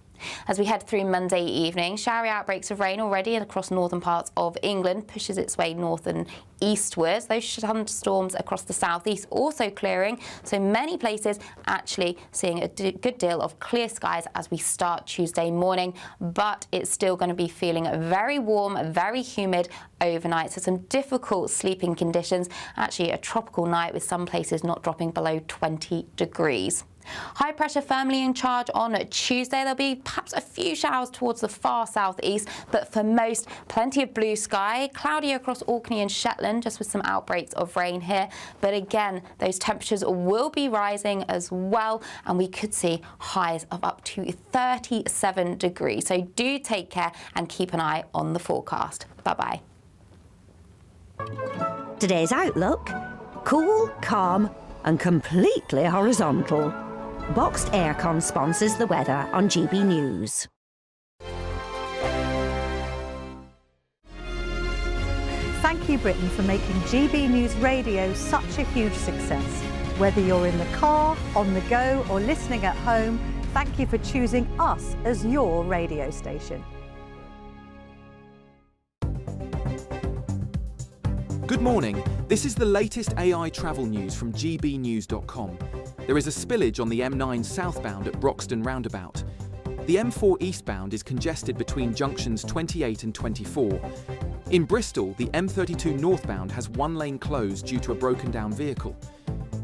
As we head through Monday evening, showery outbreaks of rain already across northern parts of England, pushes its way north and eastwards. Those thunderstorms across the southeast also clearing, so many places actually seeing a good deal of clear skies as we start Tuesday morning, but it's still going to be feeling very warm, very humid overnight, so some difficult sleeping conditions. Actually a tropical night with some places not dropping below 20 degrees. High pressure firmly in charge on Tuesday. There'll be perhaps a few showers towards the far southeast, but for most, plenty of blue sky. Cloudy across Orkney and Shetland, just with some outbreaks of rain here. But again, those temperatures will be rising as well, and we could see highs of up to 37 degrees. So do take care and keep an eye on the forecast. Bye-bye. Today's outlook: cool, calm and completely horizontal. Boxed Aircon sponsors the weather on GB News. Thank you, Britain, for making GB News Radio such a huge success. Whether you're in the car, on the go or listening at home, thank you for choosing us as your radio station. Good morning. This is the latest AI travel news from gbnews.com. There is a spillage on the M9 southbound at Broxton roundabout. The M4 eastbound is congested between junctions 28 and 24. In Bristol, the M32 northbound has one lane closed due to a broken down vehicle.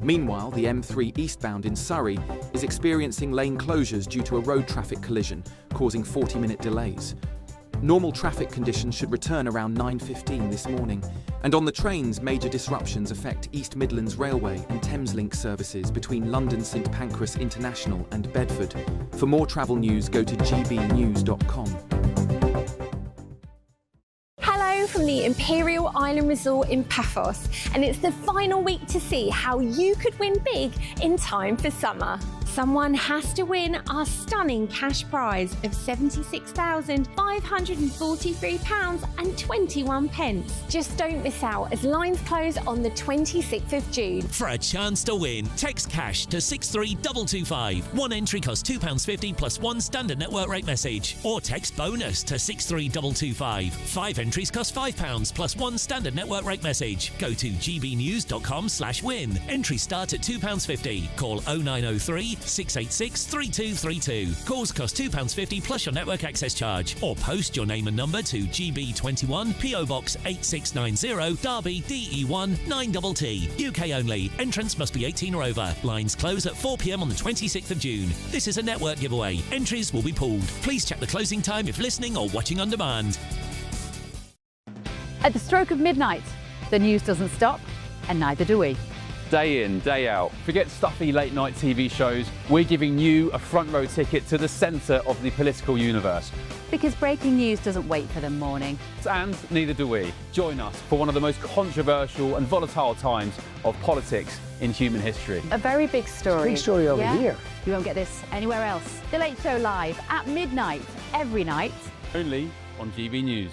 Meanwhile, the M3 eastbound in Surrey is experiencing lane closures due to a road traffic collision, causing 40-minute delays. Normal traffic conditions should return around 9:15 this morning. And on the trains, major disruptions affect East Midlands Railway and Thameslink services between London St Pancras International and Bedford. For more travel news, go to gbnews.com. Hello from the Imperial Island Resort in Paphos, and it's the final week to see how you could win big in time for summer. Someone has to win our stunning cash prize of £76,543.21. Just don't miss out as lines close on the 26th of June. For a chance to win, text cash to 63225. One entry costs £2.50 plus one standard network rate message. Or text bonus to 63225. 5 entries cost £5 plus one standard network rate message. Go to gbnews.com/win. Entries start at £2.50. Call 0903 686 3232. Calls cost £2.50 plus your network access charge. Or post your name and number to GB21 PO Box 8690 Derby DE1 9TT. UK only. Entrance must be 18 or over. Lines close at 4 p.m. on the 26th of June. This is a network giveaway. Entries will be pulled. Please check the closing time if listening or watching on demand. At the stroke of midnight, the news doesn't stop, and neither do we. Day in, day out. Forget stuffy late night TV shows. We're giving you a front row ticket to the centre of the political universe. Because breaking news doesn't wait for the morning. And neither do we. Join us for one of the most controversial and volatile times of politics in human history. A very big story. Big story over here. You won't get this anywhere else. The Late Show live at midnight, every night. Only on GB News.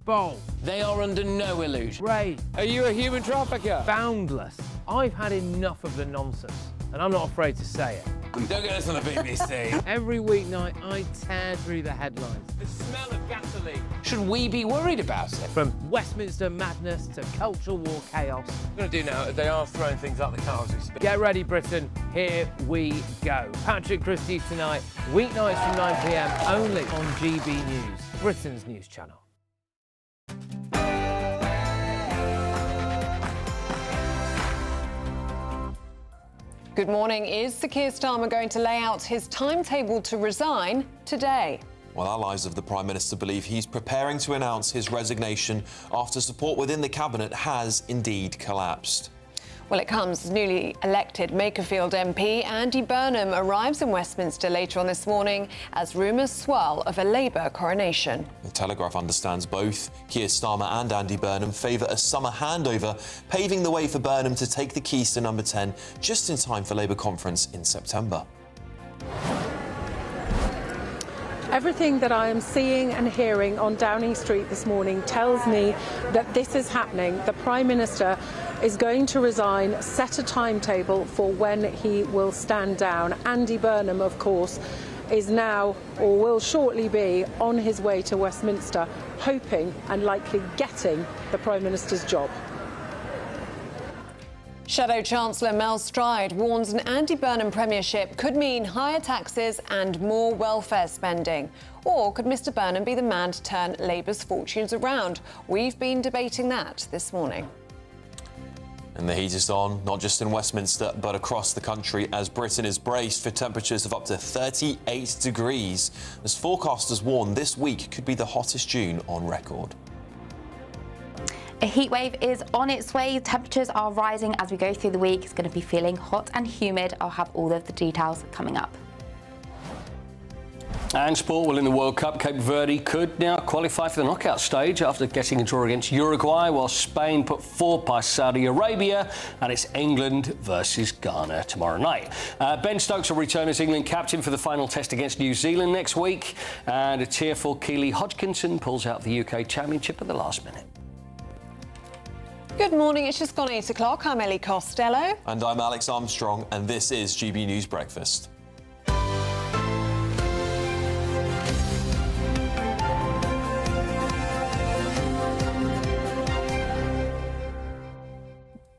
Bold. They are under no illusion. Ray. Are you a human trafficker? Boundless. I've had enough of the nonsense, and I'm not afraid to say it. Don't get us on the BBC. Every weeknight, I tear through the headlines. The smell of gasoline. Should we be worried about it? From Westminster madness to cultural war chaos. What I'm going to do now is they are throwing things out the car as we speak. Get ready, Britain. Here we go. Patrick Christie's tonight, weeknights from 9 p.m. only on GB News, Britain's news channel. Good morning. Is Sir Keir Starmer going to lay out his timetable to resign today? Well, allies of the Prime Minister believe he's preparing to announce his resignation after support within the Cabinet has indeed collapsed. Well, it comes as newly elected Makerfield MP Andy Burnham arrives in Westminster later on this morning as rumours swirl of a Labour coronation. The Telegraph understands both Keir Starmer and Andy Burnham favour a summer handover, paving the way for Burnham to take the keys to number 10 just in time for Labour conference in September. Everything that I am seeing and hearing on Downing Street this morning tells me that this is happening. The Prime Minister is going to resign, set a timetable for when he will stand down. Andy Burnham, of course, is now, or will shortly be, on his way to Westminster, hoping and likely getting the Prime Minister's job. Shadow Chancellor Mel Stride warns an Andy Burnham premiership could mean higher taxes and more welfare spending. Or could Mr Burnham be the man to turn Labour's fortunes around? We've been debating that this morning. And the heat is on, not just in Westminster, but across the country, as Britain is braced for temperatures of up to 38 degrees. As forecasters warn, this week could be the hottest June on record. A heatwave is on its way. Temperatures are rising as we go through the week. It's going to be feeling hot and humid. I'll have all of the details coming up. And sport, well, in the World Cup, Cape Verde could now qualify for the knockout stage after getting a draw against Uruguay, while Spain put 4 past Saudi Arabia, and it's England versus Ghana tomorrow night. Ben Stokes will return as England captain for the final test against New Zealand next week, and a tearful Keely Hodgkinson pulls out the UK Championship at the last minute. Good morning, it's just gone 8 o'clock. I'm Ellie Costello. And I'm Alex Armstrong, and this is GB News Breakfast.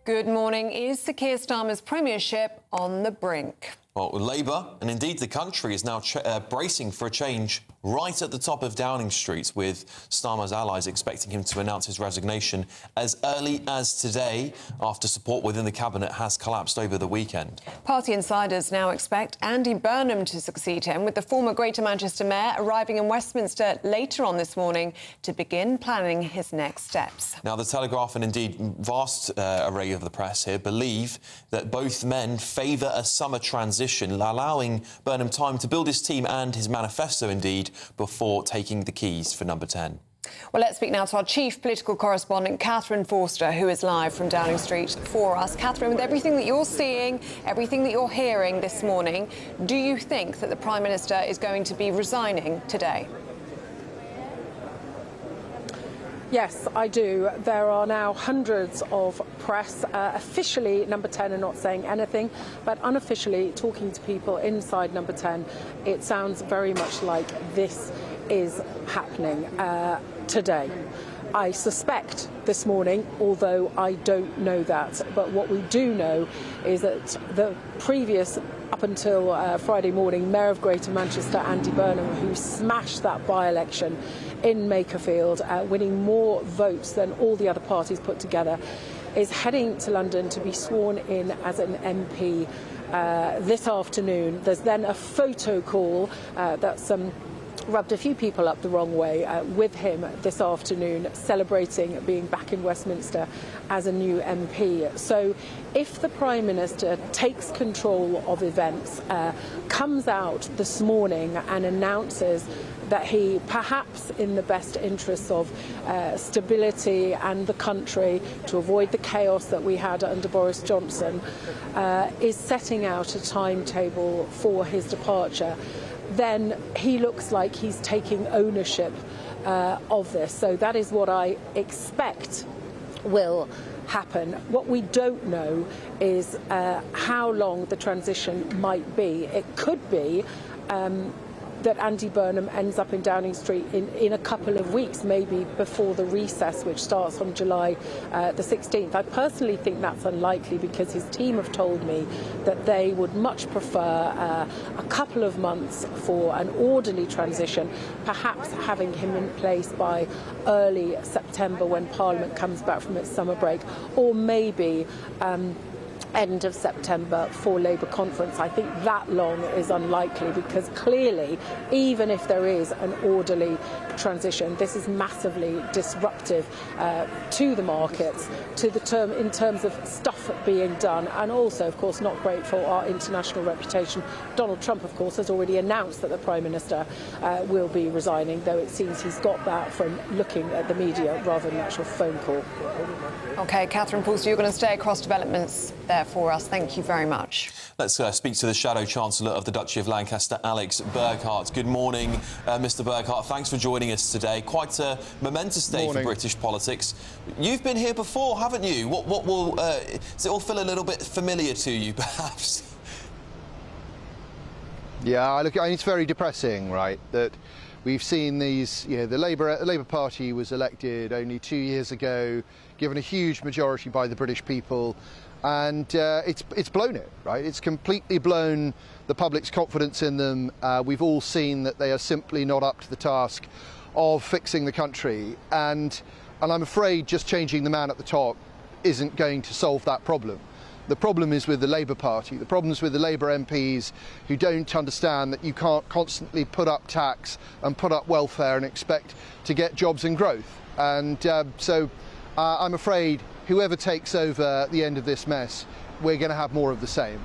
Good morning. Is Sir Keir Starmer's premiership on the brink? Well, Labour, and indeed the country, is now bracing for a change right at the top of Downing Street, with Starmer's allies expecting him to announce his resignation as early as today, after support within the cabinet has collapsed over the weekend. Party insiders now expect Andy Burnham to succeed him, with the former Greater Manchester Mayor arriving in Westminster later on this morning to begin planning his next steps. Now, the Telegraph and indeed vast array of the press here believe that both men favour a summer transition, allowing Burnham time to build his team and his manifesto, indeed, before taking the keys for number 10. Well, let's speak now to our chief political correspondent, Catherine Forster, who is live from Downing Street for us. Catherine, with everything that you're seeing, everything that you're hearing this morning, do you think that the Prime Minister is going to be resigning today? Yes, I do. There are now hundreds of press. Officially, number 10 are not saying anything, but unofficially talking to people inside number 10, it sounds very much like this is happening today. I suspect this morning, although I don't know that, but what we do know is that the previous, up until Friday morning, Mayor of Greater Manchester, Andy Burnham, who smashed that by-election in Makerfield, winning more votes than all the other parties put together, is heading to London to be sworn in as an MP this afternoon. There's then a photo call that's rubbed a few people up the wrong way with him this afternoon, celebrating being back in Westminster as a new MP. So if the Prime Minister takes control of events, comes out this morning and announces that he, perhaps in the best interests of stability and the country, to avoid the chaos that we had under Boris Johnson, is setting out a timetable for his departure, then he looks like he's taking ownership of this. So that is what I expect will happen. What we don't know is how long the transition might be. It could be that Andy Burnham ends up in Downing Street in a couple of weeks, maybe before the recess, which starts on July the 16th. I personally think that's unlikely, because his team have told me that they would much prefer a couple of months for an orderly transition, perhaps having him in place by early September when Parliament comes back from its summer break, or maybe end of September for Labour conference. I think that long is unlikely, because clearly, even if there is an orderly transition, this is massively disruptive to the markets, to the in terms of stuff being done, and also, of course, not great for our international reputation. Donald Trump, of course, has already announced that the Prime Minister will be resigning, though it seems he's got that from looking at the media rather than an actual phone call. OK, Catherine Forster, you're going to stay across developments there for us. Thank you very much. Let's speak to the Shadow Chancellor of the Duchy of Lancaster, Alex Burghardt. Good morning, Mr Burghardt. Thanks for joining us today. Quite a momentous day for British politics. You've been here before, haven't you? What will... does it all feel a little bit familiar to you, perhaps? Yeah, look, it's very depressing, right, that we've seen these... You know, the Labour Party was elected only 2 years ago, given a huge majority by the British people, and it's blown it, right? It's completely blown the public's confidence in them. We've all seen that they are simply not up to the task of fixing the country, and I'm afraid just changing the man at the top isn't going to solve that problem. The problem is with the Labour Party. The problem is with the Labour MPs who don't understand that you can't constantly put up tax and put up welfare and expect to get jobs and growth. And so I'm afraid whoever takes over at the end of this mess, we're going to have more of the same.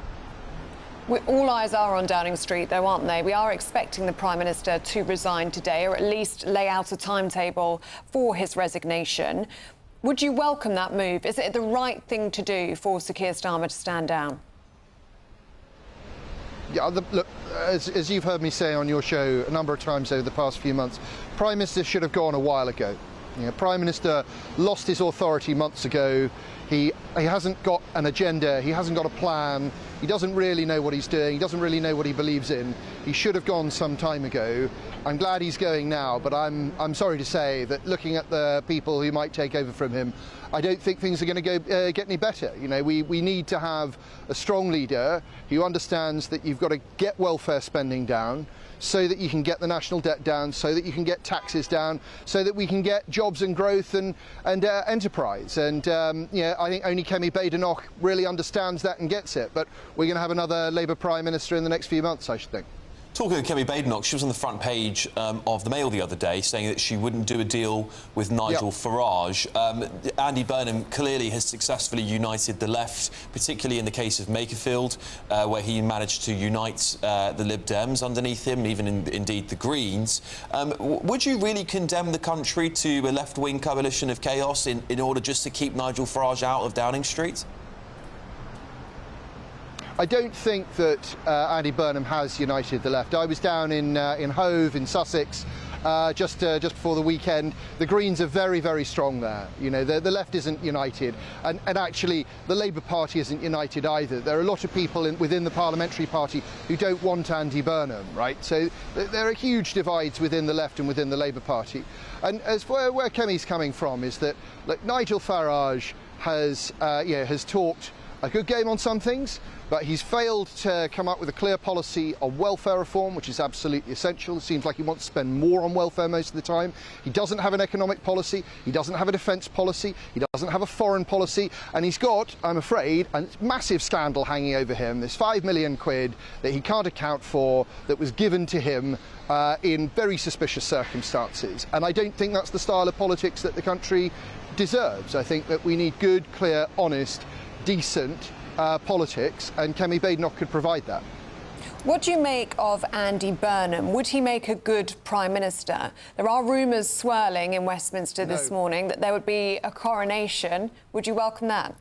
All eyes are on Downing Street, though, aren't they? We are expecting the Prime Minister to resign today, or at least lay out a timetable for his resignation. Would you welcome that move? Is it the right thing to do for Sir Keir Starmer to stand down? Yeah, look, as you've heard me say on your show a number of times over the past few months, Prime Minister should have gone a while ago. Prime Minister lost his authority months ago. He hasn't got an agenda, he hasn't got a plan, he doesn't really know what he's doing, he doesn't really know what he believes in. He should have gone some time ago. I'm glad he's going now, but I'm sorry to say that looking at the people who might take over from him, I don't think things are going to get any better. We need to have a strong leader who understands that you've got to get welfare spending down, so that you can get the national debt down, so that you can get taxes down, so that we can get jobs and growth and enterprise. And I think only Kemi Badenoch really understands that and gets it. But we're going to have another Labour Prime Minister in the next few months, I should think. Talking of Kemi Badenoch, she was on the front page of the Mail the other day saying that she wouldn't do a deal with Nigel Farage. Andy Burnham clearly has successfully united the left, particularly in the case of Makerfield, where he managed to unite the Lib Dems underneath him, even indeed the Greens. Would you really condemn the country to a left-wing coalition of chaos in order just to keep Nigel Farage out of Downing Street? I don't think that Andy Burnham has united the left. I was down in Hove in Sussex just before the weekend. The Greens are very, very strong there. The left isn't united, and actually the Labour Party isn't united either. There are a lot of people within the Parliamentary Party who don't want Andy Burnham, right? So there are huge divides within the left and within the Labour Party. And as where Kemi's coming from is that, look, Nigel Farage has talked a good game on some things, but he's failed to come up with a clear policy on welfare reform, which is absolutely essential. It seems like he wants to spend more on welfare most of the time. He doesn't have an economic policy, he doesn't have a defence policy, he doesn't have a foreign policy, and he's got, I'm afraid, a massive scandal hanging over him, this £5 million that he can't account for, that was given to him in very suspicious circumstances. And I don't think that's the style of politics that the country deserves. I think that we need good, clear, honest, decent politics, and Kemi Badenoch could provide that. What do you make of Andy Burnham? Would he make a good Prime Minister? There are rumours swirling in Westminster this morning that there would be a coronation. Would you welcome that?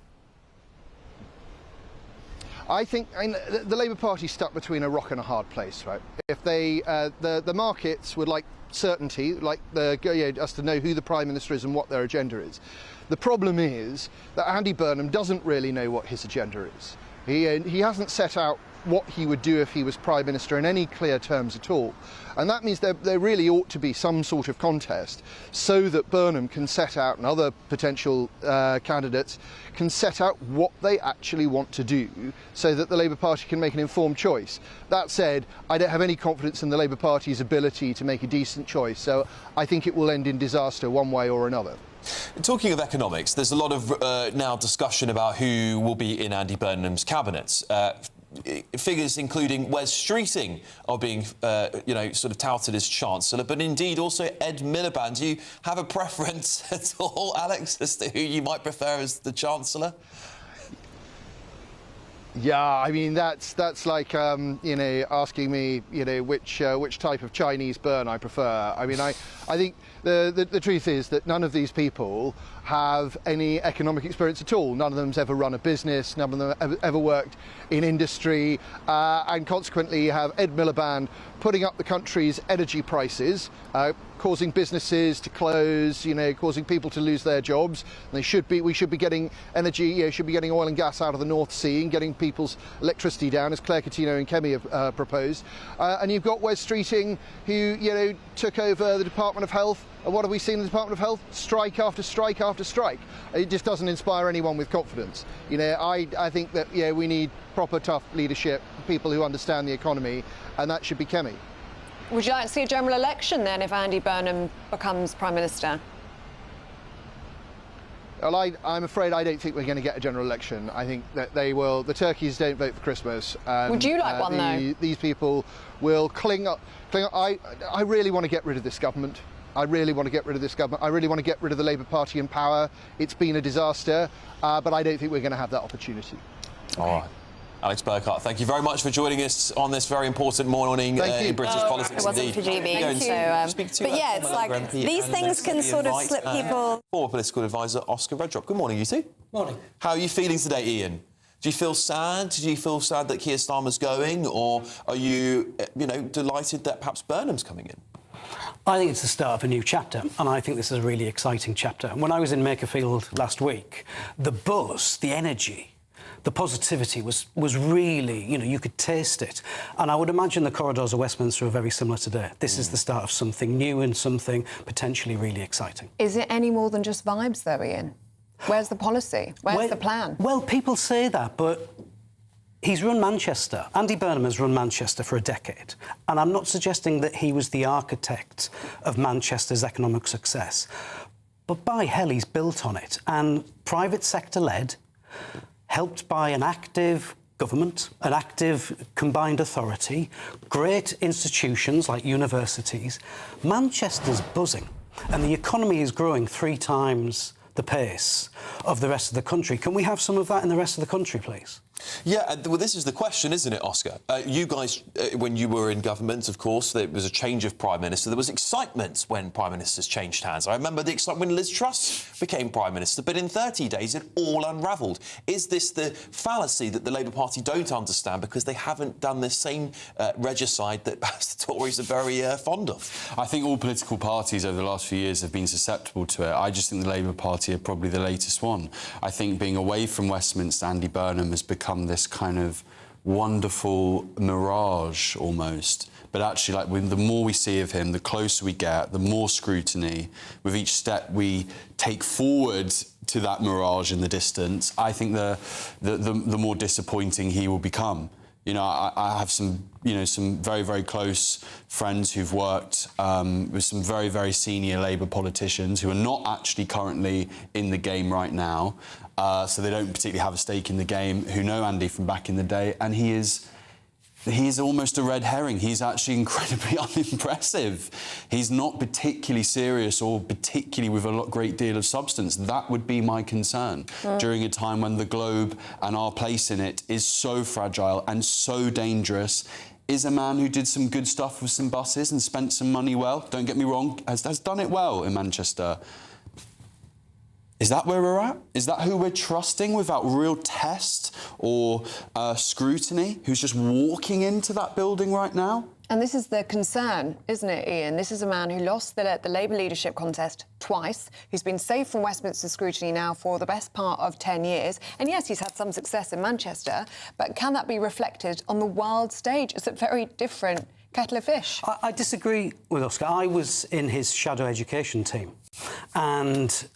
I think the Labour Party's stuck between a rock and a hard place, right? If they, the markets would like certainty, like us to know who the Prime Minister is and what their agenda is. The problem is that Andy Burnham doesn't really know what his agenda is. He hasn't set out what he would do if he was Prime Minister in any clear terms at all. And that means there really ought to be some sort of contest so that Burnham can set out, and other potential candidates can set out what they actually want to do so that the Labour Party can make an informed choice. That said, I don't have any confidence in the Labour Party's ability to make a decent choice, so I think it will end in disaster one way or another. Talking of economics, there's a lot of now discussion about who will be in Andy Burnham's cabinet. Figures including Wes Streeting are being, sort of touted as Chancellor, but indeed also Ed Miliband. Do you have a preference at all, Alex, as to who you might prefer as the Chancellor? Yeah, I mean that's like asking me which type of Chinese burn I prefer. I mean I think the truth is that none of these people have any economic experience at all. None of them's ever run a business. None of them have ever worked in industry, and consequently you have Ed Miliband putting up the country's energy prices, causing businesses to close, causing people to lose their jobs. And we should be getting energy, should be getting oil and gas out of the North Sea and getting people's electricity down, as Claire Coutinho and Kemi have proposed. And you've got Wes Streeting, who took over the Department of Health. And what have we seen in the Department of Health? Strike after strike after strike. It just doesn't inspire anyone with confidence. I think that we need proper tough leadership, people who understand the economy, and that should be Kemi. Would you like to see a general election then if Andy Burnham becomes Prime Minister? Well, I'm afraid I don't think we're going to get a general election. I think that they will. The turkeys don't vote for Christmas. And, would you like one though? These people will cling up. I really want to get rid of this government. I really want to get rid of this government. I really want to get rid of the Labour Party in power. It's been a disaster, but I don't think we're going to have that opportunity. All right. Alex Burkhart, thank you very much for joining us on this very important morning in British politics. It wasn't for GB. But yeah, it's like these things can sort of slip people. Former political advisor Oscar Redrop. Good morning, you two. Morning. How are you feeling today, Ian? Do you feel sad? Do you feel sad that Keir Starmer's going, or are you, delighted that perhaps Burnham's coming in? I think it's the start of a new chapter, and I think this is a really exciting chapter. When I was in Makerfield last week, the buzz, the energy, the positivity was really, you could taste it. And I would imagine the corridors of Westminster are very similar today. This is the start of something new and something potentially really exciting. Is it any more than just vibes, though, Ian? Where's the policy? Where's the plan? Well, people say that, but he's run Manchester. Andy Burnham has run Manchester for a decade. And I'm not suggesting that he was the architect of Manchester's economic success. But by hell, he's built on it. And private sector-led, helped by an active government, an active combined authority, great institutions like universities. Manchester's buzzing, and the economy is growing 3 times the pace of the rest of the country. Can we have some of that in the rest of the country, please? Yeah, well, this is the question, isn't it, Oscar? You guys, when you were in government, of course, there was a change of Prime Minister. There was excitement when Prime Ministers changed hands. I remember the excitement when Liz Truss became Prime Minister, but in 30 days it all unravelled. Is this the fallacy that the Labour Party don't understand because they haven't done this same regicide that perhaps the Tories are very fond of? I think all political parties over the last few years have been susceptible to it. I just think the Labour Party are probably the latest one. I think being away from Westminster, Andy Burnham has become this kind of wonderful mirage almost. But actually, the more we see of him, the closer we get, the more scrutiny. With each step we take forward to that mirage in the distance, I think the more disappointing he will become. I have some very, very close friends who've worked with some very, very senior Labour politicians who are not actually currently in the game right now, so they don't particularly have a stake in the game, who know Andy from back in the day, and he is almost a red herring. He's actually incredibly unimpressive. He's not particularly serious or particularly with a great deal of substance. That would be my concern during a time when the globe and our place in it is so fragile and so dangerous. Is a man who did some good stuff with some buses and spent some money well, don't get me wrong, has done it well in Manchester. Is that where we're at? Is that who we're trusting without real test or scrutiny, who's just walking into that building right now? And this is the concern, isn't it, Ian? This is a man who lost the Labour leadership contest twice, who's been safe from Westminster scrutiny now for the best part of 10 years. And yes, he's had some success in Manchester, but can that be reflected on the world stage? It's a very different kettle of fish. I disagree with Oscar. I was in his shadow education team, and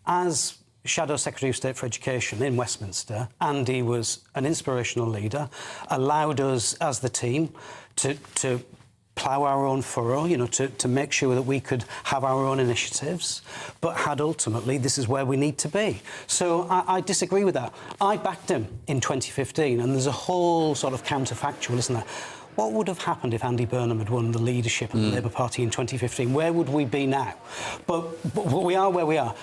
as Shadow Secretary of State for Education in Westminster, Andy was an inspirational leader, allowed us as the team to plough our own furrow, to make sure that we could have our own initiatives, but had ultimately, this is where we need to be. So I disagree with that. I backed him in 2015, and there's a whole sort of counterfactual, isn't there? What would have happened if Andy Burnham had won the leadership of the Labour Party in 2015? Where would we be now? But we are where we are.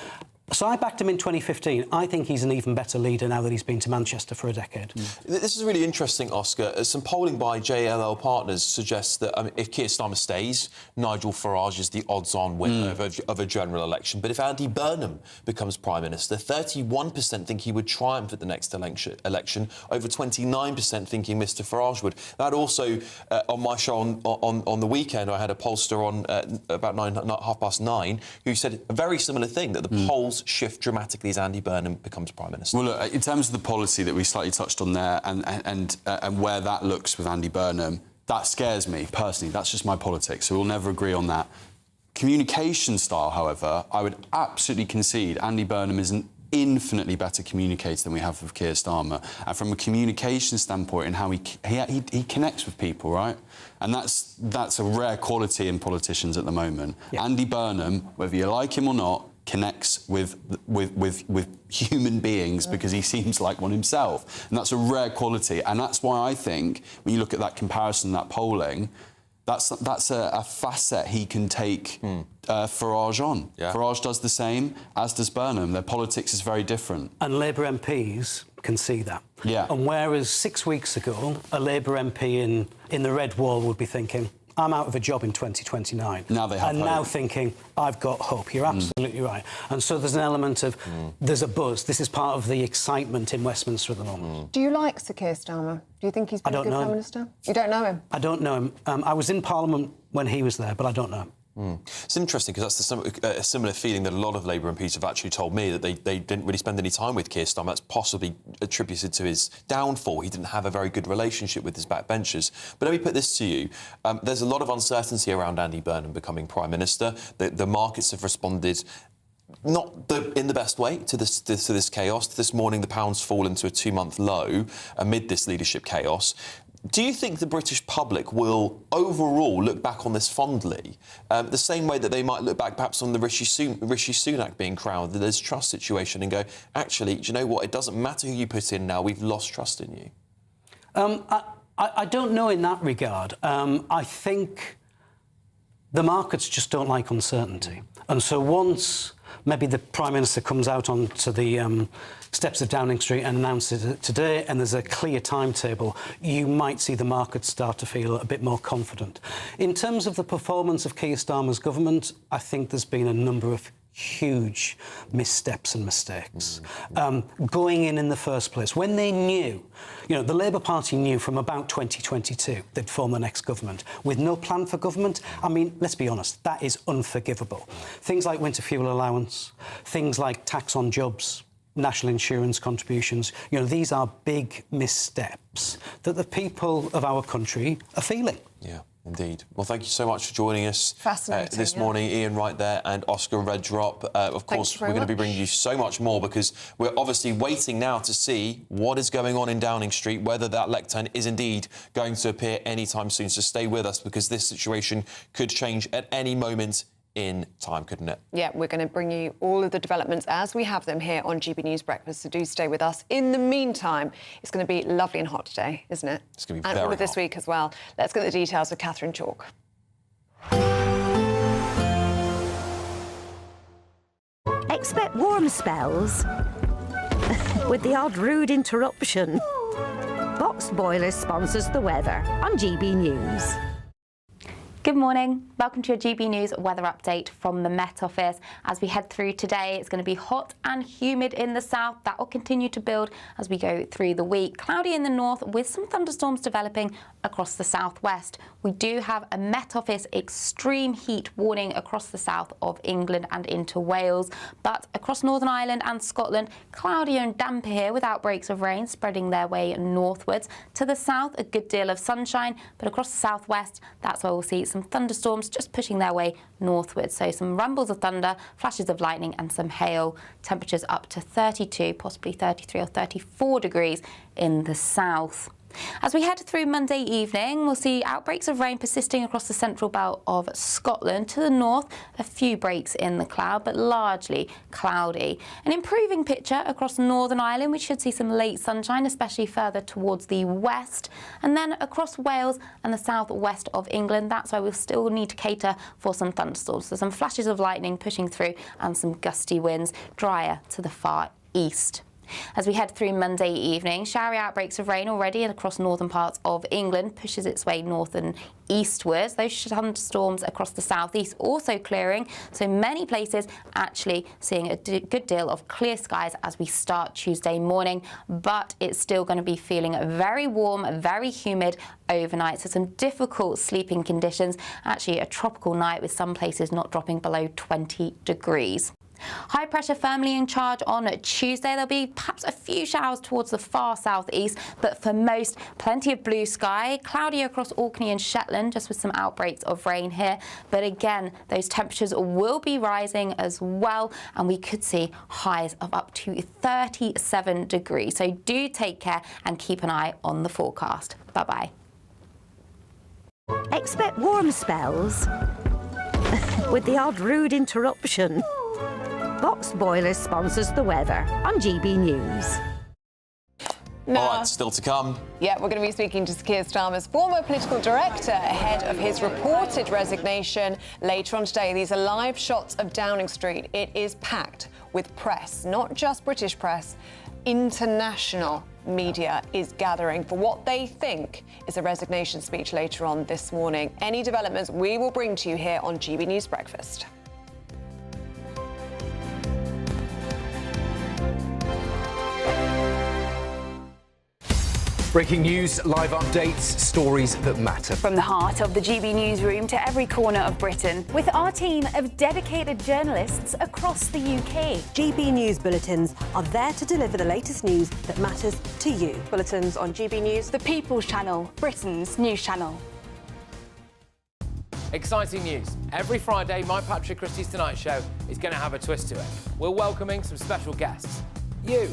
So I backed him in 2015. I think he's an even better leader now that he's been to Manchester for a decade. This is really interesting, Oscar. Some polling by JLL Partners suggests that if Keir Starmer stays, Nigel Farage is the odds-on winner of a general election. But if Andy Burnham becomes Prime Minister, 31% think he would triumph at the next election, over 29% thinking Mr Farage would. That also, on my show on the weekend, I had a pollster on about 9:30 who said a very similar thing, that the polls shift dramatically as Andy Burnham becomes Prime Minister. Well, look, in terms of the policy that we slightly touched on there and where that looks with Andy Burnham, that scares me, personally. That's just my politics, so we'll never agree on that. Communication style, however, I would absolutely concede Andy Burnham is an infinitely better communicator than we have with Keir Starmer. And from a communication standpoint and how he connects with people, right? And that's a rare quality in politicians at the moment. Yeah. Andy Burnham, whether you like him or not, connects with human beings because he seems like one himself. And that's a rare quality. And that's why I think, when you look at that comparison, that polling, that's a facet he can take Farage on. Yeah. Farage does the same, as does Burnham. Their politics is very different. And Labour MPs can see that. Yeah. And whereas 6 weeks ago, a Labour MP in the Red Wall would be thinking, I'm out of a job in 2029. Now they have And hope. now thinking, I've got hope. You're absolutely right. And so there's an element of, there's a buzz. This is part of the excitement in Westminster at the moment. Do you like Sir Keir Starmer? Do you think he's been a good Prime Minister? You don't know him? I don't know him. I was in Parliament when he was there, but I don't know him. It's interesting because that's a similar feeling that a lot of Labour MPs have actually told me, that they didn't really spend any time with Keir Starmer. That's possibly attributed to his downfall. He didn't have a very good relationship with his backbenchers. But let me put this to you. There's a lot of uncertainty around Andy Burnham becoming Prime Minister. The markets have responded not in the best way to this chaos. This morning, the pound's fallen to a 2-month low amid this leadership chaos. Do you think the British public will overall look back on this fondly, the same way that they might look back perhaps on the Rishi Sunak being crowned, the Liz Truss situation, and go, actually, do you know what? It doesn't matter who you put in now. We've lost trust in you. I don't know in that regard. I think the markets just don't like uncertainty. And so once maybe the Prime Minister comes out onto the steps of Downing Street and announces it today, and there's a clear timetable, you might see the markets start to feel a bit more confident. In terms of the performance of Keir Starmer's government, I think there's been a number of huge missteps and mistakes. Going in the first place, when they knew, the Labour Party knew from about 2022 they'd form the next government with no plan for government. I mean, let's be honest, that is unforgivable. Things like winter fuel allowance, things like tax on jobs, national insurance contributions, these are big missteps that the people of our country are feeling. Yeah. Indeed. Well, thank you so much for joining us this yeah. morning, Ian right there and Oscar Redrop. Of course, we're going to be bringing you so much more because we're obviously waiting now to see what is going on in Downing Street, whether that lectern is indeed going to appear anytime soon. So stay with us because this situation could change at any moment in time, couldn't it? Yeah, we're going to bring you all of the developments as we have them here on GB News Breakfast, so do stay with us. In the meantime, it's going to be lovely and hot today, isn't it? It's going to be very hot. And all of this week as well. Let's get the details with Catherine Chalk. Expect warm spells with the odd rude interruption. Boxed Boilers sponsors the weather on GB News. Good morning. Welcome to your GB News weather update from the Met Office. As we head through today, it's going to be hot and humid in the south. That will continue to build as we go through the week. Cloudy in the north with some thunderstorms developing across the southwest. We do have a Met Office extreme heat warning across the south of England and into Wales. But across Northern Ireland and Scotland, cloudy and damp here with outbreaks of rain spreading their way northwards. To the south, a good deal of sunshine, but across the southwest, that's where we'll see some thunderstorms just pushing their way northwards. So some rumbles of thunder, flashes of lightning and some hail. Temperatures up to 32, possibly 33 or 34 degrees in the south. As we head through Monday evening, we'll see outbreaks of rain persisting across the central belt of Scotland. To the north, a few breaks in the cloud, but largely cloudy. An improving picture across Northern Ireland. We should see some late sunshine, especially further towards the west. And then across Wales and the southwest of England, that's where we'll still need to cater for some thunderstorms. So some flashes of lightning pushing through and some gusty winds, drier to the far east. As we head through Monday evening, showery outbreaks of rain already across northern parts of England, pushes its way north and eastwards. Those thunderstorms across the southeast also clearing, so many places actually seeing a good deal of clear skies as we start Tuesday morning, but it's still going to be feeling very warm, very humid overnight, so some difficult sleeping conditions. Actually a tropical night with some places not dropping below 20 degrees. High pressure firmly in charge on Tuesday. There'll be perhaps a few showers towards the far southeast, but for most, plenty of blue sky. Cloudy across Orkney and Shetland, just with some outbreaks of rain here. But again, those temperatures will be rising as well, and we could see highs of up to 37 degrees. So do take care and keep an eye on the forecast. Bye-bye. Expect warm spells with the odd rude interruption. Boxed Boilers sponsors the weather on GB News. All right, still to come. Yeah, we're going to be speaking to Keir Starmer's former political director ahead of his reported resignation later on today. These are live shots of Downing Street. It is packed with press, not just British press. International media is gathering for what they think is a resignation speech later on this morning. Any developments we will bring to you here on GB News Breakfast. Breaking news, live updates, stories that matter. From the heart of the GB newsroom to every corner of Britain, with our team of dedicated journalists across the UK. GB News bulletins are there to deliver the latest news that matters to you. Bulletins on GB News, the People's Channel, Britain's news channel. Exciting news. Every Friday, my Patrick Christie's Tonight Show is going to have a twist to it. We're welcoming some special guests. You.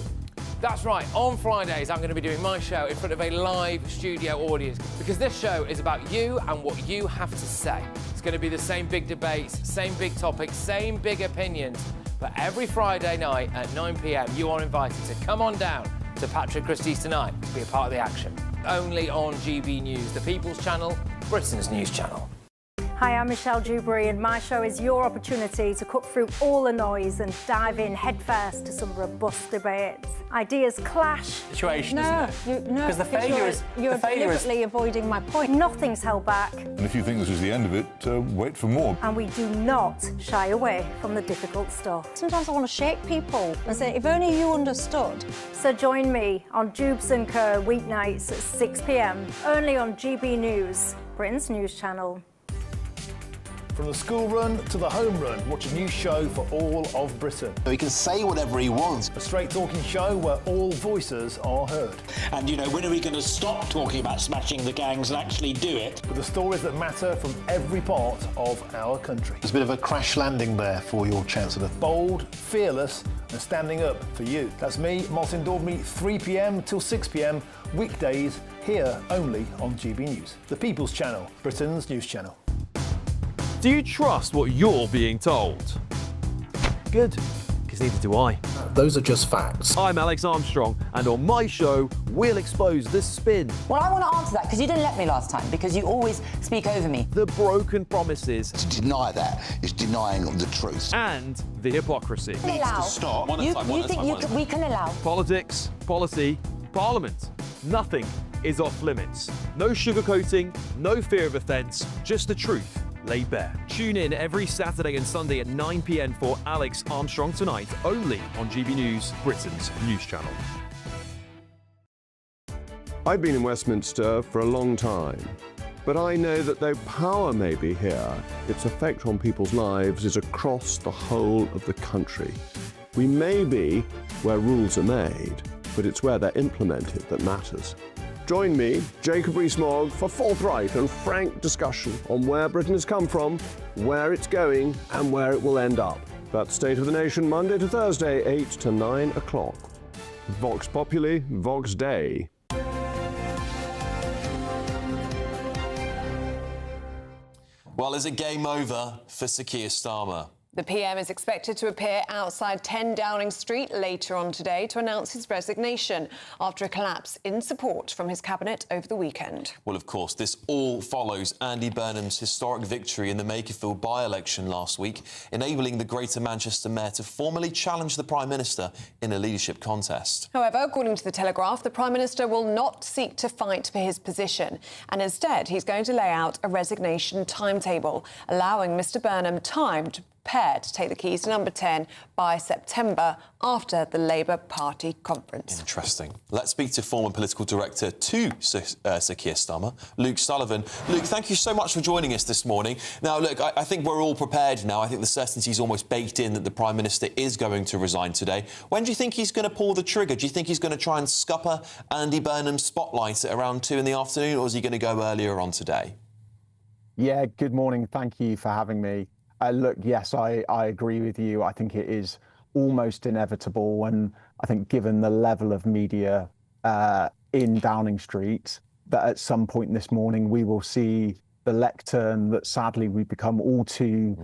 That's right, on Fridays I'm going to be doing my show in front of a live studio audience because this show is about you and what you have to say. It's going to be the same big debates, same big topics, same big opinions. But every Friday night at 9 p.m, you are invited to come on down to Patrick Christie's Tonight to be a part of the action. Only on GB News, the People's Channel, Britain's news channel. Hi, I'm Michelle Dewberry and my show is your opportunity to cut through all the noise and dive in headfirst to some robust debates. Ideas clash. Situation, isn't it? Because the failure is... You're deliberately avoiding my point. Nothing's held back. And if you think this is the end of it, wait for more. And we do not shy away from the difficult stuff. Sometimes I want to shake people and say, if only you understood. So join me on Jubes & Co. weeknights at 6 p.m, only on GB News, Britain's news channel. From the school run to the home run, watch a new show for all of Britain. He can say whatever he wants. A straight-talking show where all voices are heard. And, you know, when are we going to stop talking about smashing the gangs and actually do it? With the stories that matter from every part of our country. There's a bit of a crash landing there for your Chancellor. Bold, fearless and standing up for you. That's me, Martin Daubney, 3 p.m. till 6 p.m, weekdays, here only on GB News. The People's Channel, Britain's news channel. Do you trust what you're being told? Good, because neither do I. Those are just facts. I'm Alex Armstrong, and on my show, we'll expose the spin. Well, I want to answer that, because you didn't let me last time, because you always speak over me. The broken promises. To deny that is denying the truth. And the hypocrisy. We can allow. Stop. We can allow. Politics, policy, parliament. Nothing is off limits. No sugarcoating, no fear of offence, just the truth laid bare. Tune in every Saturday and Sunday at 9 p.m. for Alex Armstrong Tonight, only on GB News, Britain's news channel. I've been in Westminster for a long time, but I know that though power may be here, its effect on people's lives is across the whole of the country. We may be where rules are made, but it's where they're implemented that matters. Join me, Jacob Rees-Mogg, for forthright and frank discussion on where Britain has come from, where it's going, and where it will end up. That's State of the Nation, Monday to Thursday, 8 to 9 o'clock. Vox Populi, Vox Dei. Well, is it game over for Sir Keir Starmer? The PM is expected to appear outside 10 Downing Street later on today to announce his resignation after a collapse in support from his cabinet over the weekend. Well, of course, this all follows Andy Burnham's historic victory in the Makerfield by-election last week, enabling the Greater Manchester Mayor to formally challenge the Prime Minister in a leadership contest. However, according to The Telegraph, the Prime Minister will not seek to fight for his position, and instead he's going to lay out a resignation timetable, allowing Mr Burnham time to prepare to take the keys to number 10 by September after the Labour Party conference. Interesting. Let's speak to former political director to Sir Keir Starmer, Luke Sullivan. Luke, thank you so much for joining us this morning. Now, look, I think we're all prepared now. I think the certainty is almost baked in that the Prime Minister is going to resign today. When do you think he's going to pull the trigger? Do you think he's going to try and scupper Andy Burnham's spotlight at around 2 in the afternoon, or is he going to go earlier on today? Yeah, good morning. Thank you for having me. Look, yes, I agree with you. I think it is almost inevitable, and I think given the level of media in Downing Street, that at some point this morning we will see the lectern that sadly we've become all too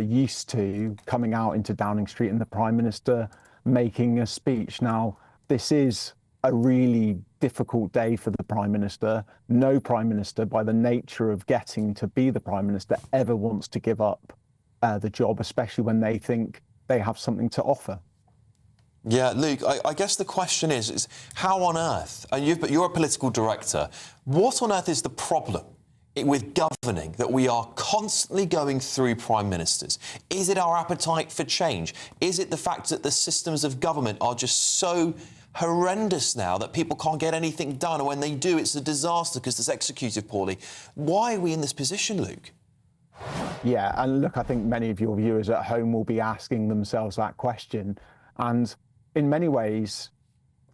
used to, coming out into Downing Street and the Prime Minister making a speech. Now, this is a really difficult day for the Prime Minister. No Prime Minister, by the nature of getting to be the Prime Minister, ever wants to give up the job, especially when they think they have something to offer. Yeah, Luke, I guess the question is how on earth, and you're a political director, what on earth is the problem with governing that we are constantly going through prime ministers? Is it our appetite for change? Is it the fact that the systems of government are just so horrendous now that people can't get anything done, and when they do, it's a disaster because it's executed poorly? Why are we in this position, Luke? Yeah, and look, I think many of your viewers at home will be asking themselves that question. And in many ways,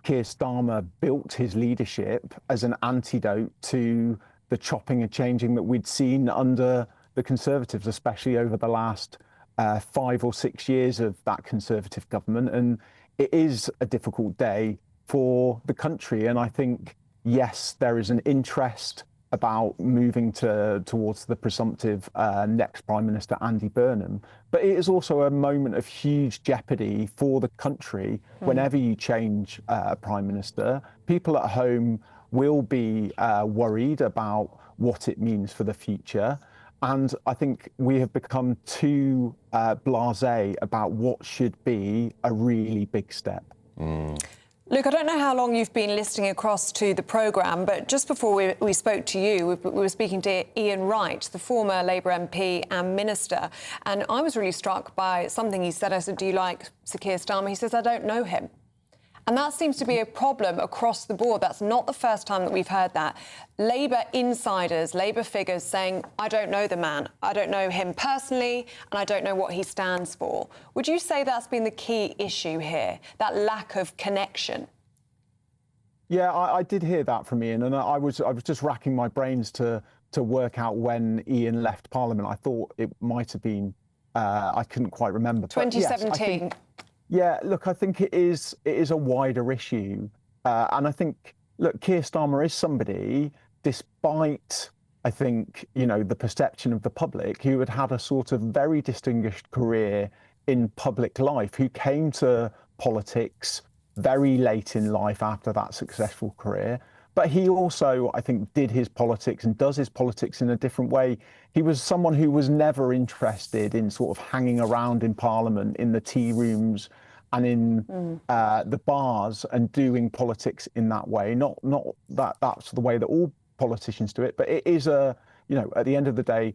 Keir Starmer built his leadership as an antidote to the chopping and changing that we'd seen under the Conservatives, especially over the last 5 or 6 years of that Conservative government. And it is a difficult day for the country. And I think, yes, there is an interest about moving towards the presumptive next Prime Minister, Andy Burnham. But it is also a moment of huge jeopardy for the country whenever you change Prime Minister. People at home will be worried about what it means for the future. And I think we have become too blasé about what should be a really big step. Luke, I don't know how long you've been listening across to the programme, but just before we spoke to you, we were speaking to Ian Wright, the former Labour MP and Minister, and I was really struck by something he said. I said, do you like Sir Keir Starmer? He says, I don't know him. And that seems to be a problem across the board. That's not the first time that we've heard that. Labour insiders, Labour figures saying, I don't know the man, I don't know him personally, and I don't know what he stands for. Would you say that's been the key issue here, that lack of connection? Yeah, I did hear that from Ian, and I was just racking my brains to work out when Ian left Parliament. I thought it might have been, I couldn't quite remember. 2017. Yes, yeah, look, I think it is a wider issue. And I think, look, Keir Starmer is somebody, despite, I think, the perception of the public, who had had a sort of very distinguished career in public life, who came to politics very late in life after that successful career. But he also, I think, did his politics and does his politics in a different way. He was someone who was never interested in sort of hanging around in Parliament, in the tea rooms and in the bars and doing politics in that way. Not that that's the way that all politicians do it, but it is at the end of the day,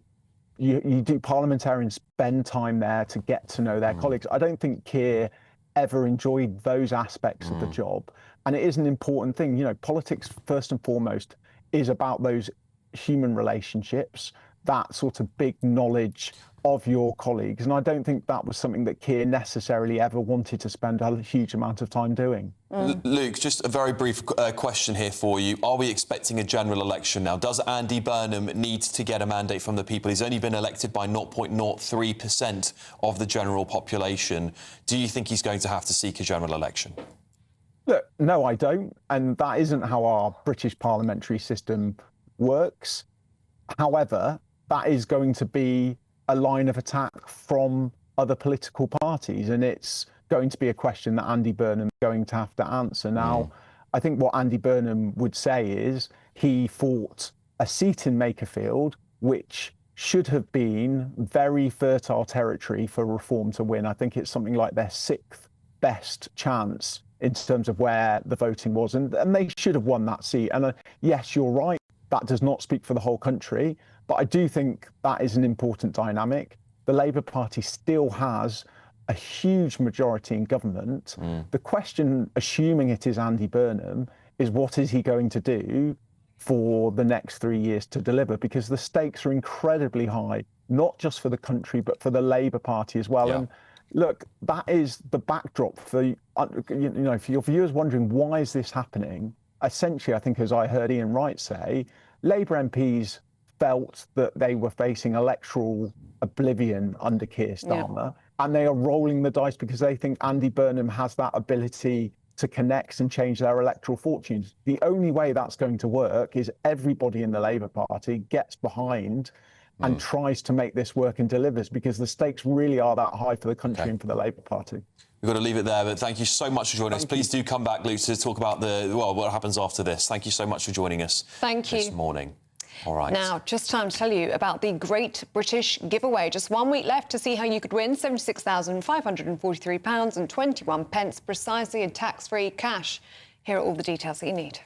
you do, parliamentarians spend time there to get to know their colleagues. I don't think Keir ever enjoyed those aspects of the job. And it is an important thing. Politics, first and foremost, is about those human relationships, that sort of big knowledge of your colleagues. And I don't think that was something that Keir necessarily ever wanted to spend a huge amount of time doing. Luke, just a very brief question here for you. Are we expecting a general election now? Does Andy Burnham need to get a mandate from the people? He's only been elected by 0.03% of the general population. Do you think he's going to have to seek a general election? Look, no, I don't. And that isn't how our British parliamentary system works. However, that is going to be a line of attack from other political parties. And it's going to be a question that Andy Burnham is going to have to answer. Now, I think what Andy Burnham would say is he fought a seat in Makerfield, which should have been very fertile territory for Reform to win. I think it's something like their 6th best chance in terms of where the voting was. And they should have won that seat. And yes, you're right, that does not speak for the whole country. But I do think that is an important dynamic. The Labour Party still has a huge majority in government. The question, assuming it is Andy Burnham, is what is he going to do for the next 3 years to deliver? Because the stakes are incredibly high, not just for the country, but for the Labour Party as well. Yeah. And look, that is the backdrop for, for your viewers wondering, why is this happening? Essentially, I think, as I heard Ian Wright say, Labour MPs felt that they were facing electoral oblivion under Keir Starmer, and they are rolling the dice because they think Andy Burnham has that ability to connect and change their electoral fortunes. The only way that's going to work is everybody in the Labour Party gets behind and tries to make this work and delivers, because the stakes really are that high for the country and for the Labour Party. We've got to leave it there, but thank you so much for joining us. Please do come back, Luke, to talk about what happens after this. Thank you so much for joining us this morning. All right. Now, just time to tell you about the Great British Giveaway. Just 1 week left to see how you could win £76,543.21 precisely in tax-free cash. Here are all the details that you need.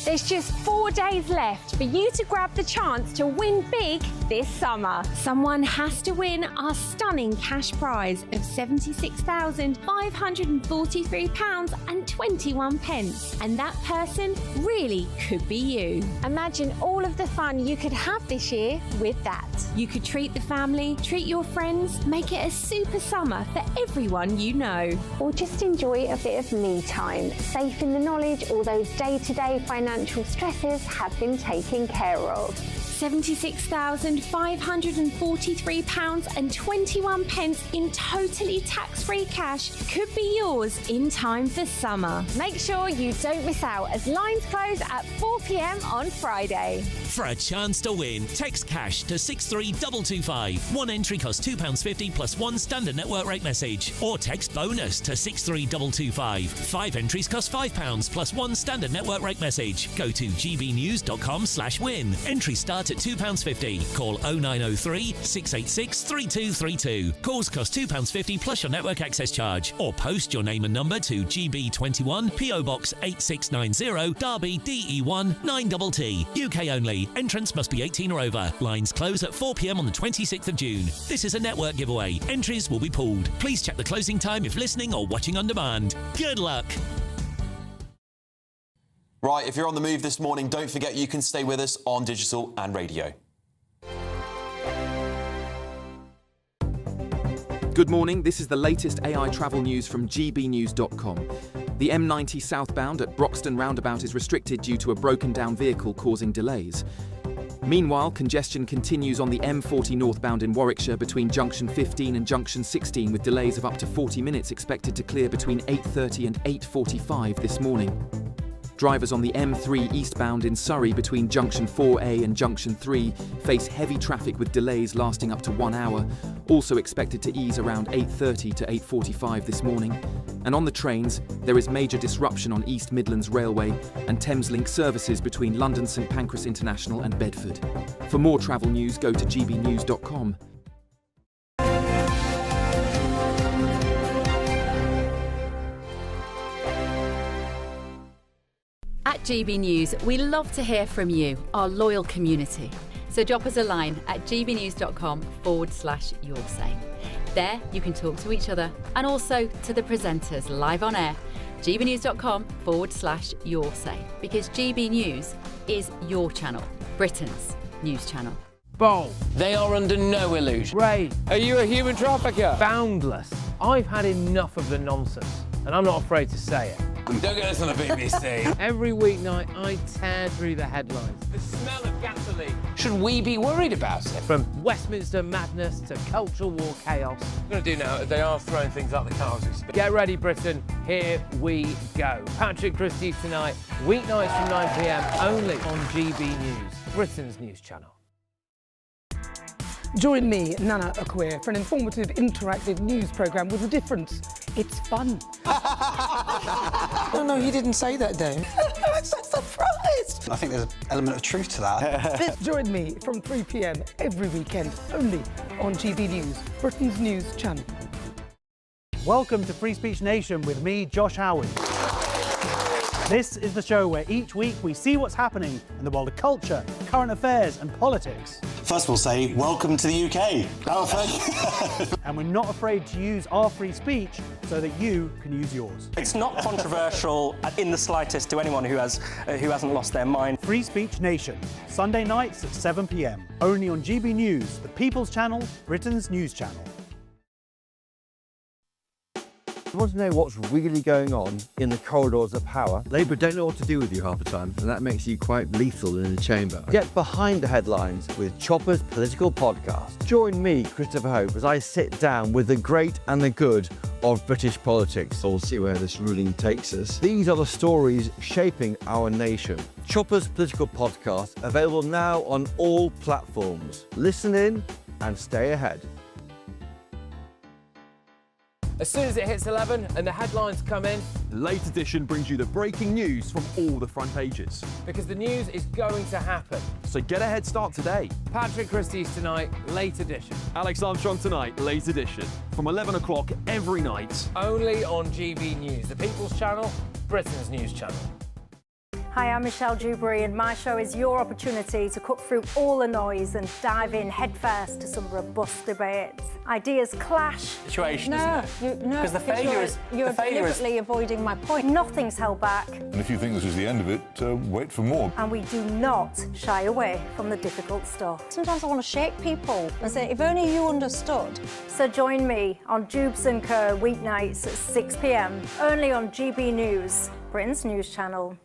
There's just 4 days left for you to grab the chance to win big this summer. Someone has to win our stunning cash prize of £76,543.21. And that person really could be you. Imagine all of the fun you could have this year with that. You could treat the family, treat your friends, make it a super summer for everyone you know. Or just enjoy a bit of me time, safe in the knowledge all those day-to-day financial stresses have been taken care of. £76,543.21 in totally tax-free cash could be yours in time for summer. Make sure you don't miss out, as lines close at 4 p.m. on Friday. For a chance to win, text cash to 63225. One entry costs £2.50 plus one standard network rate message. Or text bonus to 63225. 5 entries cost £5 plus one standard network rate message. Go to gbnews.com/win. Entry start at £2.50. Call 0903 686 3232. Calls cost £2.50 plus your network access charge. Or post your name and number to GB21 PO Box 8690 Derby DE1 9TT. UK only. Entrance must be 18 or over. Lines close at 4 p.m. on the 26th of June. This is a network giveaway. Entries will be pooled. Please check the closing time if listening or watching on demand. Good luck. Right, if you're on the move this morning, don't forget you can stay with us on digital and radio. Good morning, this is the latest AI travel news from gbnews.com. The M90 southbound at Broxton roundabout is restricted due to a broken down vehicle causing delays. Meanwhile, congestion continues on the M40 northbound in Warwickshire between junction 15 and junction 16, with delays of up to 40 minutes expected to clear between 8:30 and 8:45 this morning. Drivers on the M3 eastbound in Surrey between junction 4A and junction 3 face heavy traffic with delays lasting up to 1 hour, also expected to ease around 8:30 to 8:45 this morning. And on the trains, there is major disruption on East Midlands Railway and Thameslink services between London St Pancras International and Bedford. For more travel news, go to gbnews.com. At GB News, we love to hear from you, our loyal community. So drop us a line at gbnews.com/yoursay. There you can talk to each other and also to the presenters live on air. gbnews.com/yoursay, because GB News is your channel, Britain's news channel. Bold. They are under no illusion. Ray, are you a human trafficker? Boundless. I've had enough of the nonsense, and I'm not afraid to say it. Don't get this on the BBC. Every weeknight, I tear through the headlines. The smell of gasoline. Should we be worried about it? From Westminster madness to cultural war chaos. I'm going to do now, they are throwing things up the car as we speak. Get ready, Britain. Here we go. Patrick Christie tonight, weeknights from 9 p.m, only on GB News, Britain's news channel. Join me, Nana Okoye, for an informative, interactive news programme with a difference. It's fun. No, he didn't say that, Dave. I'm so surprised. I think there's an element of truth to that. Join me from 3 p.m. every weekend, only on GB News, Britain's news channel. Welcome to Free Speech Nation with me, Josh Howard. This is the show where each week we see what's happening in the world of culture, current affairs and politics. First we'll say, welcome to the UK. And we're not afraid to use our free speech so that you can use yours. It's not controversial in the slightest to anyone who hasn't lost their mind. Free Speech Nation, Sunday nights at 7 p.m, only on GB News, the People's Channel, Britain's news channel. You want to know what's really going on in the corridors of power? Labour don't know what to do with you half the time, and that makes you quite lethal in the chamber. Get behind the headlines with Chopper's Political Podcast. Join me, Christopher Hope, as I sit down with the great and the good of British politics. We'll see where this ruling takes us. These are the stories shaping our nation. Chopper's Political Podcast, available now on all platforms. Listen in and stay ahead. As soon as it hits 11 and the headlines come in, The Late Edition brings you the breaking news from all the front pages. because the news is going to happen. So get a head start today. Patrick Christie's Tonight, Late Edition. Alex Armstrong Tonight, Late Edition. From 11 o'clock every night. Only on GB News, the People's Channel, Britain's news channel. Hi, I'm Michelle Dewberry, and my show is your opportunity to cut through all the noise and dive in headfirst to some robust debates. Ideas clash. Situation, No, isn't it? no, Because the failure is... You're the failure is... deliberately avoiding my point. Nothing's held back, And if you think this is the end of it, wait for more. and we do not shy away from the difficult stuff. Sometimes I want to shake people and say, if only you understood. So join me on Jubes & Co. weeknights at 6 p.m, only on GB News, Britain's news channel.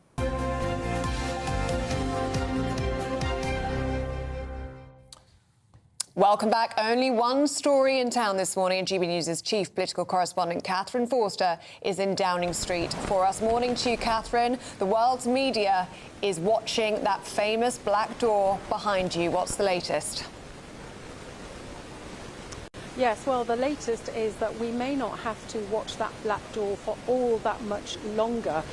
Welcome back. Only one story in town this morning, and GB News' chief political correspondent Catherine Forster is in Downing Street for us. Morning to you, Catherine. The world's media is watching that famous black door behind you. What's the latest? Yes, well, the latest is that we may not have to watch that black door for all that much longer,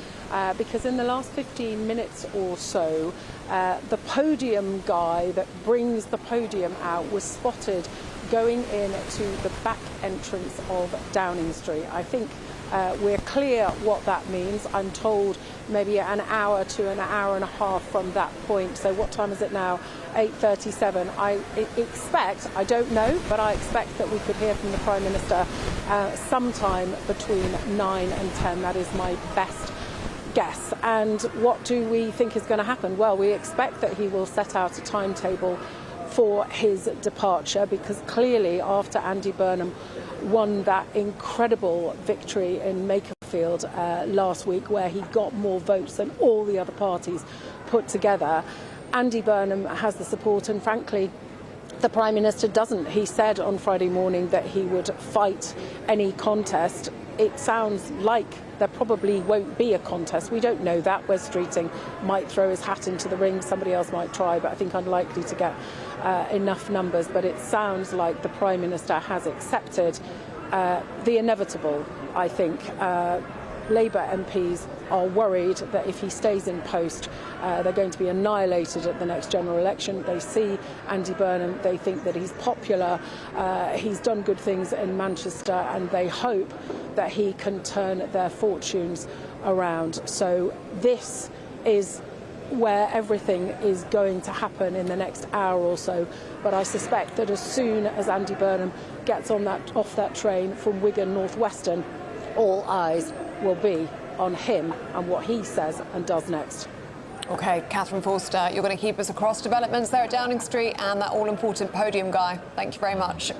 because in the last 15 minutes or so, the podium guy that brings the podium out was spotted going in to the back entrance of Downing Street. I think we're clear what that means. I'm told maybe an hour to an hour and a half from that point. So what time is it now? 8:37. I expect, I don't know, but I expect that we could hear from the Prime Minister sometime between 9 and 10. That is my best guess. And what do we think is going to happen? Well, we expect that he will set out a timetable for his departure, because clearly after Andy Burnham won that incredible victory in Makerfield last week, where he got more votes than all the other parties put together, Andy Burnham has the support, and frankly, the Prime Minister doesn't. He said on Friday morning that he would fight any contest. It sounds like there probably won't be a contest. We don't know that. Wes Streeting might throw his hat into the ring. Somebody else might try, but I think unlikely to get enough numbers. But it sounds like the Prime Minister has accepted the inevitable, I think. Labour MPs are worried that if he stays in post, they're going to be annihilated at the next general election. They see Andy Burnham, they think that he's popular, he's done good things in Manchester, and they hope that he can turn their fortunes around. So this is where everything is going to happen in the next hour or so. But I suspect that as soon as Andy Burnham gets off that train from Wigan Northwestern, all eyes will be on him and what he says and does next. OK, Catherine Forster, you're going to keep us across developments there at Downing Street and that all-important podium guy. Thank you very much.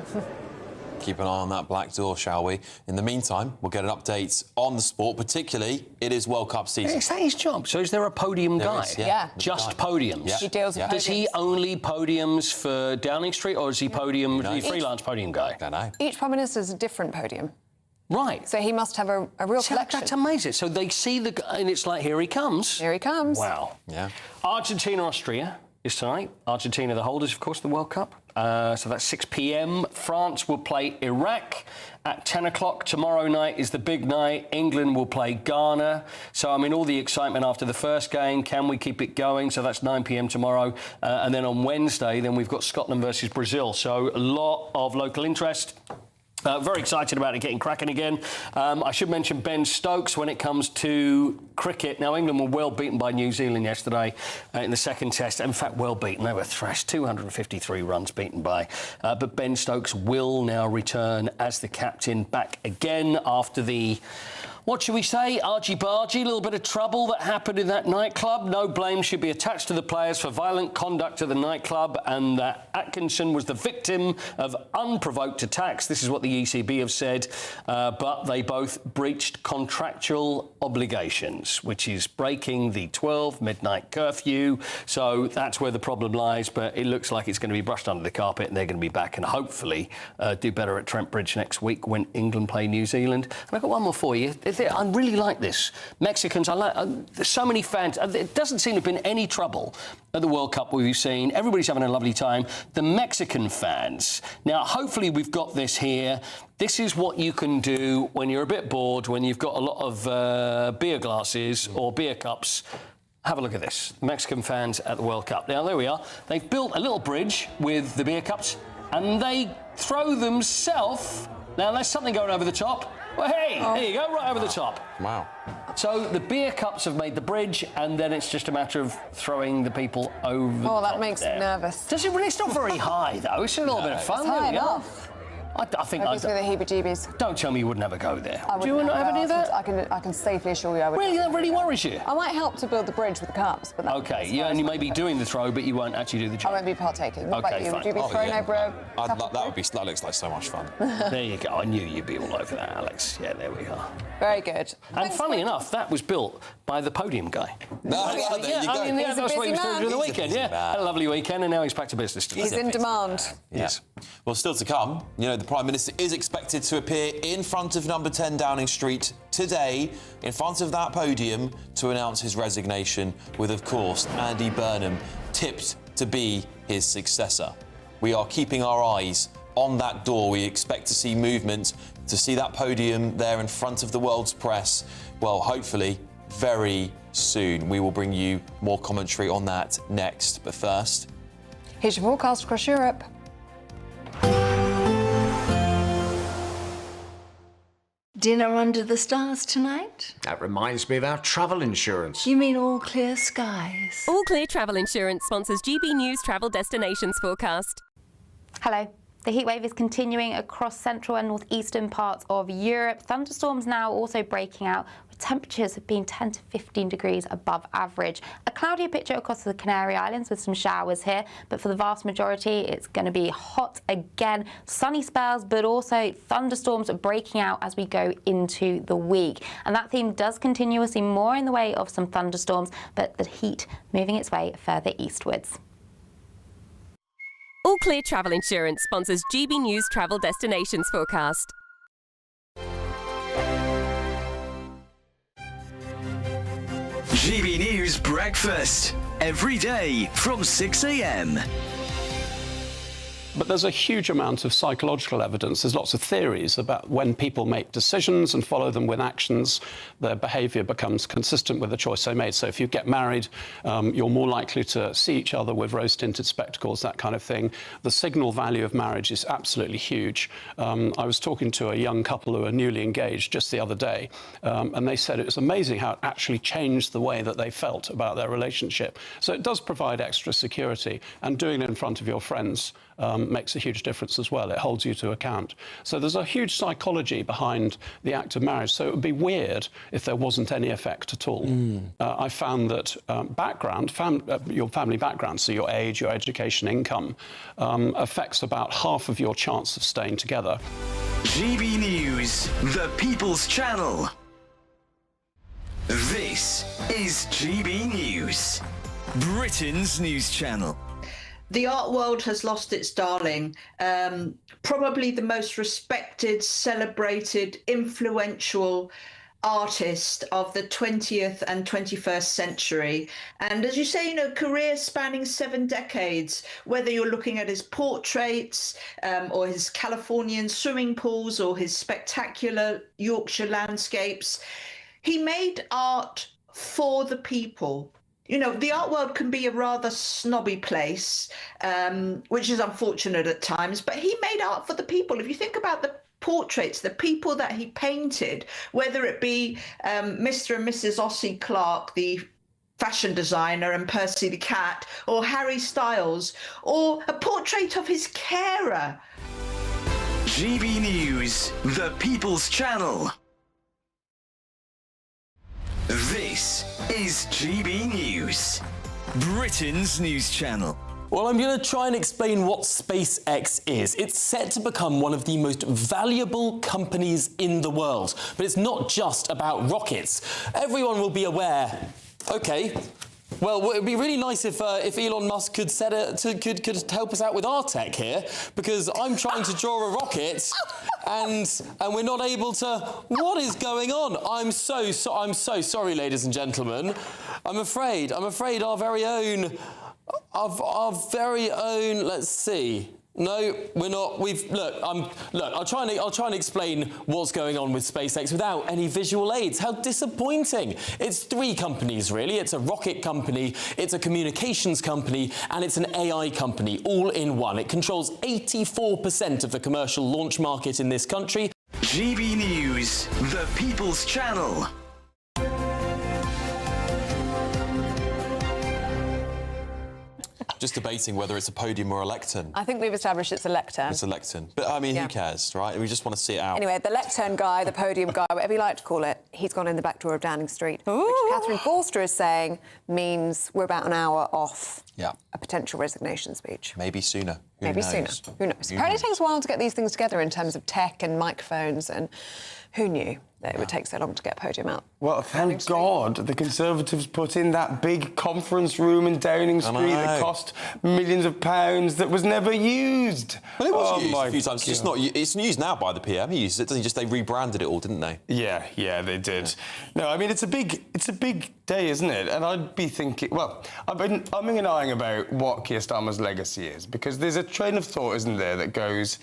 Keep an eye on that black door, shall we? In the meantime, we'll get an update on the sport, particularly it is World Cup season. Is that his job? So is there a podium There guy? is, yeah. Just podiums? Yeah. He deals with Does he podiums. only podiums for Downing Street, or is he freelance podium guy? I don't know. Each Prime Minister is a different podium. Right. So he must have a real collection. That's amazing. So they see the guy, and it's like, here he comes. Here he comes. Wow. Yeah. Argentina, Austria is tonight. Argentina, the holders, of course, the World Cup. So that's 6 p.m. France will play Iraq at 10 o'clock. Tomorrow night is the big night. England will play Ghana. So, I mean, all the excitement after the first game. Can we keep it going? So that's 9 p.m. tomorrow. And then on Wednesday, then we've got Scotland versus Brazil. So a lot of local interest. Very excited about it getting cracking again. I should mention Ben Stokes when it comes to cricket. Now, England were well beaten by New Zealand yesterday in the second test. In fact, well beaten. They were thrashed, 253 runs beaten by. But Ben Stokes will now return as the captain back again after the What should we say? Argy-bargy, a little bit of trouble that happened in that nightclub. No blame should be attached to the players for violent conduct at the nightclub, and that Atkinson was the victim of unprovoked attacks. This is what the ECB have said, but they both breached contractual obligations, which is breaking the 12 midnight curfew. So that's where the problem lies, but it looks like it's going to be brushed under the carpet, and they're going to be back and hopefully do better at Trent Bridge next week when England play New Zealand. And I've got one more for you. I really like this. Mexicans, there's so many fans. It doesn't seem to have been any trouble at the World Cup we've seen. Everybody's having a lovely time. The Mexican fans. Now, hopefully we've got this here. This is what you can do when you're a bit bored, when you've got a lot of beer glasses or beer cups. Have a look at this. Mexican fans at the World Cup. Now, there we are. They've built a little bridge with the beer cups, and they throw themselves. Now, there's something going over the top. Well, hey, there you go, right over the top. Wow. So the beer cups have made the bridge, and then it's just a matter of throwing the people over. Oh, that makes me nervous. Does it really? It's not very high, though. It's a little bit of fun. It's high enough. I think it gives me the heebie-jeebies. Don't tell me you wouldn't have a go there. Do you not have any of that? I can safely assure you I would. Really? That really worries you? I might help to build the bridge with the cups, but that's OK, yeah, and you may be doing the throw, but you won't actually do the job. I won't be partaking. What about you? Fine. Would you be thrown over a that looks like so much fun. There you go. I knew you'd be all over that, Alex. Yeah, there we are. Very good. And funnily enough, that was built by the podium guy. There you go. He's a busy man. The weekend, had a lovely weekend, and now he's back to business. He's in demand. Yes. Well, still to come, you know, the Prime Minister is expected to appear in front of number 10 Downing Street today, in front of that podium, to announce his resignation, with, of course, Andy Burnham tipped to be his successor. We are keeping our eyes on that door. We expect to see movement, to see that podium there in front of the world's press. Well, hopefully, very soon. We will bring you more commentary on that next. But first, here's your forecast across Europe. Dinner under the stars tonight? That reminds me of our travel insurance. You mean all clear skies? All Clear Travel Insurance sponsors GB News Travel Destinations forecast. Hello. The heatwave is continuing across central and northeastern parts of Europe. Thunderstorms now also breaking out, with temperatures being 10 to 15 degrees above average. A cloudier picture across the Canary Islands with some showers here, but for the vast majority, it's going to be hot again. Sunny spells, but also thunderstorms breaking out as we go into the week. And that theme does continue. We'll see more in the way of some thunderstorms, but the heat moving its way further eastwards. All Clear Travel Insurance sponsors GB News Travel Destinations forecast. GB News Breakfast, every day from 6 a.m. But there's a huge amount of psychological evidence. There's lots of theories about when people make decisions and follow them with actions, their behaviour becomes consistent with the choice they made. So if you get married, you're more likely to see each other with rose-tinted spectacles, that kind of thing. The signal value of marriage is absolutely huge. I was talking to a young couple who are newly engaged just the other day, and they said it was amazing how it actually changed the way that they felt about their relationship. So it does provide extra security, and doing it in front of your friends makes a huge difference as well. It holds you to account. So there's a huge psychology behind the act of marriage. So it would be weird if there wasn't any effect at all. I found that your family background, so your age, your education, income, affects about half of your chance of staying together. GB News, the People's Channel. This is GB News, Britain's news channel. The art world has lost its darling, probably the most respected, celebrated, influential artist of the 20th and 21st century. And as you say, you know, career spanning 7 decades, whether you're looking at his portraits or his Californian swimming pools or his spectacular Yorkshire landscapes, he made art for the people. You know, the art world can be a rather snobby place, which is unfortunate at times, but he made art for the people. If you think about the portraits, the people that he painted, whether it be Mr. and Mrs. Ossie Clark, the fashion designer, and Percy the cat, or Harry Styles, or a portrait of his carer. GB News, the People's Channel. This is GB News, Britain's news channel. Well, I'm going to try and explain what SpaceX is. It's set to become one of the most valuable companies in the world. But it's not just about rockets. Everyone will be aware. OK, well, it'd be really nice if Elon Musk could could help us out with our tech here, because I'm trying to draw a rocket and we're not able to. What is going on? I'm so sorry, ladies and gentlemen. I'm afraid our very own. Our very own. Let's see. No, we're not. I'll try and explain what's going on with SpaceX without any visual aids. How disappointing! It's three companies really. It's a rocket company, it's a communications company, and it's an AI company, all in one. It controls 84% of the commercial launch market in this country. GB News, the People's Channel. Just debating whether it's a podium or a lectern. I think we've established it's a lectern. It's a lectern. But, I mean, who cares, right? We just want to see it out. Anyway, the lectern guy, the podium guy, whatever you like to call it, he's gone in the back door of Downing Street, which Catherine Forster is saying means we're about an hour off a potential resignation speech. Maybe sooner. Maybe sooner. Who knows? Apparently it takes a while to get these things together in terms of tech and microphones, and who knew that it would take so long to get a podium out? Well, thank God the Conservatives put in that big conference room in Downing Street that cost millions of pounds that was never used. Well, it was used a few times. It's just not. It's used now by the PM. He used it, doesn't he? Just they rebranded it all, didn't they? Yeah, they did. No, I mean it's a big day, isn't it? And I'd be thinking. Well, I've been umming and ahhing about what Keir Starmer's legacy is, because there's a train of thought, isn't there, that goes.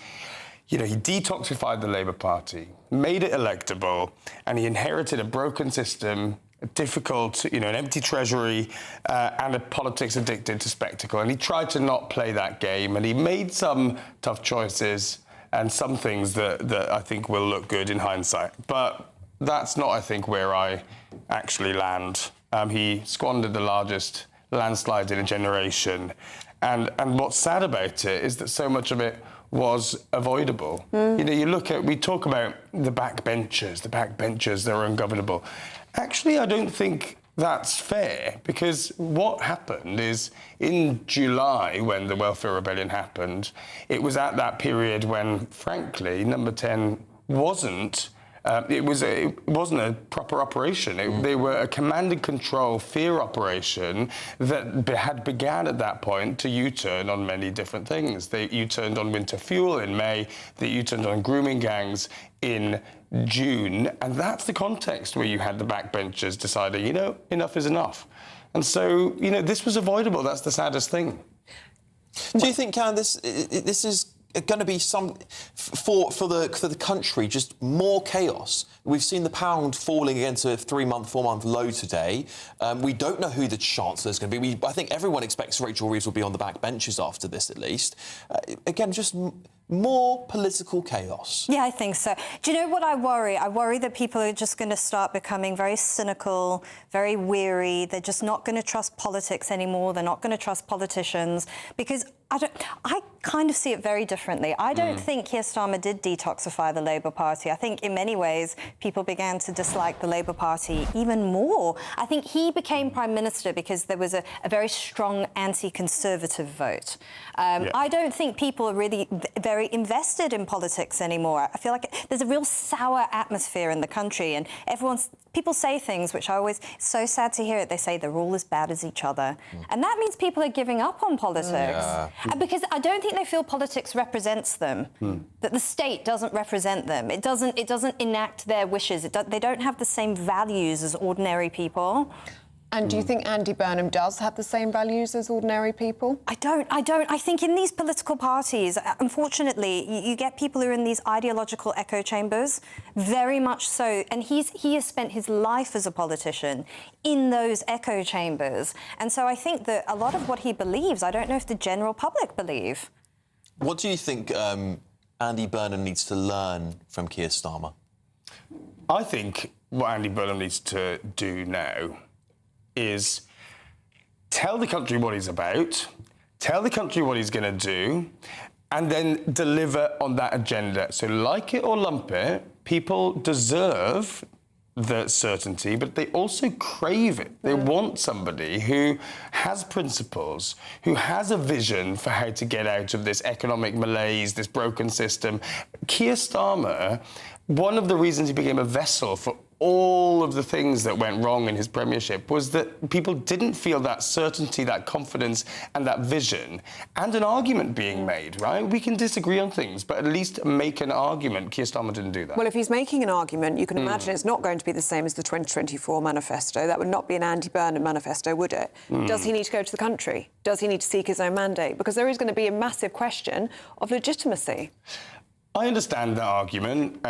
You know, he detoxified the Labour Party, made it electable, and he inherited a broken system, a difficult, an empty treasury, and a politics addicted to spectacle. And he tried to not play that game, and he made some tough choices and some things that I think will look good in hindsight. But that's not, I think, where I actually land. He squandered the largest landslide in a generation. And what's sad about it is that so much of it was avoidable. We talk about the backbenchers that are ungovernable. Actually, I don't think that's fair, because what happened is in July, when the Welfare Rebellion happened, it was at that period when, frankly, Number 10 wasn't. It wasn't a proper operation. They were a command and control fear operation that had began at that point to U-turn on many different things. They U-turned on winter fuel in May. They U-turned on grooming gangs in June. And that's the context where you had the backbenchers deciding, enough is enough. And so, this was avoidable. That's the saddest thing. Do you think, Karen, this is going to be some for the country, just more chaos? We've seen the pound falling against a 4-month low today. We don't know who the Chancellor is going to be. I think everyone expects Rachel Reeves will be on the back benches after this, at least. Again, just more political chaos. Yeah, I think so. Do you know what I worry? I worry that people are just going to start becoming very cynical, very weary. They're just not going to trust politics anymore. They're not going to trust politicians, because I kind of see it very differently. I don't think Keir Starmer did detoxify the Labour Party. I think in many ways people began to dislike the Labour Party even more. I think he became Prime Minister because there was a very strong anti-Conservative vote. I don't think people are really very invested in politics anymore. I feel like there's a real sour atmosphere in the country, and people say things which it's so sad to hear it. They say they're all as bad as each other. And that means people are giving up on politics. Because I don't think they feel politics represents them, that the state doesn't represent them. It doesn't enact their wishes. They don't have the same values as ordinary people. And do you think Andy Burnham does have the same values as ordinary people? I don't. I think in these political parties, unfortunately, you get people who are in these ideological echo chambers, very much so. And he has spent his life as a politician in those echo chambers. And so I think that a lot of what he believes, I don't know if the general public believe. What do you think Andy Burnham needs to learn from Keir Starmer? I think what Andy Burnham needs to do now is tell the country what he's about, tell the country what he's going to do, and then deliver on that agenda. So like it or lump it, people deserve the certainty, but they also crave it. They want somebody who has principles, who has a vision for how to get out of this economic malaise, this broken system. Keir Starmer, one of the reasons he became a vessel for all of the things that went wrong in his premiership was that people didn't feel that certainty, that confidence and that vision, and an argument being made, right? We can disagree on things, but at least make an argument. Keir Starmer didn't do that. Well, if he's making an argument, you can imagine it's not going to be the same as the 2024 manifesto. That would not be an Andy Burnham manifesto, would it? Does he need to go to the country? Does he need to seek his own mandate? Because there is going to be a massive question of legitimacy. I understand that argument.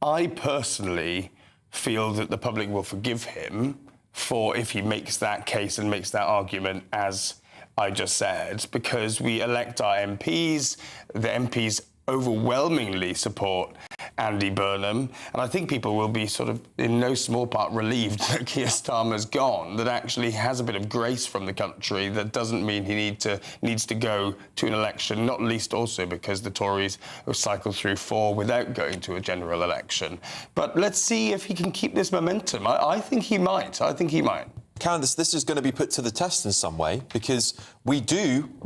I personally feel that the public will forgive him for if he makes that case and makes that argument, as I just said, because we elect our MPs, the MPs overwhelmingly support Andy Burnham, and I think people will be sort of, in no small part, relieved that Keir Starmer's gone, that actually has a bit of grace from the country. That doesn't mean he needs to go to an election, not least also because the Tories have cycled through 4 without going to a general election. But let's see if he can keep this momentum. I think he might. I think he might. Candice, this is going to be put to the test in some way, because we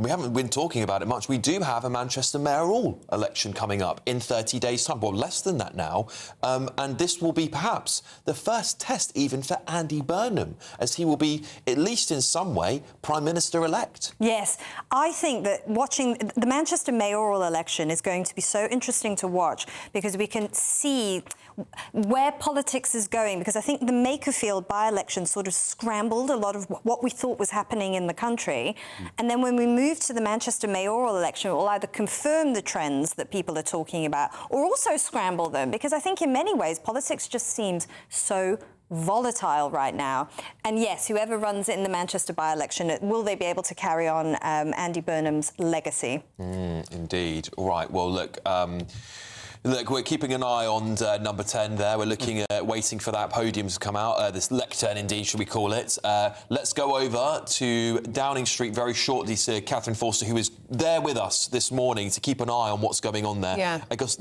haven't been talking about it much, we do have a Manchester mayoral election coming up in 30 days' time, well, less than that now, and this will be perhaps the first test even for Andy Burnham, as he will be, at least in some way, Prime Minister-elect. Yes, I think that watching the Manchester mayoral election is going to be so interesting to watch, because we can see where politics is going, because I think the Makerfield by-election sort of scrambled a lot of what we thought was happening in the country. And then when we move to the Manchester mayoral election, it will either confirm the trends that people are talking about or also scramble them, because I think in many ways politics just seems so volatile right now. And yes, whoever runs it in the Manchester by-election, will they be able to carry on Andy Burnham's legacy? Indeed. All right, well, look, we're keeping an eye on number 10 there. We're looking at waiting for that podium to come out, this lectern indeed, should we call it. Let's go over to Downing Street very shortly to Catherine Forster, who is there with us this morning to keep an eye on what's going on there. Yeah. Because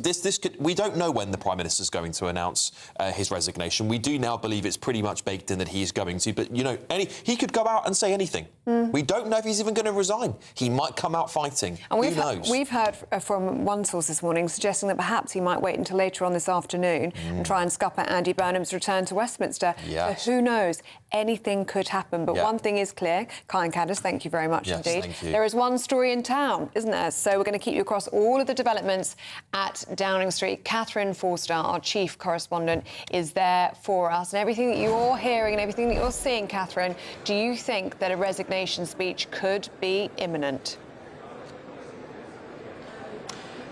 we don't know when the Prime Minister's going to announce his resignation. We do now believe it's pretty much baked in that he's going to, but, you know, he could go out and say anything. We don't know if he's even going to resign. He might come out fighting. And who knows? We've heard from one source this morning suggesting that perhaps he might wait until later on this afternoon and try and scupper Andy Burnham's return to Westminster. Yes. So who knows? Anything could happen. But one thing is clear. Kai and Candice, thank you very much indeed. Thank you. There is one story in town, isn't there? So we're going to keep you across all of the developments at Downing Street. Catherine Forster, our chief correspondent, is there for us. And everything that you're hearing and everything that you're seeing, Catherine, do you think that a resignation speech could be imminent?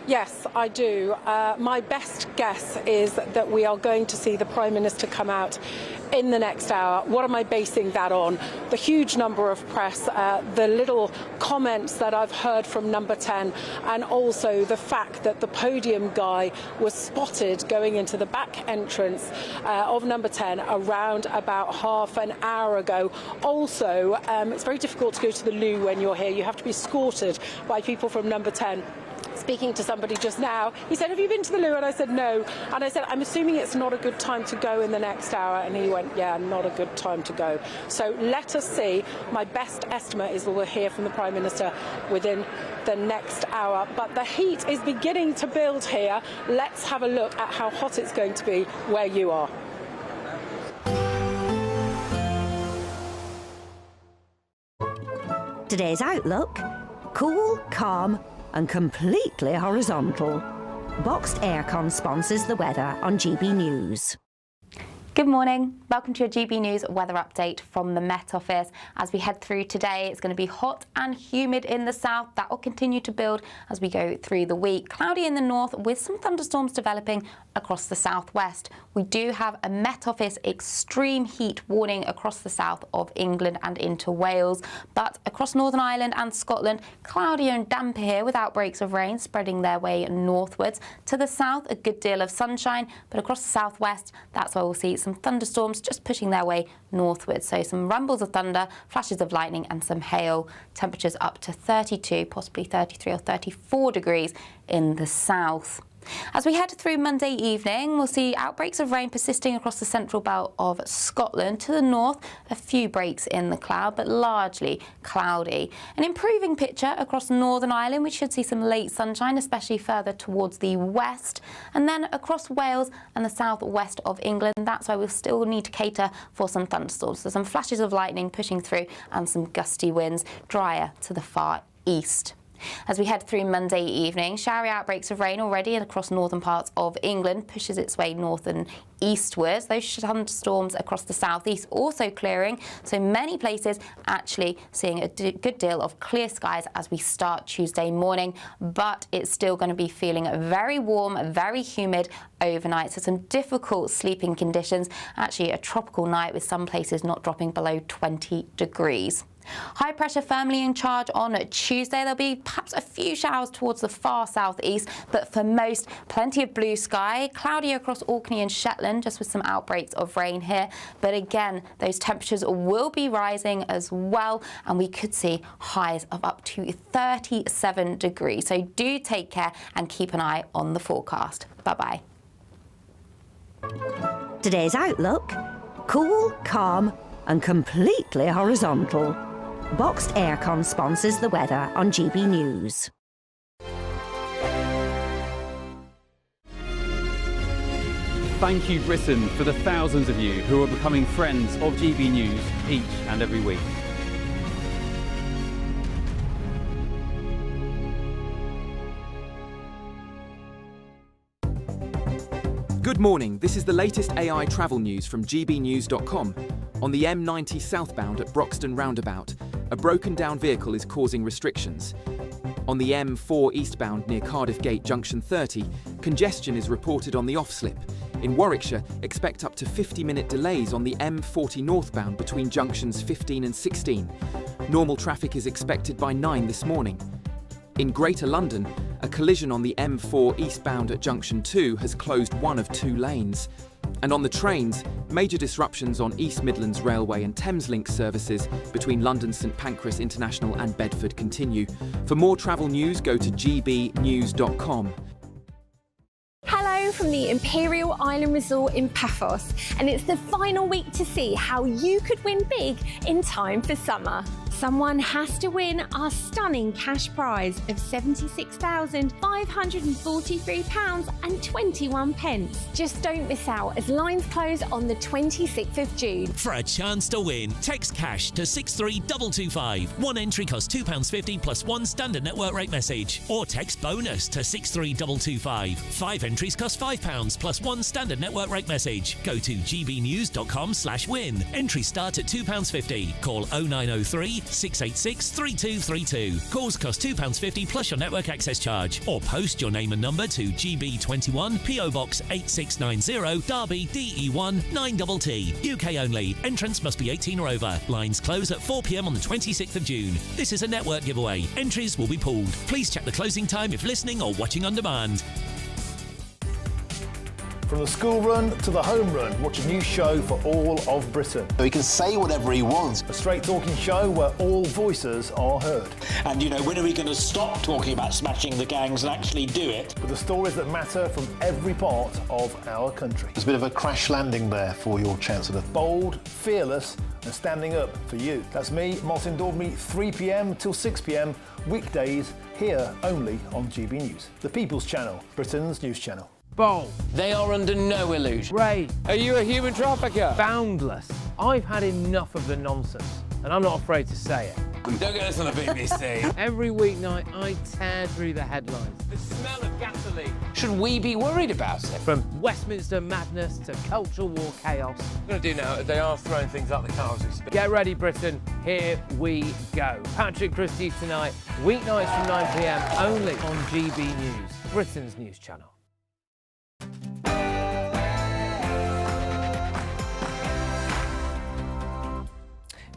Yes, I do. My best guess is that we are going to see the Prime Minister come out in the next hour. What am I basing that on? The huge number of press, the little comments that I've heard from number 10, and also the fact that the podium guy was spotted going into the back entrance of number 10 around about half an hour ago. Also, it's very difficult to go to the loo when you're here. You have to be escorted by people from number 10. Speaking to somebody just now, he said, have you been to the loo? And I said, no. And I said, I'm assuming it's not a good time to go in the next hour. And he went, yeah, not a good time to go. So let us see. My best estimate is we'll hear from the Prime Minister within the next hour. But the heat is beginning to build here. Let's have a look at how hot it's going to be where you are. Today's outlook: cool, calm and completely horizontal. Boxed Aircon sponsors the weather on GB News. Good morning. Welcome to your GB News weather update from the Met Office. As we head through today, it's going to be hot and humid in the south. That will continue to build as we go through the week. Cloudy in the north with some thunderstorms developing across the southwest. We do have a Met Office extreme heat warning across the south of England and into Wales. But across Northern Ireland and Scotland, cloudy and damp here with outbreaks of rain spreading their way northwards. To the south, a good deal of sunshine, but across the southwest, that's where we'll see some thunderstorms just pushing their way northwards. So some rumbles of thunder, flashes of lightning and some hail. Temperatures up to 32, possibly 33 or 34 degrees in the south. As we head through Monday evening, we'll see outbreaks of rain persisting across the central belt of Scotland. To the north, a few breaks in the cloud, but largely cloudy. An improving picture across Northern Ireland. We should see some late sunshine, especially further towards the west. And then across Wales and the southwest of England, that's why we'll still need to cater for some thunderstorms. So some flashes of lightning pushing through and some gusty winds, drier to the far east. As we head through Monday evening, showery outbreaks of rain already across northern parts of England, pushes its way north and eastwards. Those thunderstorms across the southeast also clearing, so many places actually seeing a good deal of clear skies as we start Tuesday morning, but it's still going to be feeling very warm, very humid overnight, so some difficult sleeping conditions. Actually a tropical night with some places not dropping below 20 degrees. High pressure firmly in charge on Tuesday. There'll be perhaps a few showers towards the far southeast, but for most, plenty of blue sky. Cloudy across Orkney and Shetland, just with some outbreaks of rain here. But again, those temperatures will be rising as well, and we could see highs of up to 37 degrees. So do take care and keep an eye on the forecast. Bye-bye. Today's outlook: cool, calm and completely horizontal. Boxed Aircon sponsors the weather on GB News. Thank you, Britain, for the thousands of you who are becoming friends of GB News each and every week. Good morning, this is the latest AI travel news from gbnews.com. On the M90 southbound at Broxton roundabout, a broken down vehicle is causing restrictions. On the M4 eastbound near Cardiff Gate Junction 30, congestion is reported on the off-slip. In Warwickshire, expect up to 50-minute delays on the M40 northbound between junctions 15 and 16. Normal traffic is expected by 9 this morning. In Greater London, a collision on the M4 eastbound at Junction 2 has closed one of 2 lanes. And on the trains, major disruptions on East Midlands Railway and Thameslink services between London St Pancras International and Bedford continue. For more travel news, go to gbnews.com. Hello from the Imperial Island Resort in Paphos, and it's the final week to see how you could win big in time for summer. Someone has to win our stunning cash prize of £76,543.21. Just don't miss out as lines close on the 26th of June. For a chance to win, text cash to 63225. One entry costs £2.50 plus one standard network rate message. Or text bonus to 63225. 5 entries cost £5 plus one standard network rate message. Go to gbnews.com/win. Entries start at £2.50. Call 0903 686 3232. Calls cost £2.50 plus your network access charge. Or post your name and number to GB21 PO Box 8690 Derby DE1 9TT. UK only. Entrance must be 18 or over. Lines close at 4 p.m. on the 26th of June. This is a network giveaway. Entries will be pulled. Please check the closing time if listening or watching on demand. From the school run to the home run, watch a new show for all of Britain. He can say whatever he wants. A straight talking show where all voices are heard. And, you know, when are we going to stop talking about smashing the gangs and actually do it? With the stories that matter from every part of our country. There's a bit of a crash landing there for your Chancellor. Bold, fearless and standing up for you. That's me, Martin Daubney, 3 p.m. till 6 p.m, weekdays, here only on GB News. The People's Channel, Britain's news channel. Bold. They are under no illusion. Ray. Are you a human trafficker? Boundless. I've had enough of the nonsense, and I'm not afraid to say it. Don't get this on the BBC. Every weeknight, I tear through the headlines. The smell of gasoline. Should we be worried about it? From Westminster madness to cultural war chaos. What I'm going to do now, they are throwing things out the car as we speak. Get ready, Britain. Here we go. Patrick Christie's tonight, weeknights from 9 p.m, only on GB News, Britain's news channel.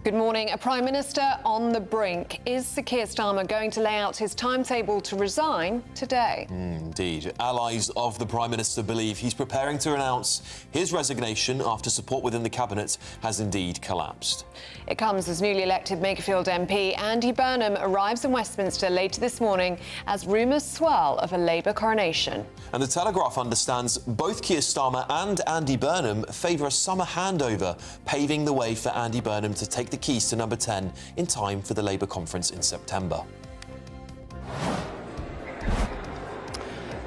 Good morning. A Prime Minister on the brink. Is Sir Keir Starmer going to lay out his timetable to resign today? Indeed. Allies of the Prime Minister believe he's preparing to announce his resignation after support within the Cabinet has indeed collapsed. It comes as newly elected Makerfield MP Andy Burnham arrives in Westminster later this morning as rumours swirl of a Labour coronation. And the Telegraph understands both Keir Starmer and Andy Burnham favour a summer handover, paving the way for Andy Burnham to take the keys to number 10 in time for the Labour conference in September.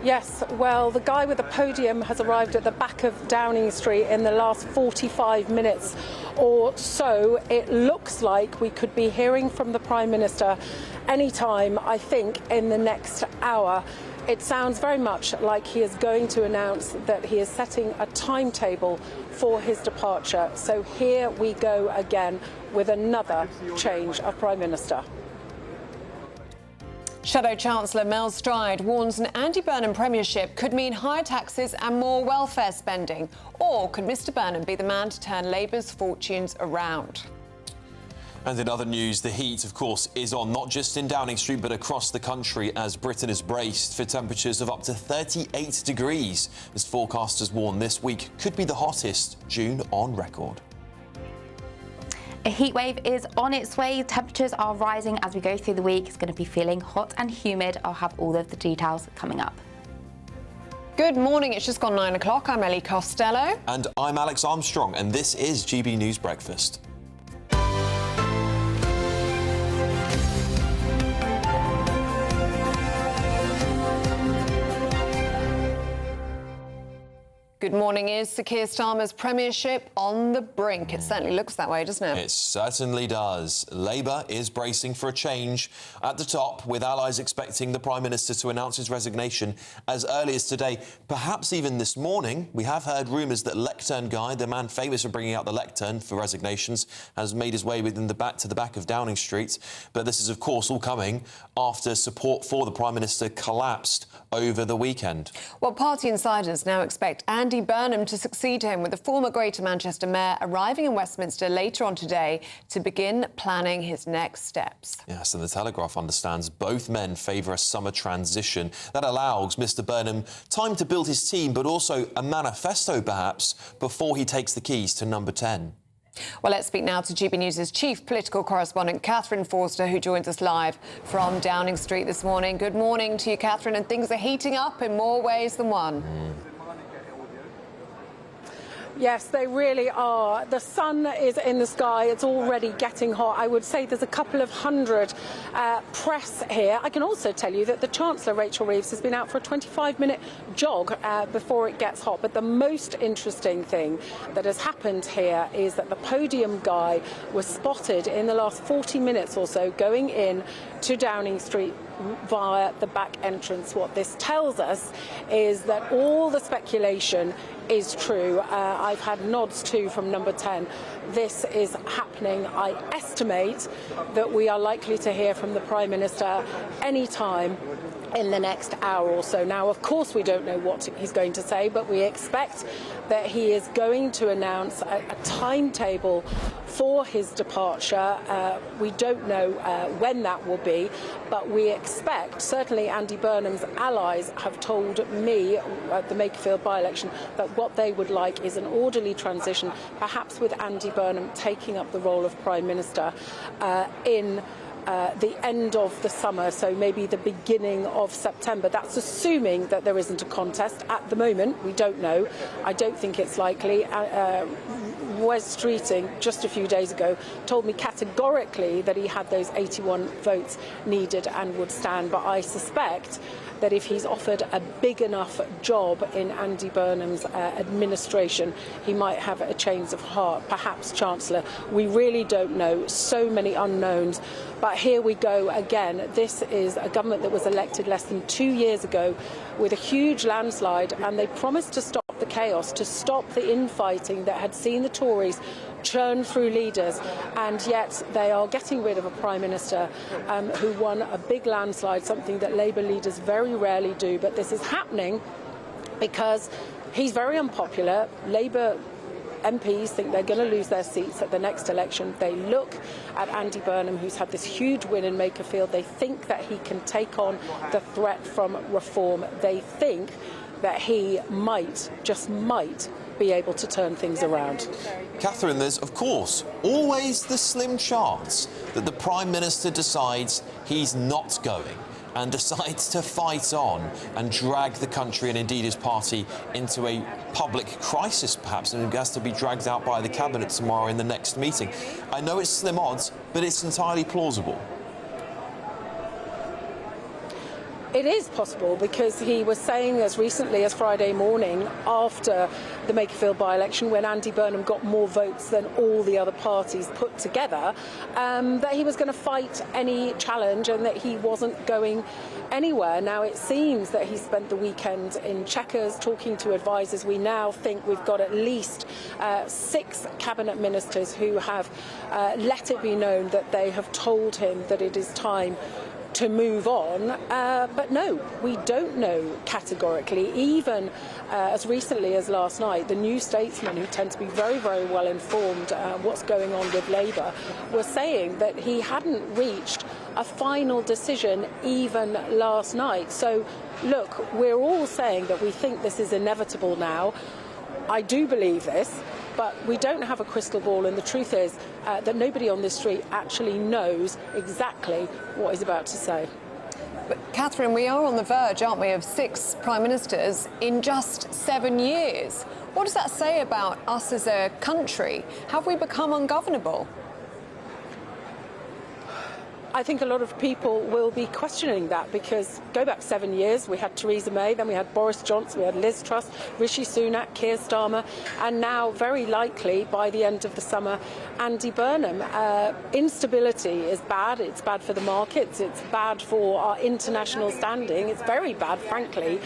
Yes, well, the guy with the podium has arrived at the back of Downing Street in the last 45 minutes or so. It looks like we could be hearing from the Prime Minister any time, I think, in the next hour. It sounds very much like he is going to announce that he is setting a timetable for his departure. So here we go again with another change of Prime Minister. Shadow Chancellor Mel Stride warns an Andy Burnham premiership could mean higher taxes and more welfare spending. Or could Mr Burnham be the man to turn Labour's fortunes around? And in other news, the heat, of course, is on, not just in Downing Street, but across the country as Britain is braced for temperatures of up to 38 degrees. As forecasters warn, this week could be the hottest June on record. A heatwave is on its way. Temperatures are rising as we go through the week. It's going to be feeling hot and humid. I'll have all of the details coming up. Good morning. It's just gone 9 o'clock. I'm Ellie Costello. And I'm Alex Armstrong, and this is GB News Breakfast. Good morning. Is Sir Keir Starmer's premiership on the brink? It certainly looks that way, doesn't it? It certainly does. Labour is bracing for a change at the top, with allies expecting the Prime Minister to announce his resignation as early as today, perhaps even this morning. We have heard rumours that lectern guy, the man famous for bringing out the lectern for resignations, has made his way within the back to the back of Downing Street. But this is, of course, all coming after support for the Prime Minister collapsed over the weekend. Well, party insiders now expect Andy Burnham to succeed him, with the former Greater Manchester Mayor arriving in Westminster later on today to begin planning his next steps. Yes, and the Telegraph understands both men favour a summer transition that allows Mr Burnham time to build his team, but also a manifesto, perhaps, before he takes the keys to number 10. Well, let's speak now to GB News' chief political correspondent, Catherine Forster, who joins us live from Downing Street this morning. Good morning to you, Catherine, and things are heating up in more ways than one. Yes, they really are. The sun is in the sky. It's already getting hot. I would say there's a couple of hundred press here. I can also tell you that the Chancellor, Rachel Reeves, has been out for a 25-minute jog before it gets hot. But the most interesting thing that has happened here is that the podium guy was spotted in the last 40 minutes or so going in to Downing Street via the back entrance. What this tells us is that all the speculation is true. I've had nods too from number 10. This is happening. I estimate that we are likely to hear from the Prime Minister any time in the next hour or so. Now, of course, we don't know what he's going to say, but we expect that he is going to announce a timetable for his departure. We don't know when that will be, but we expect, certainly Andy Burnham's allies have told me at the Makerfield by-election that what they would like is an orderly transition, perhaps with Andy Burnham taking up the role of Prime Minister in the end of the summer, so maybe the beginning of September. That's assuming that there isn't a contest. At the moment, we don't know. I don't think it's likely. Wes Streeting, just a few days ago, told me categorically that he had those 81 votes needed and would stand, but I suspect that if he's offered a big enough job in Andy Burnham's administration, he might have a change of heart, perhaps Chancellor. We really don't know. So many unknowns. But here we go again. This is a government that was elected less than 2 years ago with a huge landslide, and they promised to stop the chaos, to stop the infighting that had seen the Tories churn through leaders, and yet they are getting rid of a Prime Minister who won a big landslide, something that Labour leaders very rarely do. But this is happening because he's very unpopular. Labour MPs think they're going to lose their seats at the next election. They look at Andy Burnham, who's had this huge win in Makerfield. They think that he can take on the threat from reform. They think that he might, just might, be able to turn things around. Catherine, there's, of course, always the slim chance that the Prime Minister decides he's not going and decides to fight on and drag the country and indeed his party into a public crisis, perhaps, and has to be dragged out by the Cabinet tomorrow in the next meeting. I know it's slim odds, but it's entirely plausible. It is possible, because he was saying as recently as Friday morning, after the Makerfield by-election, when Andy Burnham got more votes than all the other parties put together, that he was going to fight any challenge and that he wasn't going anywhere. Now, it seems that he spent the weekend in Chequers talking to advisers. We now think we've got at least 6 cabinet ministers who have let it be known that they have told him that it is time to move on, but no, we don't know categorically. Even as recently as last night, the New Statesman, who tend to be very, very well informed what's going on with Labour, was saying that he hadn't reached a final decision even last night. So, look, we're all saying that we think this is inevitable now. I do believe this, but we don't have a crystal ball, and the truth is that nobody on this street actually knows exactly what he's about to say. But Catherine, we are on the verge, aren't we, of 6 prime ministers in just 7 years. What does that say about us as a country? Have we become ungovernable? I think a lot of people will be questioning that, because go back 7 years, we had Theresa May, then we had Boris Johnson, we had Liz Truss, Rishi Sunak, Keir Starmer, and now, very likely, by the end of the summer, Andy Burnham. Instability is bad. It's bad for the markets. It's bad for our international standing. It's very bad, frankly,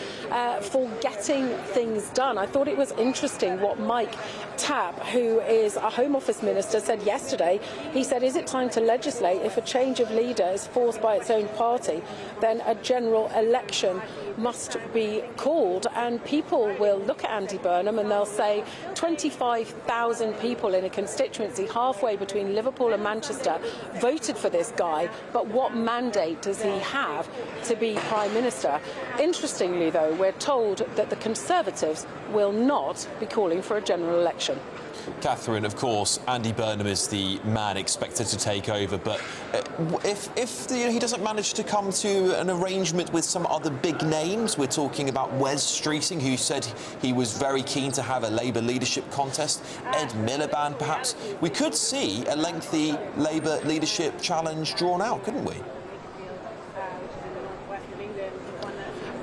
for getting things done. I thought it was interesting what Mike Tabb, who is a Home Office minister, said yesterday. He said, is it time to legislate? If a change of leader is forced by its own party, then a general election must be called. And people will look at Andy Burnham and they'll say 25,000 people in a constituency halfway between Liverpool and Manchester voted for this guy, but what mandate does he have to be Prime Minister? Interestingly, though, we're told that the Conservatives will not be calling for a general election. Catherine, of course, Andy Burnham is the man expected to take over, but if he doesn't manage to come to an arrangement with some other big names, we're talking about Wes Streeting, who said he was very keen to have a Labour leadership contest, Ed Miliband perhaps, we could see a lengthy Labour leadership challenge drawn out, couldn't we?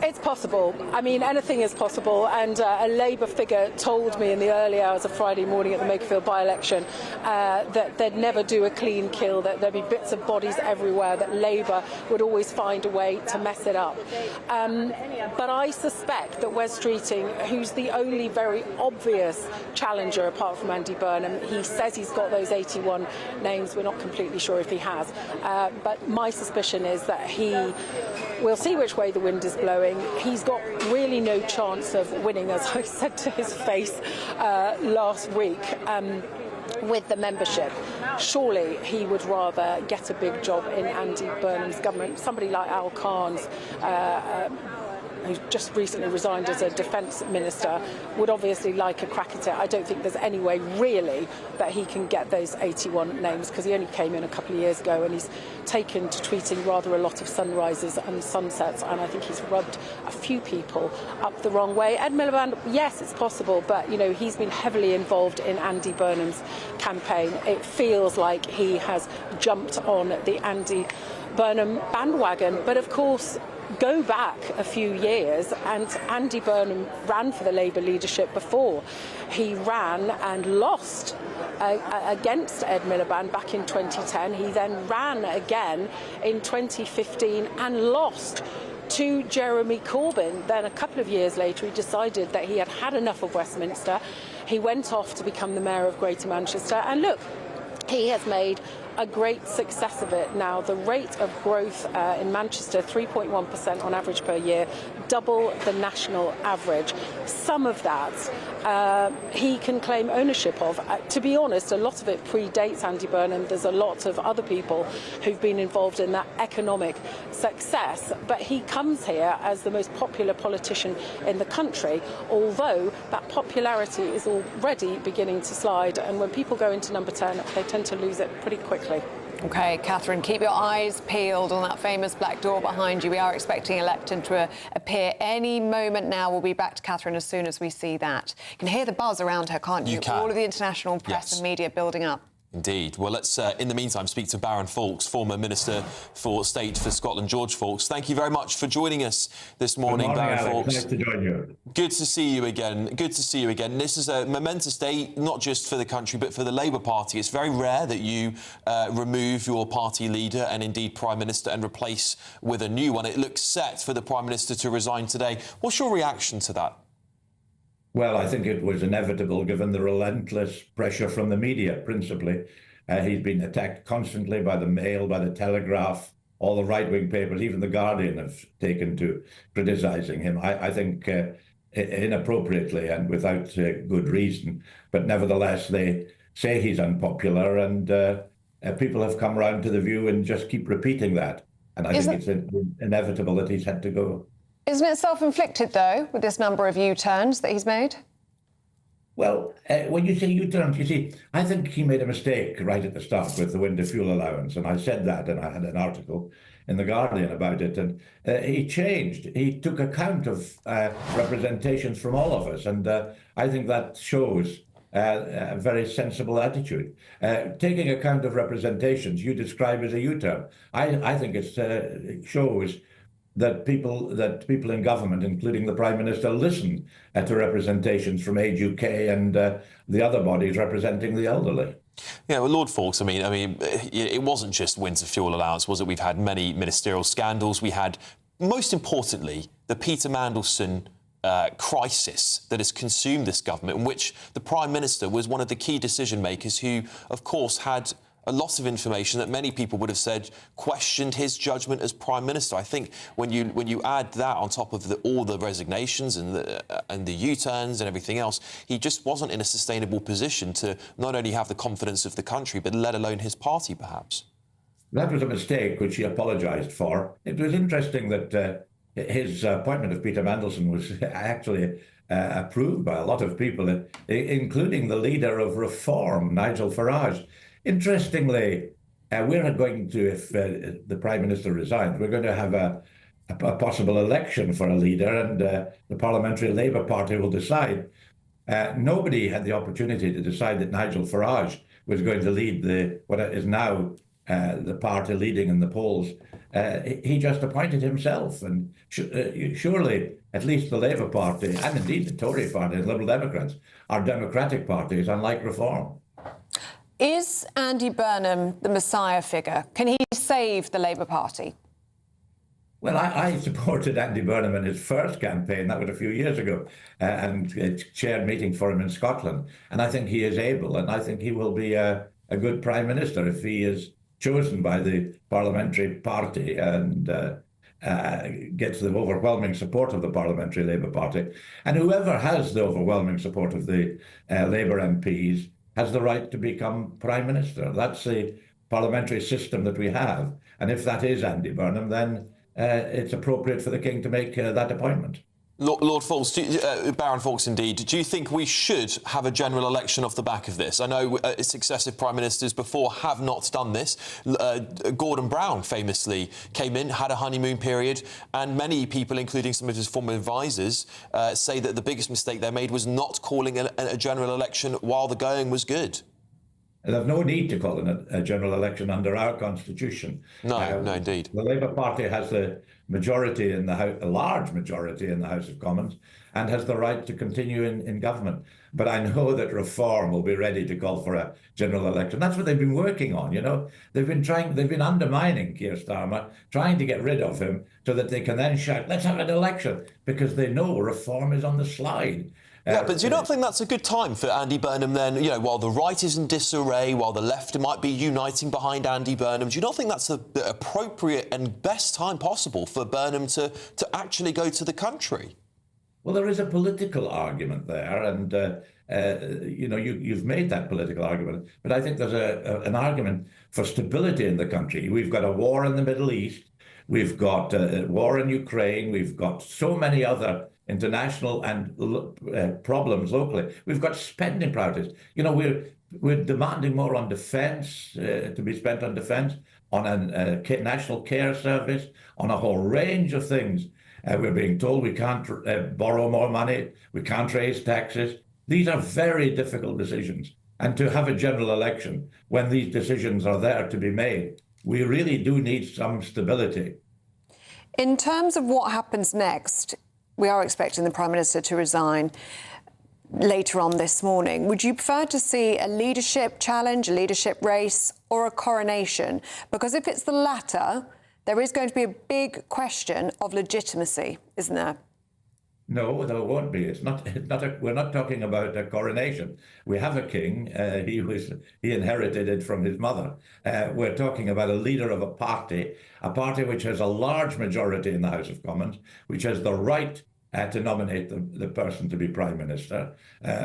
It's possible. I mean, anything is possible. And a Labour figure told me in the early hours of Friday morning at the Makerfield by-election that they'd never do a clean kill, that there'd be bits of bodies everywhere, that Labour would always find a way to mess it up. But I suspect that Wes Streeting, who's the only very obvious challenger apart from Andy Burnham, he says he's got those 81 names. We're not completely sure if he has. But my suspicion is that we'll see which way the wind is blowing. He's got really no chance of winning, as I said to his face last week, with the membership. Surely he would rather get a big job in Andy Burnham's government. Somebody like Al Khan's, who just recently resigned as a defence minister, would obviously like a crack at it. I don't think there's any way really that he can get those 81 names, because he only came in a couple of years ago and he's taken to tweeting rather a lot of sunrises and sunsets, and I think he's rubbed a few people up the wrong way. Ed Miliband, yes, it's possible, but you know, he's been heavily involved in Andy Burnham's campaign. It feels like he has jumped on the Andy Burnham bandwagon, but of course, go back a few years and Andy Burnham ran for the Labour leadership before. He ran and lost against Ed Miliband back in 2010. He then ran again in 2015 and lost to Jeremy Corbyn. Then a couple of years later he decided that he had had enough of Westminster. He went off to become the Mayor of Greater Manchester, and look, he has made a great success of it now. The rate of growth in Manchester, 3.1% on average per year, double the national average. Some of that he can claim ownership of. To be honest, a lot of it predates Andy Burnham. There's a lot of other people who've been involved in that economic success, but he comes here as the most popular politician in the country, although that popularity is already beginning to slide, and when people go into number 10, they tend to lose it pretty quickly. OK, Catherine, keep your eyes peeled on that famous black door behind you. We are expecting Electoral to appear any moment now. We'll be back to Catherine as soon as we see that. You can hear the buzz around her, can't you? You can. All of the international press and media building up. Indeed. Well, let's, in the meantime, speak to Baron Fawkes, former Minister for State for Scotland, George Fawkes. Thank you very much for joining us this morning, Baron Fawkes. Nice to join you. Good to see you again. Good to see you again. This is a momentous day, not just for the country, but for the Labour Party. It's very rare that you remove your party leader and indeed Prime Minister and replace with a new one. It looks set for the Prime Minister to resign today. What's your reaction to that? Well, I think it was inevitable given the relentless pressure from the media, principally. He's been attacked constantly by the Mail, by the Telegraph, all the right-wing papers, even The Guardian have taken to criticising him. I think inappropriately and without good reason. But nevertheless, they say he's unpopular, and people have come round to the view and just keep repeating that. And I think it's inevitable that he's had to go. Isn't it self-inflicted, though, with this number of U-turns that he's made? Well, when you say U-turns, you see, I think he made a mistake right at the start with the winter fuel allowance, and I said that, and I had an article in The Guardian about it, and he changed. He took account of representations from all of us, and I think that shows a very sensible attitude. Taking account of representations you describe as a U-turn. I think it shows that people in government, including the Prime Minister, listen to representations from Age UK and the other bodies representing the elderly. Yeah, well, Lord Fawkes, I mean, it wasn't just winter fuel allowance, was it? We've had many ministerial scandals. We had, most importantly, the Peter Mandelson crisis that has consumed this government, in which the Prime Minister was one of the key decision makers who, of course, had a lot of information that many people would have said questioned his judgment as Prime Minister. I think when you add that on top of all the resignations and the U-turns and everything else, he just wasn't in a sustainable position to not only have the confidence of the country, but let alone his party, perhaps. That was a mistake which he apologised for. It was interesting that his appointment of Peter Mandelson was actually approved by a lot of people, including the leader of Reform, Nigel Farage. Interestingly, we're going to, if the Prime Minister resigns, we're going to have a possible election for a leader, and the Parliamentary Labour Party will decide. Nobody had the opportunity to decide that Nigel Farage was going to lead what is now the party leading in the polls. He just appointed himself, and surely at least the Labour Party, and indeed the Tory Party and Liberal Democrats, are democratic parties, unlike Reform. Is Andy Burnham the Messiah figure? Can he save the Labour Party? Well, I supported Andy Burnham in his first campaign, that was a few years ago, and chaired meetings for him in Scotland. And I think he is able, and I think he will be a good Prime Minister if he is chosen by the parliamentary party and gets the overwhelming support of the Parliamentary Labour Party. And whoever has the overwhelming support of the Labour MPs has the right to become Prime Minister. That's the parliamentary system that we have. And if that is Andy Burnham, then it's appropriate for the King to make that appointment. Lord Fawkes, Baron Fawkes, indeed, do you think we should have a general election off the back of this? I know successive Prime Ministers before have not done this. Gordon Brown famously came in, had a honeymoon period, and many people, including some of his former advisers, say that the biggest mistake they made was not calling a general election while the going was good. There's no need to call a general election under our constitution. No, no, indeed. The Labour Party has the majority in the House, a large majority in the House of Commons, and has the right to continue in government. But I know that Reform will be ready to call for a general election. That's what they've been working on, you know. They've been undermining Keir Starmer, trying to get rid of him so that they can then shout, let's have an election, because they know Reform is on the slide. Yeah, but do you not think that's a good time for Andy Burnham then? You know, while the right is in disarray, while the left might be uniting behind Andy Burnham, do you not think that's the appropriate and best time possible for Burnham to actually go to the country? Well, there is a political argument there, and you know, you've made that political argument, but I think there's an argument for stability in the country. We've got a war in the Middle East, we've got a war in Ukraine, we've got so many other international and problems locally. We've got spending priorities. You know, we're demanding more on defence, to be spent on defence, on a national care service, on a whole range of things. We're being told we can't borrow more money, we can't raise taxes. These are very difficult decisions. And to have a general election when these decisions are there to be made, we really do need some stability. In terms of what happens next, we are expecting the Prime Minister to resign later on this morning. Would you prefer to see a leadership challenge, a leadership race, or a coronation? Because if it's the latter, there is going to be a big question of legitimacy, isn't there? No, there won't be. We're not talking about a coronation. We have a king. He inherited it from his mother. We're talking about a leader of a party which has a large majority in the House of Commons, which has the right to nominate the person to be Prime Minister,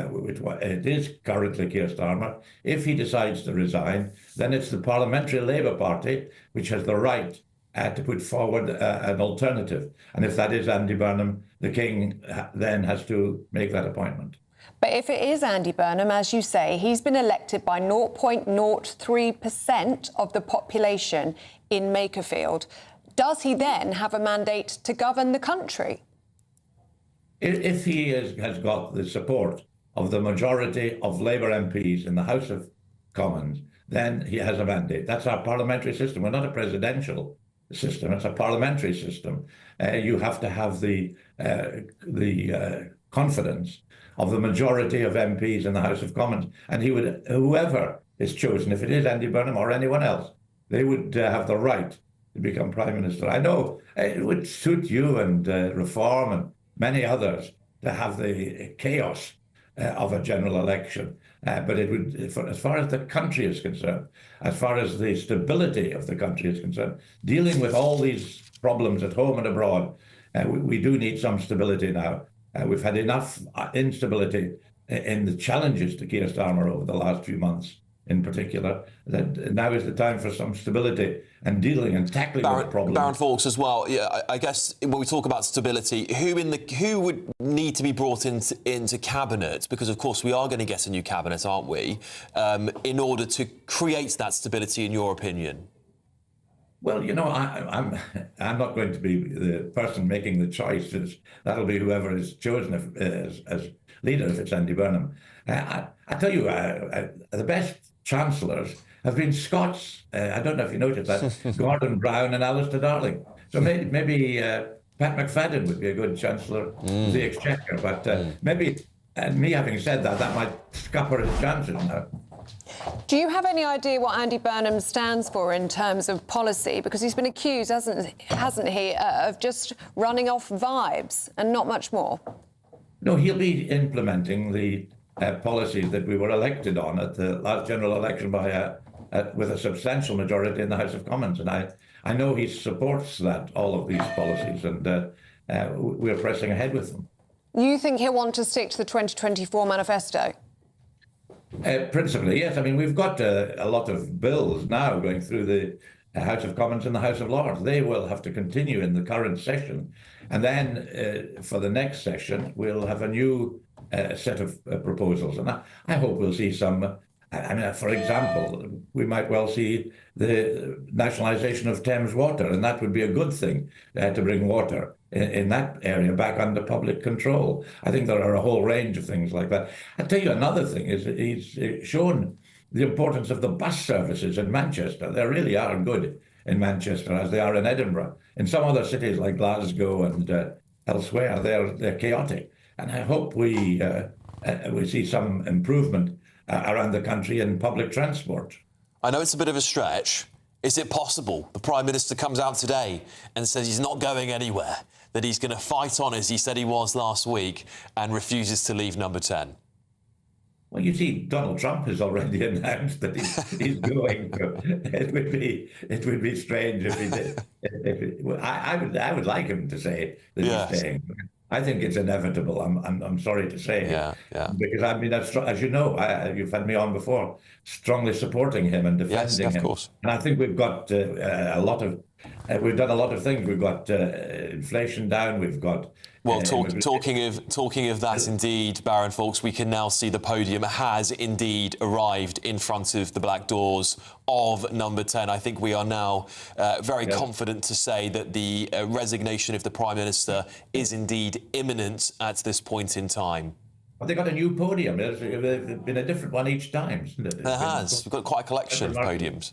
which it is currently Keir Starmer. If he decides to resign, then it's the Parliamentary Labour Party which has the right to put forward an alternative. And if that is Andy Burnham, the King then has to make that appointment. But if it is Andy Burnham, as you say, he's been elected by 0.03% of the population in Makerfield. Does he then have a mandate to govern the country? If he has got the support of the majority of Labour MPs in the House of Commons, then he has a mandate. That's our parliamentary system. We're not a presidential system, it's a parliamentary system. You have to have the confidence of the majority of MPs in the House of Commons, and whoever is chosen, if it is Andy Burnham or anyone else, they would have the right to become Prime Minister. I know it would suit you and Reform and many others to have the chaos of a general election. But it would, as far as the country is concerned, as far as the stability of the country is concerned, dealing with all these problems at home and abroad, we do need some stability now. We've had enough instability in the challenges to Keir Starmer over the last few months in particular, that now is the time for some stability and dealing and tackling the problems. Baron Fawkes as well. Yeah, I guess when we talk about stability, who would need to be brought into cabinet? Because of course we are going to get a new cabinet, aren't we? In order to create that stability, in your opinion. Well, you know, I'm not going to be the person making the choices. That'll be whoever is chosen as leader, if it's Andy Burnham. I tell you, the best chancellors have been Scots. I don't know if you noticed that. Gordon Brown and Alistair Darling. So maybe Pat McFadden would be a good chancellor of the Exchequer. But maybe, and me having said that, that might scupper his chances now. Do you have any idea what Andy Burnham stands for in terms of policy? Because he's been accused, hasn't he, of just running off vibes and not much more. No, he'll be implementing the policies that we were elected on at the last general election by with a substantial majority in the House of Commons. And I know he supports all of these policies, and we're pressing ahead with them. You think he'll want to stick to the 2024 manifesto? Principally, yes. I mean, we've got a lot of bills now going through the House of Commons and the House of Lords. They will have to continue in the current session. And then for the next session, we'll have a new set of proposals. And I hope we'll see some, I mean, for example, we might well see the nationalisation of Thames Water, and that would be a good thing to bring water in that area back under public control. I think there are a whole range of things like that. I'll tell you another thing is that he's shown the importance of the bus services in Manchester. They really are good in Manchester, as they are in Edinburgh. In some other cities like Glasgow and elsewhere, they're chaotic. And I hope we see some improvement around the country in public transport. I know it's a bit of a stretch. Is it possible the Prime Minister comes out today and says he's not going anywhere? that he's going to fight on as he said he was last week and refuses to leave number 10? Well, you see, Donald Trump has already announced that he's going. It would be strange if he did. I would like him to say that he's staying. I think it's inevitable. I'm sorry to say, because I mean, as you know, you've had me on before, strongly supporting him and defending him. Of course. And I think we've got we've done a lot of things. We've got inflation down. We've got. Well, talking of that, indeed, Baron Fawkes, we can now see the podium has indeed arrived in front of the black doors of number 10. I think we are now very confident to say that the resignation of the Prime Minister is indeed imminent at this point in time. Well, they got a new podium. There's been a different one each time, isn't it? There has. We've got quite a collection of podiums.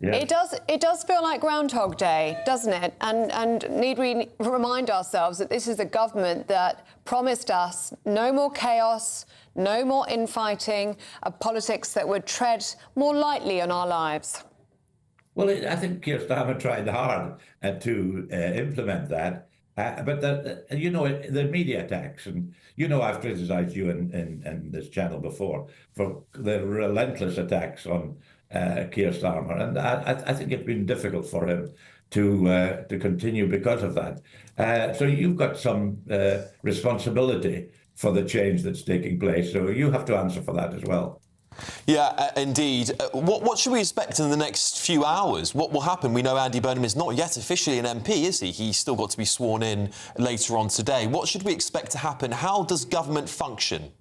Yeah. It does feel like Groundhog Day, doesn't it? And need we remind ourselves that this is a government that promised us no more chaos, no more infighting, a politics that would tread more lightly on our lives. Well, I think Keir Starmer tried hard to implement that. But the media attacks, and I've criticised you in this channel before for the relentless attacks on Keir Starmer, and I think it's been difficult for him to continue because of that. So you've got some responsibility for the change that's taking place. So you have to answer for that as well. Yeah, indeed. What should we expect in the next few hours? What will happen? We know Andy Burnham is not yet officially an MP, is he? He's still got to be sworn in later on today. What should we expect to happen? How does government function?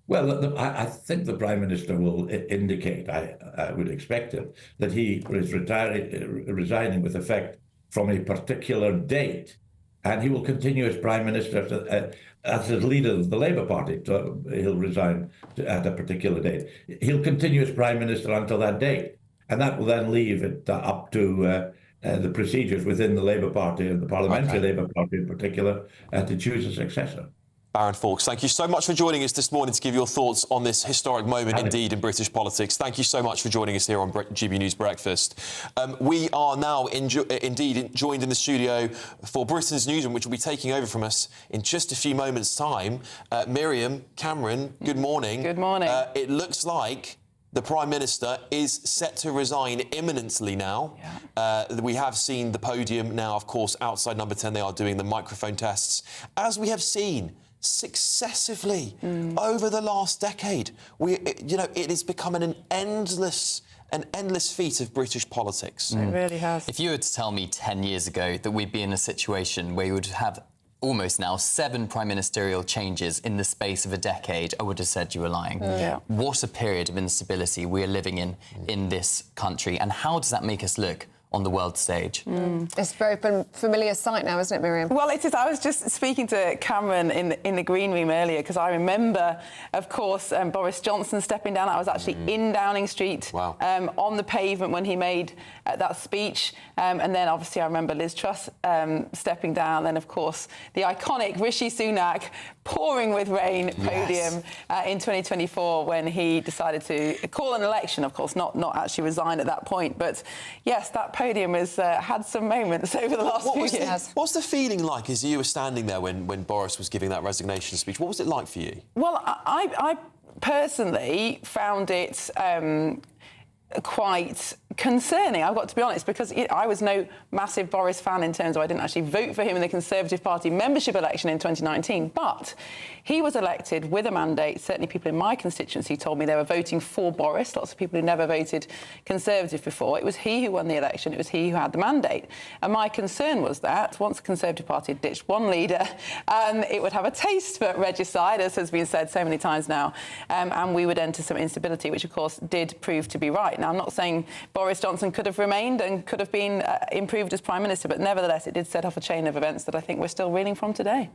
Well, I think the Prime Minister will indicate, I would expect it, that he is resigning with effect from a particular date, and he will continue as Prime Minister as the leader of the Labour Party. He'll resign at a particular date. He'll continue as Prime Minister until that date, and that will then leave it up to the procedures within the Labour Party and the Parliamentary Labour Party in particular to choose a successor. Baron Fawkes, thank you so much for joining us this morning to give your thoughts on this historic moment indeed in British politics. Thank you so much for joining us here on GB News Breakfast. We are now indeed joined in the studio for Britain's Newsroom, which will be taking over from us in just a few moments' time. Miriam, Cameron, good morning. Good morning. It looks like the Prime Minister is set to resign imminently now. We have seen the podium now, of course, outside number 10. They are doing the microphone tests. As we have seen successively over the last decade, it has become an endless feat of British politics. It really has. If you were to tell me 10 years ago that we'd be in a situation where you would have almost now 7 prime ministerial changes in the space of a decade, I would have said you were lying. Yeah. What a period of instability we are living in this country, and how does that make us look on the world stage? It's a very familiar sight now, isn't it, Miriam? Well, it is. I was just speaking to Cameron in the green room earlier because I remember, of course, Boris Johnson stepping down. I was actually in Downing Street on the pavement when he made that speech. And then, obviously, I remember Liz Truss stepping down. Then, of course, the iconic Rishi Sunak pouring with rain podium in 2024 when he decided to call an election, of course, not actually resign at that point. But, yes, that podium has had some moments over the last few years. What's the feeling like as you were standing there when Boris was giving that resignation speech? What was it like for you? Well, I personally found it quite concerning, I've got to be honest, because I was no massive Boris fan in terms of I didn't actually vote for him in the Conservative Party membership election in 2019, but he was elected with a mandate. Certainly people in my constituency told me they were voting for Boris, lots of people who never voted Conservative before. It was he who won the election, it was he who had the mandate. And my concern was that once the Conservative Party had ditched one leader, it would have a taste for regicide, as has been said so many times now, and we would enter some instability, which of course did prove to be right. Now, I'm not saying Boris Johnson could have remained and could have been improved as Prime Minister, but nevertheless, it did set off a chain of events that I think we're still reeling from today.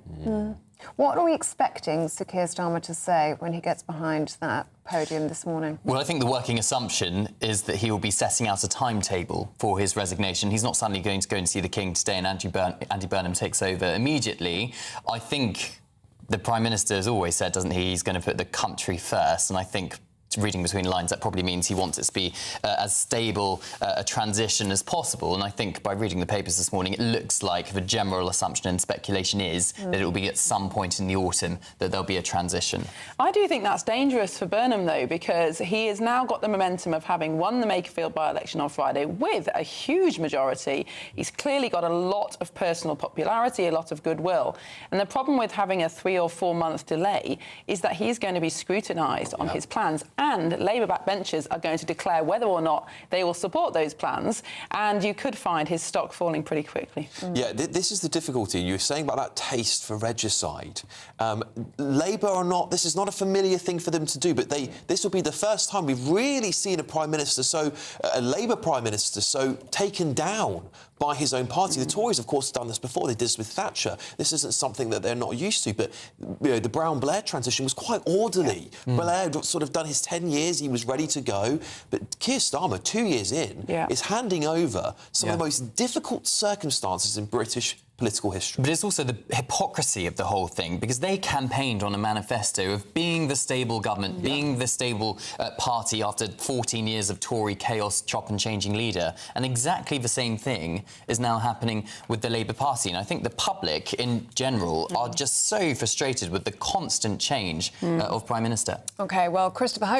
What are we expecting Sir Keir Starmer to say when he gets behind that podium this morning? Well, I think the working assumption is that he will be setting out a timetable for his resignation. He's not suddenly going to go and see the King today and Andy Burnham takes over immediately. I think the Prime Minister has always said, doesn't he, he's going to put the country first, and I think reading between the lines, that probably means he wants it to be as stable a transition as possible. And I think by reading the papers this morning, it looks like the general assumption and speculation is that it will be at some point in the autumn that there'll be a transition. I do think that's dangerous for Burnham, though, because he has now got the momentum of having won the Makerfield by-election on Friday with a huge majority. He's clearly got a lot of personal popularity, a lot of goodwill. And the problem with having a 3 or 4 month delay is that he's going to be scrutinised on his plans, and Labour backbenchers are going to declare whether or not they will support those plans, and you could find his stock falling pretty quickly. Yeah, this is the difficulty. You were saying about that taste for regicide. Labour are not, this is not a familiar thing for them to do, but this will be the first time we've really seen a Prime Minister a Labour Prime Minister so taken down by his own party. The Tories, of course, have done this before. They did this with Thatcher. This isn't something that they're not used to, but the Brown-Blair transition was quite orderly. Blair had sort of done his 10 years, he was ready to go, but Keir Starmer, 2 years in, is handing over some of the most difficult circumstances in British political history. But it's also the hypocrisy of the whole thing, because they campaigned on a manifesto of being the stable government, being the stable party after 14 years of Tory chaos, chop and changing leader, and exactly the same thing is now happening with the Labour Party. And I think the public in general are just so frustrated with the constant change of Prime Minister. OK, well, Christopher Hope